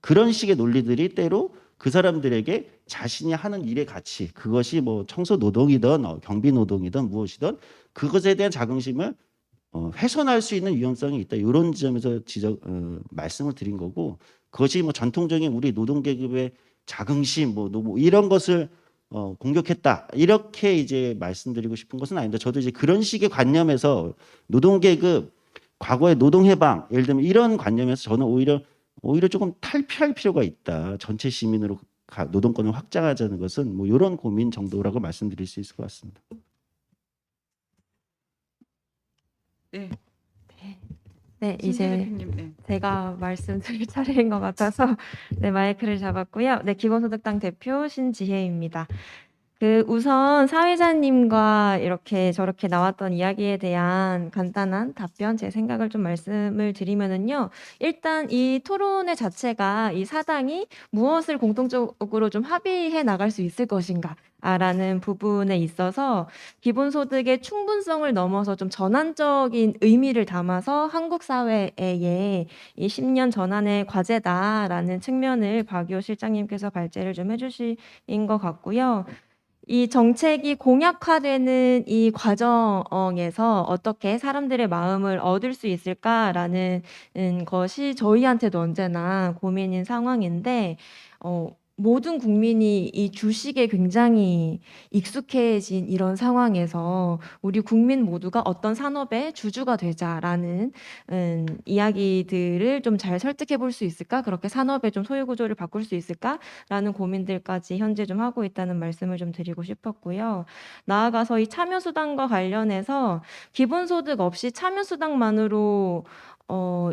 그런 식의 논리들이 때로 그 사람들에게 자신이 하는 일의 가치, 그것이 뭐 청소 노동이든 경비 노동이든 무엇이든 그것에 대한 자긍심을 훼손할 수 있는 위험성이 있다. 이런 지점에서 말씀을 드린 거고, 그것이 뭐 전통적인 우리 노동 계급의 자긍심 뭐 이런 것을 공격했다 이렇게 이제 말씀드리고 싶은 것은 아닌데, 저도 이제 그런 식의 관념에서 노동 계급 과거의 노동 해방 예를 들면 이런 관념에서 저는 오히려 조금 탈피할 필요가 있다. 전체 시민으로 노동권을 확장하자는 것은 뭐 이런 고민 정도라고 말씀드릴 수 있을 것 같습니다. 네, 네, 신지 이제 대표님, 네. 제가 말씀드릴 차례인 것 같아서 네, 마이크를 잡았고요. 네, 기본소득당 대표 신지혜입니다. 우선 사회자님과 이렇게 저렇게 나왔던 이야기에 대한 간단한 답변, 제 생각을 좀 말씀을 드리면은요. 일단 이 토론회 자체가 이 사당이 무엇을 공통적으로 좀 합의해 나갈 수 있을 것인가 라는 부분에 있어서 기본소득의 충분성을 넘어서 좀 전환적인 의미를 담아서 한국 사회에 이 10년 전환의 과제다라는 측면을 박유호 실장님께서 발제를 좀 해주신 것 같고요. 이 정책이 공약화되는 이 과정에서 어떻게 사람들의 마음을 얻을 수 있을까라는 것이 저희한테도 언제나 고민인 상황인데, 모든 국민이 이 주식에 굉장히 익숙해진 이런 상황에서 우리 국민 모두가 어떤 산업의 주주가 되자라는 이야기들을 좀 잘 설득해 볼 수 있을까? 그렇게 산업의 좀 소유 구조를 바꿀 수 있을까?라는 고민들까지 현재 좀 하고 있다는 말씀을 좀 드리고 싶었고요. 나아가서 이 참여수당과 관련해서 기본소득 없이 참여수당만으로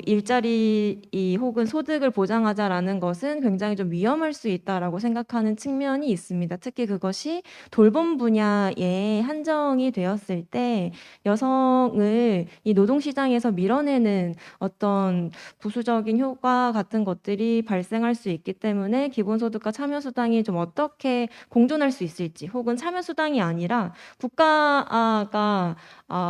일자리 혹은 소득을 보장하자라는 것은 굉장히 좀 위험할 수 있다라고 생각하는 측면이 있습니다. 특히 그것이 돌봄 분야에 한정이 되었을 때 여성을 이 노동시장에서 밀어내는 어떤 부수적인 효과 같은 것들이 발생할 수 있기 때문에 기본소득과 참여수당이 좀 어떻게 공존할 수 있을지, 혹은 참여수당이 아니라 국가가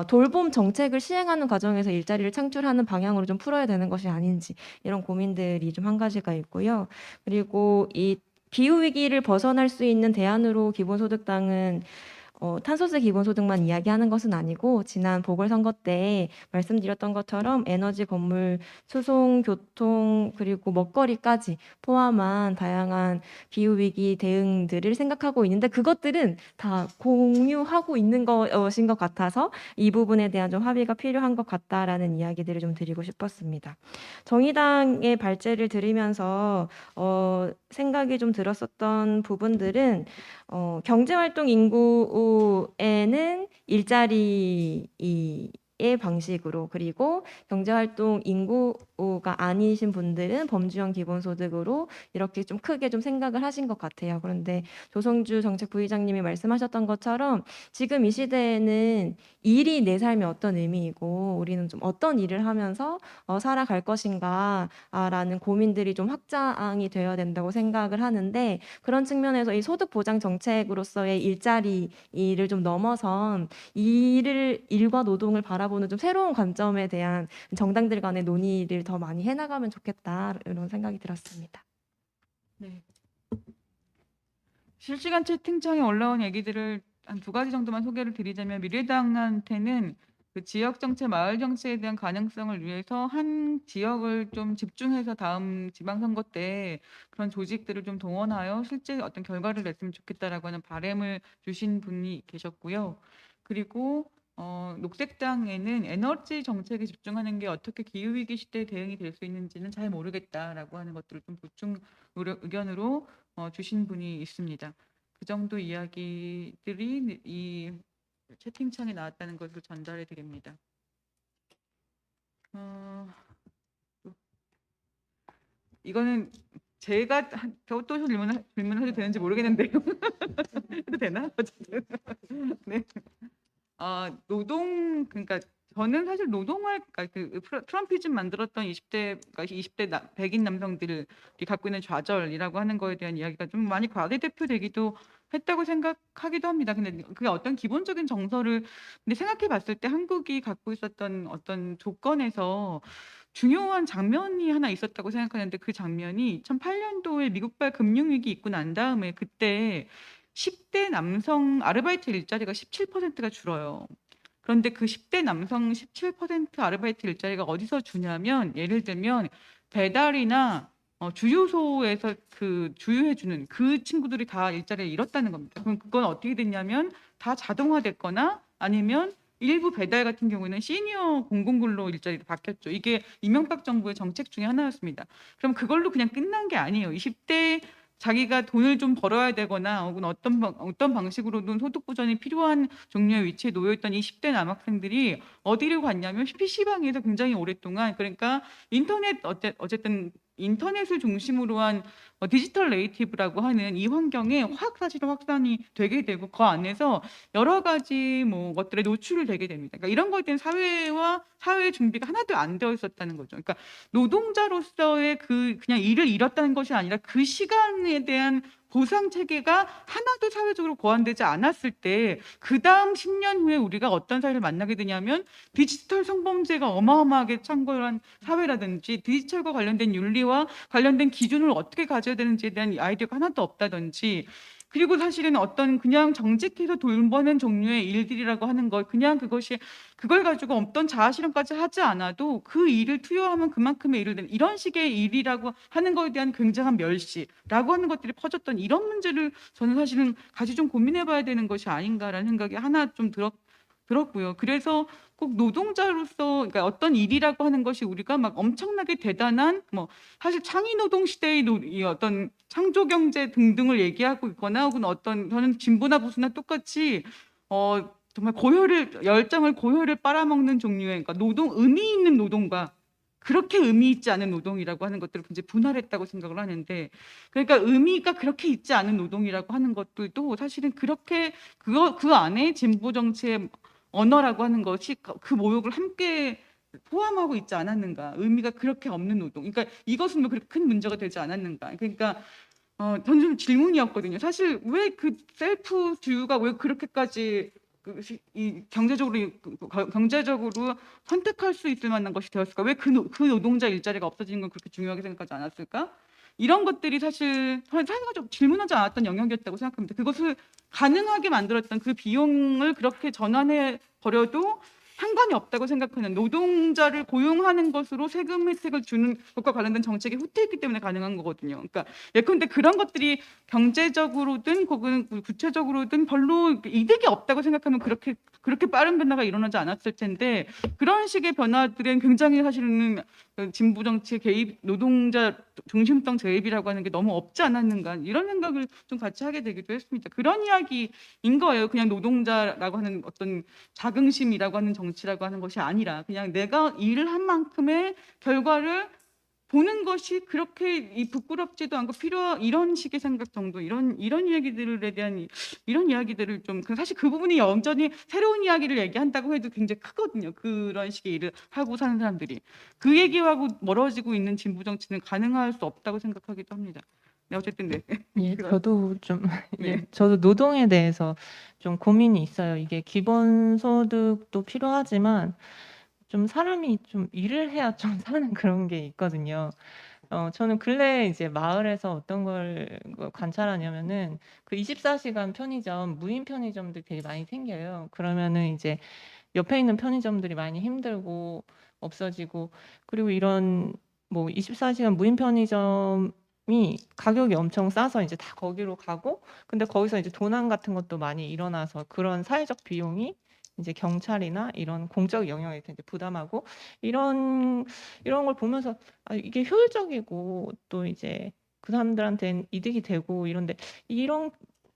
돌봄 정책을 시행하는 과정에서 일자리를 창출하는 방향으로 좀 풀어야 되는 것이 아닌지, 이런 고민들이 좀 한 가지가 있고요. 그리고 이 기후 위기를 벗어날 수 있는 대안으로 기본소득당은 탄소세 기본소득만 이야기하는 것은 아니고 지난 보궐선거 때 말씀드렸던 것처럼 에너지, 건물, 수송, 교통 그리고 먹거리까지 포함한 다양한 기후위기 대응들을 생각하고 있는데 그것들은 다 공유하고 있는 것인 것 같아서 이 부분에 대한 좀 합의가 필요한 것 같다라는 이야기들을 좀 드리고 싶었습니다. 정의당의 발제를 들으면서 생각이 좀 들었었던 부분들은 경제활동 인구에는 일자리의 방식으로 그리고 경제활동 인구가 아니신 분들은 범주형 기본소득으로 이렇게 좀 크게 좀 생각을 하신 것 같아요. 그런데 조성주 정책부의장님이 말씀하셨던 것처럼 지금 이 시대에는 일이 내 삶에 어떤 의미이고 우리는 좀 어떤 일을 하면서 살아갈 것인가라는 고민들이 좀 확장이 되어야 된다고 생각을 하는데 그런 측면에서 이 소득 보장 정책으로서의 일자리를 좀 넘어선 일과 노동을 바라보는 좀 새로운 관점에 대한 정당들 간의 논의를 더 많이 해나가면 좋겠다 이런 생각이 들었습니다. 네. 실시간 채팅창에 올라온 얘기들을 한 2가지 정도만 소개를 드리자면 미래당한테는 그 지역 정책, 마을 정책에 대한 가능성을 위해서 한 지역을 좀 집중해서 다음 지방선거 때 그런 조직들을 좀 동원하여 실제 어떤 결과를 냈으면 좋겠다라고 하는 바람을 주신 분이 계셨고요. 그리고 녹색당에는 에너지 정책에 집중하는 게 어떻게 기후위기 시대에 대응이 될 수 있는지는 잘 모르겠다라고 하는 것들을 좀 보충 의견으로 주신 분이 있습니다. 그 정도 이야기들이 이 채팅창에 나왔다는 것을 전달해 드립니다. 이거는 제가 또 질문을 해도 되는지 모르겠는데요. 해도 되나? 어쨌든. 네. 그러니까 저는 사실 노동을 그 트럼피즘 만들었던 20대 백인 남성들이 갖고 있는 좌절이라고 하는 거에 대한 이야기가 좀 많이 과대대표되기도 했다고 생각하기도 합니다. 근데 그게 어떤 기본적인 정서를 근데 생각해 봤을 때 한국이 갖고 있었던 어떤 조건에서 중요한 장면이 하나 있었다고 생각하는데 그 장면이 2008년도에 미국발 금융위기 있고 난 다음에 그때 10대 남성 아르바이트 일자리가 17%가 줄어요. 그런데 그 10대 남성 17% 아르바이트 일자리가 어디서 주냐면 예를 들면 배달이나 주유소에서 그 주유해주는 그 친구들이 다 일자리를 잃었다는 겁니다. 그럼 그건 어떻게 됐냐면 다 자동화됐거나 아니면 일부 배달 같은 경우에는 시니어 공공근로 일자리로 바뀌었죠. 이게 이명박 정부의 정책 중에 하나였습니다. 그럼 그걸로 그냥 끝난 게 아니에요. 20대 자기가 돈을 좀 벌어야 되거나 혹은 어떤 방식으로든 소득 보전이 필요한 종류의 위치에 놓여 있던 20대 남학생들이 어디를 갔냐면 PC방에서 굉장히 오랫동안 그러니까 어쨌든 인터넷을 중심으로 한 디지털 네이티브라고 하는 이 환경에 사실은 확산이 되게 되고 그 안에서 여러 가지 것들에 노출을 되게 됩니다. 그러니까 이런 거에 대한 사회의 준비가 하나도 안 되어 있었다는 거죠. 그러니까 노동자로서의 그냥 일을 잃었다는 것이 아니라 그 시간에 대한 보상 체계가 하나도 사회적으로 고안되지 않았을 때 그다음 10년 후에 우리가 어떤 사회를 만나게 되냐면 디지털 성범죄가 어마어마하게 창궐한 사회라든지 디지털과 관련된 윤리와 관련된 기준을 어떻게 가져야 되는지에 대한 아이디어가 하나도 없다든지 그리고 사실은 어떤 그냥 정직해서 돈 버는 종류의 일들이라고 하는 것 그냥 그걸 가지고 어떤 자아 실현까지 하지 않아도 그 일을 투여하면 그만큼의 일을 내는 이런 식의 일이라고 하는 것에 대한 굉장한 멸시라고 하는 것들이 퍼졌던 이런 문제를 저는 사실은 같이 좀 고민해 봐야 되는 것이 아닌가라는 생각이 하나 좀 들었고요. 그래서 꼭 노동자로서 그러니까 어떤 일이라고 하는 것이 우리가 막 엄청나게 대단한 사실 창의 노동 시대의 이 어떤 창조 경제 등등을 얘기하고 있거나 혹은 저는 진보나 보수나 똑같이 정말 열정을 고혈을 빨아먹는 종류의 그러니까 의미 있는 노동과 그렇게 의미 있지 않은 노동이라고 하는 것들을 굉장히 분할했다고 생각을 하는데 그러니까 의미가 그렇게 있지 않은 노동이라고 하는 것들도 사실은 그렇게 그 안에 진보 정치의 언어라고 하는 것이 그 모욕을 함께 포함하고 있지 않았는가 의미가 그렇게 없는 노동 그러니까 이것은 그렇게 큰 문제가 되지 않았는가 그러니까 저는 좀 질문이었거든요. 사실 왜 그 셀프 주유가 왜 그렇게까지 이 경제적으로 선택할 수 있을 만한 것이 되었을까? 왜 그 노동자 일자리가 없어지는 걸 그렇게 중요하게 생각하지 않았을까? 이런 것들이 사실 사회가 좀 질문하지 않았던 영역이었다고 생각합니다. 그것을 가능하게 만들었던 그 비용을 그렇게 전환해 버려도 상관이 없다고 생각하는, 노동자를 고용하는 것으로 세금 혜택을 주는 것과 관련된 정책이 후퇴했기 때문에 가능한 거거든요. 그러니까 예컨대 그런 것들이 경제적으로든 혹은 구체적으로든 별로 이득이 없다고 생각하면 그렇게 빠른 변화가 일어나지 않았을 텐데, 그런 식의 변화들은 굉장히 사실은 진보 정치 개입, 노동자 중심성 개입이라고 하는 게 너무 없지 않았는가, 이런 생각을 좀 같이 하게 되기도 했습니다. 그런 이야기인 거예요. 그냥 노동자라고 하는 어떤 자긍심이라고 하는 정치라고 하는 것이 아니라 그냥 내가 일을 한 만큼의 결과를 보는 것이 그렇게 부끄럽지도 않고 이런 식의 생각 정도, 이런 이야기들에 대한 이런 이야기들을 좀, 사실 그 부분이 완전히 새로운 이야기를 얘기한다고 해도 굉장히 크거든요. 그런 식의 일을 하고 사는 사람들이 그 얘기하고 멀어지고 있는 진보 정치는 가능할 수 없다고 생각하기도 합니다. 네, 어쨌든 네. 예, 그런- 저도 좀 예, 네. 저도 노동에 대해서 좀 고민이 있어요. 이게 기본소득도 필요하지만 좀 사람이 좀 일을 해야 좀 사는 그런 게 있거든요. 저는 근래 이제 마을에서 어떤 걸 관찰하냐면은 그 24시간 편의점, 무인 편의점들이 되게 많이 생겨요. 그러면은 이제 옆에 있는 편의점들이 많이 힘들고 없어지고, 그리고 이런 뭐 24시간 무인 편의점이 가격이 엄청 싸서 이제 다 거기로 가고, 근데 거기서 이제 도난 같은 것도 많이 일어나서 그런 사회적 비용이 이제 경찰이나 이런 공적 영역에 이제 부담하고, 이런 걸 보면서 아, 이게 효율적이고 또 이제 그 사람들한테는 이득이 되고 이런데,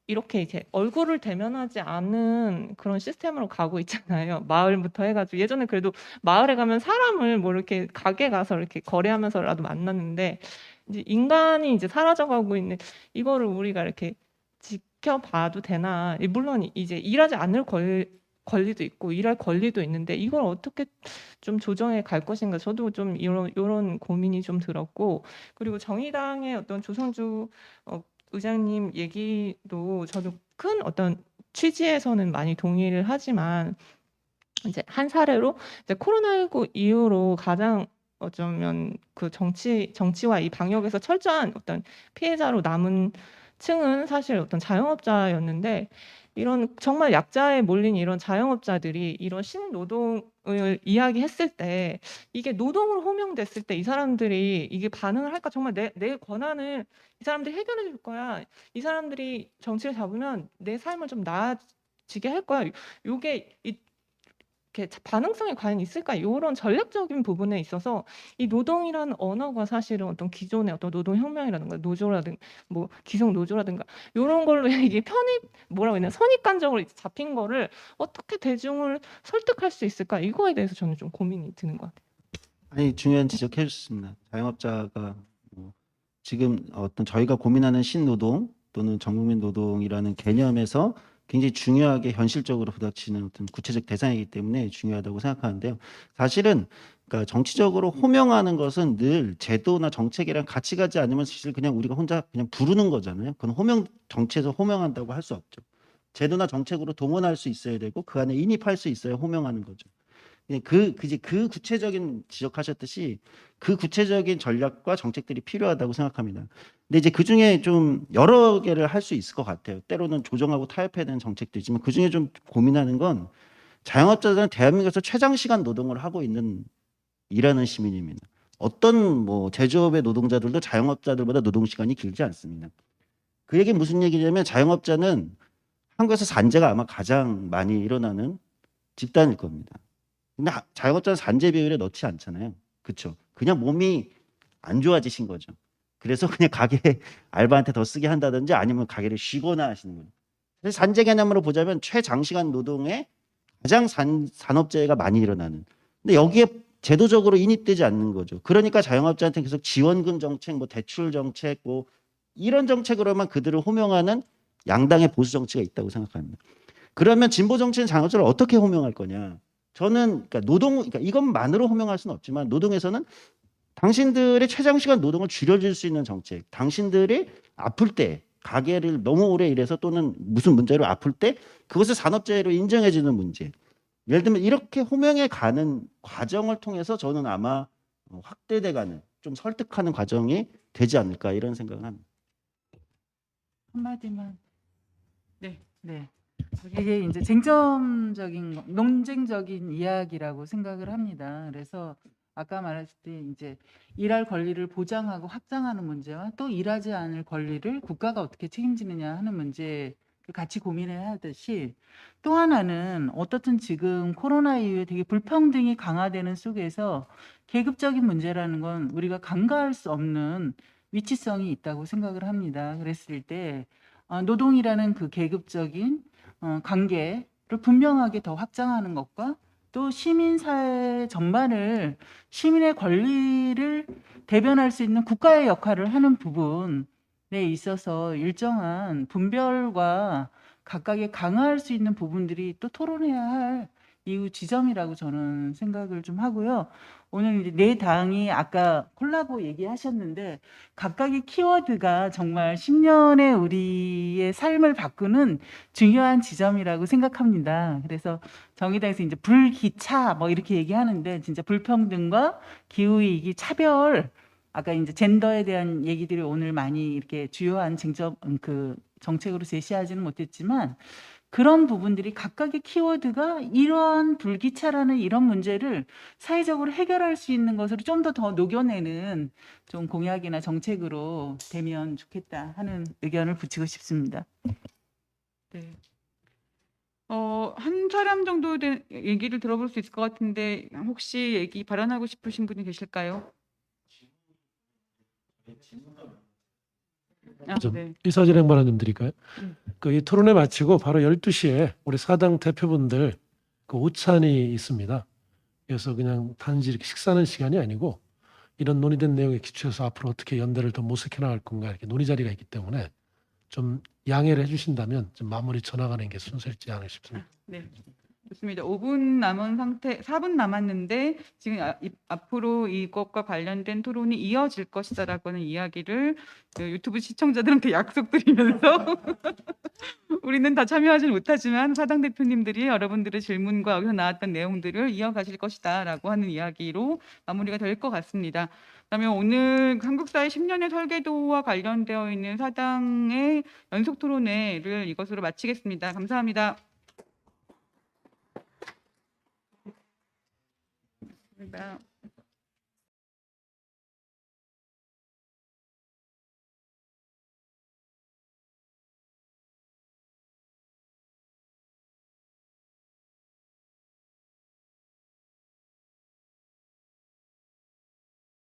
이렇게 이제 얼굴을 대면하지 않은 그런 시스템으로 가고 있잖아요. 마을부터 해가지고 예전에 그래도 마을에 가면 사람을 뭐 이렇게 가게 가서 이렇게 거래하면서라도 만났는데, 이제 인간이 이제 사라져가고 있는 이거를 우리가 이렇게 지켜봐도 되나? 물론 이제 일하지 않을 권리도 있고 일할 권리도 있는데 이걸 어떻게 좀 조정해 갈 것인가, 저도 좀 이런 고민이 좀 들었고, 그리고 정의당의 어떤 조성주 의장님 얘기도 저도 큰 어떤 취지에서는 많이 동의를 하지만, 이제 한 사례로 이제 코로나19 이후로 가장 어쩌면 그 정치와 이 방역에서 철저한 어떤 피해자로 남은 층은 사실 어떤 자영업자였는데, 이런 정말 약자에 몰린 이런 자영업자들이 이런 신노동을 이야기했을 때, 이게 노동으로 호명됐을 때 이 사람들이 이게 반응을 할까? 정말 내 권한을 이 사람들이 해결해 줄 거야. 이 사람들이 정치를 잡으면 내 삶을 좀 나아지게 할 거야. 요게 이렇게 반응성이 과연 있을까? 요런 전략적인 부분에 있어서 이 노동이라는 언어가 사실은 어떤 기존의 어떤 노동혁명이라든가 노조라든가 뭐 기성 노조라든가 요런 걸로 이게 뭐라고 해야 되나, 선입관적으로 잡힌 거를 어떻게 대중을 설득할 수 있을까? 이거에 대해서 저는 좀 고민이 드는 것 같아요. 아니, 중요한 지적해 주셨습니다. 자영업자가 지금 어떤 저희가 고민하는 신노동 또는 전국민 노동이라는 개념에서 굉장히 중요하게 현실적으로 부닥치는 어떤 구체적 대상이기 때문에 중요하다고 생각하는데요. 사실은 그러니까 정치적으로 호명하는 것은 늘 제도나 정책이랑 같이 가지 않으면 사실 그냥 우리가 혼자 그냥 부르는 거잖아요. 그건 정치에서 호명한다고 할 수 없죠. 제도나 정책으로 동원할 수 있어야 되고 그 안에 인입할 수 있어야 호명하는 거죠. 그 구체적인 지적하셨듯이 그 구체적인 전략과 정책들이 필요하다고 생각합니다. 근데 이제 그 중에 좀 여러 개를 할 수 있을 것 같아요. 때로는 조정하고 타협해야 되는 정책도 있지만 그 중에 좀 고민하는 건, 자영업자들은 대한민국에서 최장 시간 노동을 하고 있는 일하는 시민입니다. 어떤 뭐 제조업의 노동자들도 자영업자들보다 노동 시간이 길지 않습니다. 그 얘기는 무슨 얘기냐면, 자영업자는 한국에서 산재가 아마 가장 많이 일어나는 집단일 겁니다. 근데 자영업자는 산재 비율에 넣지 않잖아요. 그렇죠? 그냥 몸이 안 좋아지신 거죠. 그래서 그냥 가게 알바한테 더 쓰게 한다든지 아니면 가게를 쉬거나 하시는 거예요. 그래서 산재 개념으로 보자면 최장시간 노동에 가장 산업재해가 많이 일어나는. 근데 여기에 제도적으로 인입되지 않는 거죠. 그러니까 자영업자한테 계속 지원금 정책, 뭐 대출 정책, 뭐 이런 정책으로만 그들을 호명하는 양당의 보수 정치가 있다고 생각합니다. 그러면 진보 정치는 자영업자를 어떻게 호명할 거냐? 저는 그러니까 이것만으로 호명할 수는 없지만, 노동에서는 당신들의 최장 시간 노동을 줄여줄 수 있는 정책, 당신들이 아플 때 가게를 너무 오래 일해서 또는 무슨 문제로 아플 때 그것을 산업재해로 인정해주는 문제, 예를 들면 이렇게 호명해 가는 과정을 통해서 저는 아마 확대돼가는, 좀 설득하는 과정이 되지 않을까 이런 생각을 합니다. 한마디만. 네. 이게 이제 쟁점적인 논쟁적인 이야기라고 생각을 합니다. 그래서 아까 말했을 때 이제 일할 권리를 보장하고 확장하는 문제와 또 일하지 않을 권리를 국가가 어떻게 책임지느냐 하는 문제 같이 고민해야 하듯이 또 하나는 어떻든 지금 코로나 이후에 되게 불평등이 강화되는 속에서 계급적인 문제라는 건 우리가 간과할 수 없는 위치성이 있다고 생각을 합니다. 그랬을 때 노동이라는 그 계급적인 관계를 분명하게 더 확장하는 것과 또 시민사회 전반을 시민의 권리를 대변할 수 있는 국가의 역할을 하는 부분에 있어서 일정한 분별과 각각의 강화할 수 있는 부분들이 또 토론해야 할 이후 지점이라고 저는 생각을 좀 하고요. 오늘 이제 네 당이 아까 콜라보 얘기하셨는데 각각의 키워드가 정말 10년의 우리의 삶을 바꾸는 중요한 지점이라고 생각합니다. 그래서 정의당에서 이제 불기차 뭐 이렇게 얘기하는데 진짜 불평등과 기후위기, 차별, 아까 이제 젠더에 대한 얘기들이 오늘 많이 이렇게 주요한 쟁점 그 정책으로 제시하지는 못했지만 그런 부분들이 각각의 키워드가 이러한 불기차라는 이런 문제를 사회적으로 해결할 수 있는 것으로 좀 더 녹여내는 좀 공약이나 정책으로 되면 좋겠다 하는 의견을 붙이고 싶습니다. 네. 한 사람 정도 된 얘기를 들어볼 수 있을 것 같은데 혹시 얘기 발언하고 싶으신 분이 계실까요? 좀 네. 의사진행 발언 좀 드릴까요? 음. 이 토론회 마치고 바로 12시에 우리 사당 대표분들 그 오찬이 있습니다. 그래서 그냥 단지 이렇게 식사하는 시간이 아니고 이런 논의된 내용에 기초해서 앞으로 어떻게 연대를 더 모색해 나갈 건가 이렇게 논의 자리가 있기 때문에 좀 양해를 해주신다면 좀 마무리 전화가는 게 순서일지 않을까 싶습니다. 네. 좋습니다. 5분 남은 상태, 4분 남았는데 지금 앞으로 이것과 관련된 토론이 이어질 것이다라고 하는 이야기를 그 유튜브 시청자들한테 약속드리면서 우리는 다 참여하지는 못하지만 사당 대표님들이 여러분들의 질문과 여기서 나왔던 내용들을 이어가실 것이다라고 하는 이야기로 마무리가 될 것 같습니다. 그다음에 오늘 한국사회 10년의 설계도와 관련되어 있는 사당의 연속 토론회를 이것으로 마치겠습니다. 감사합니다. 감사합니다.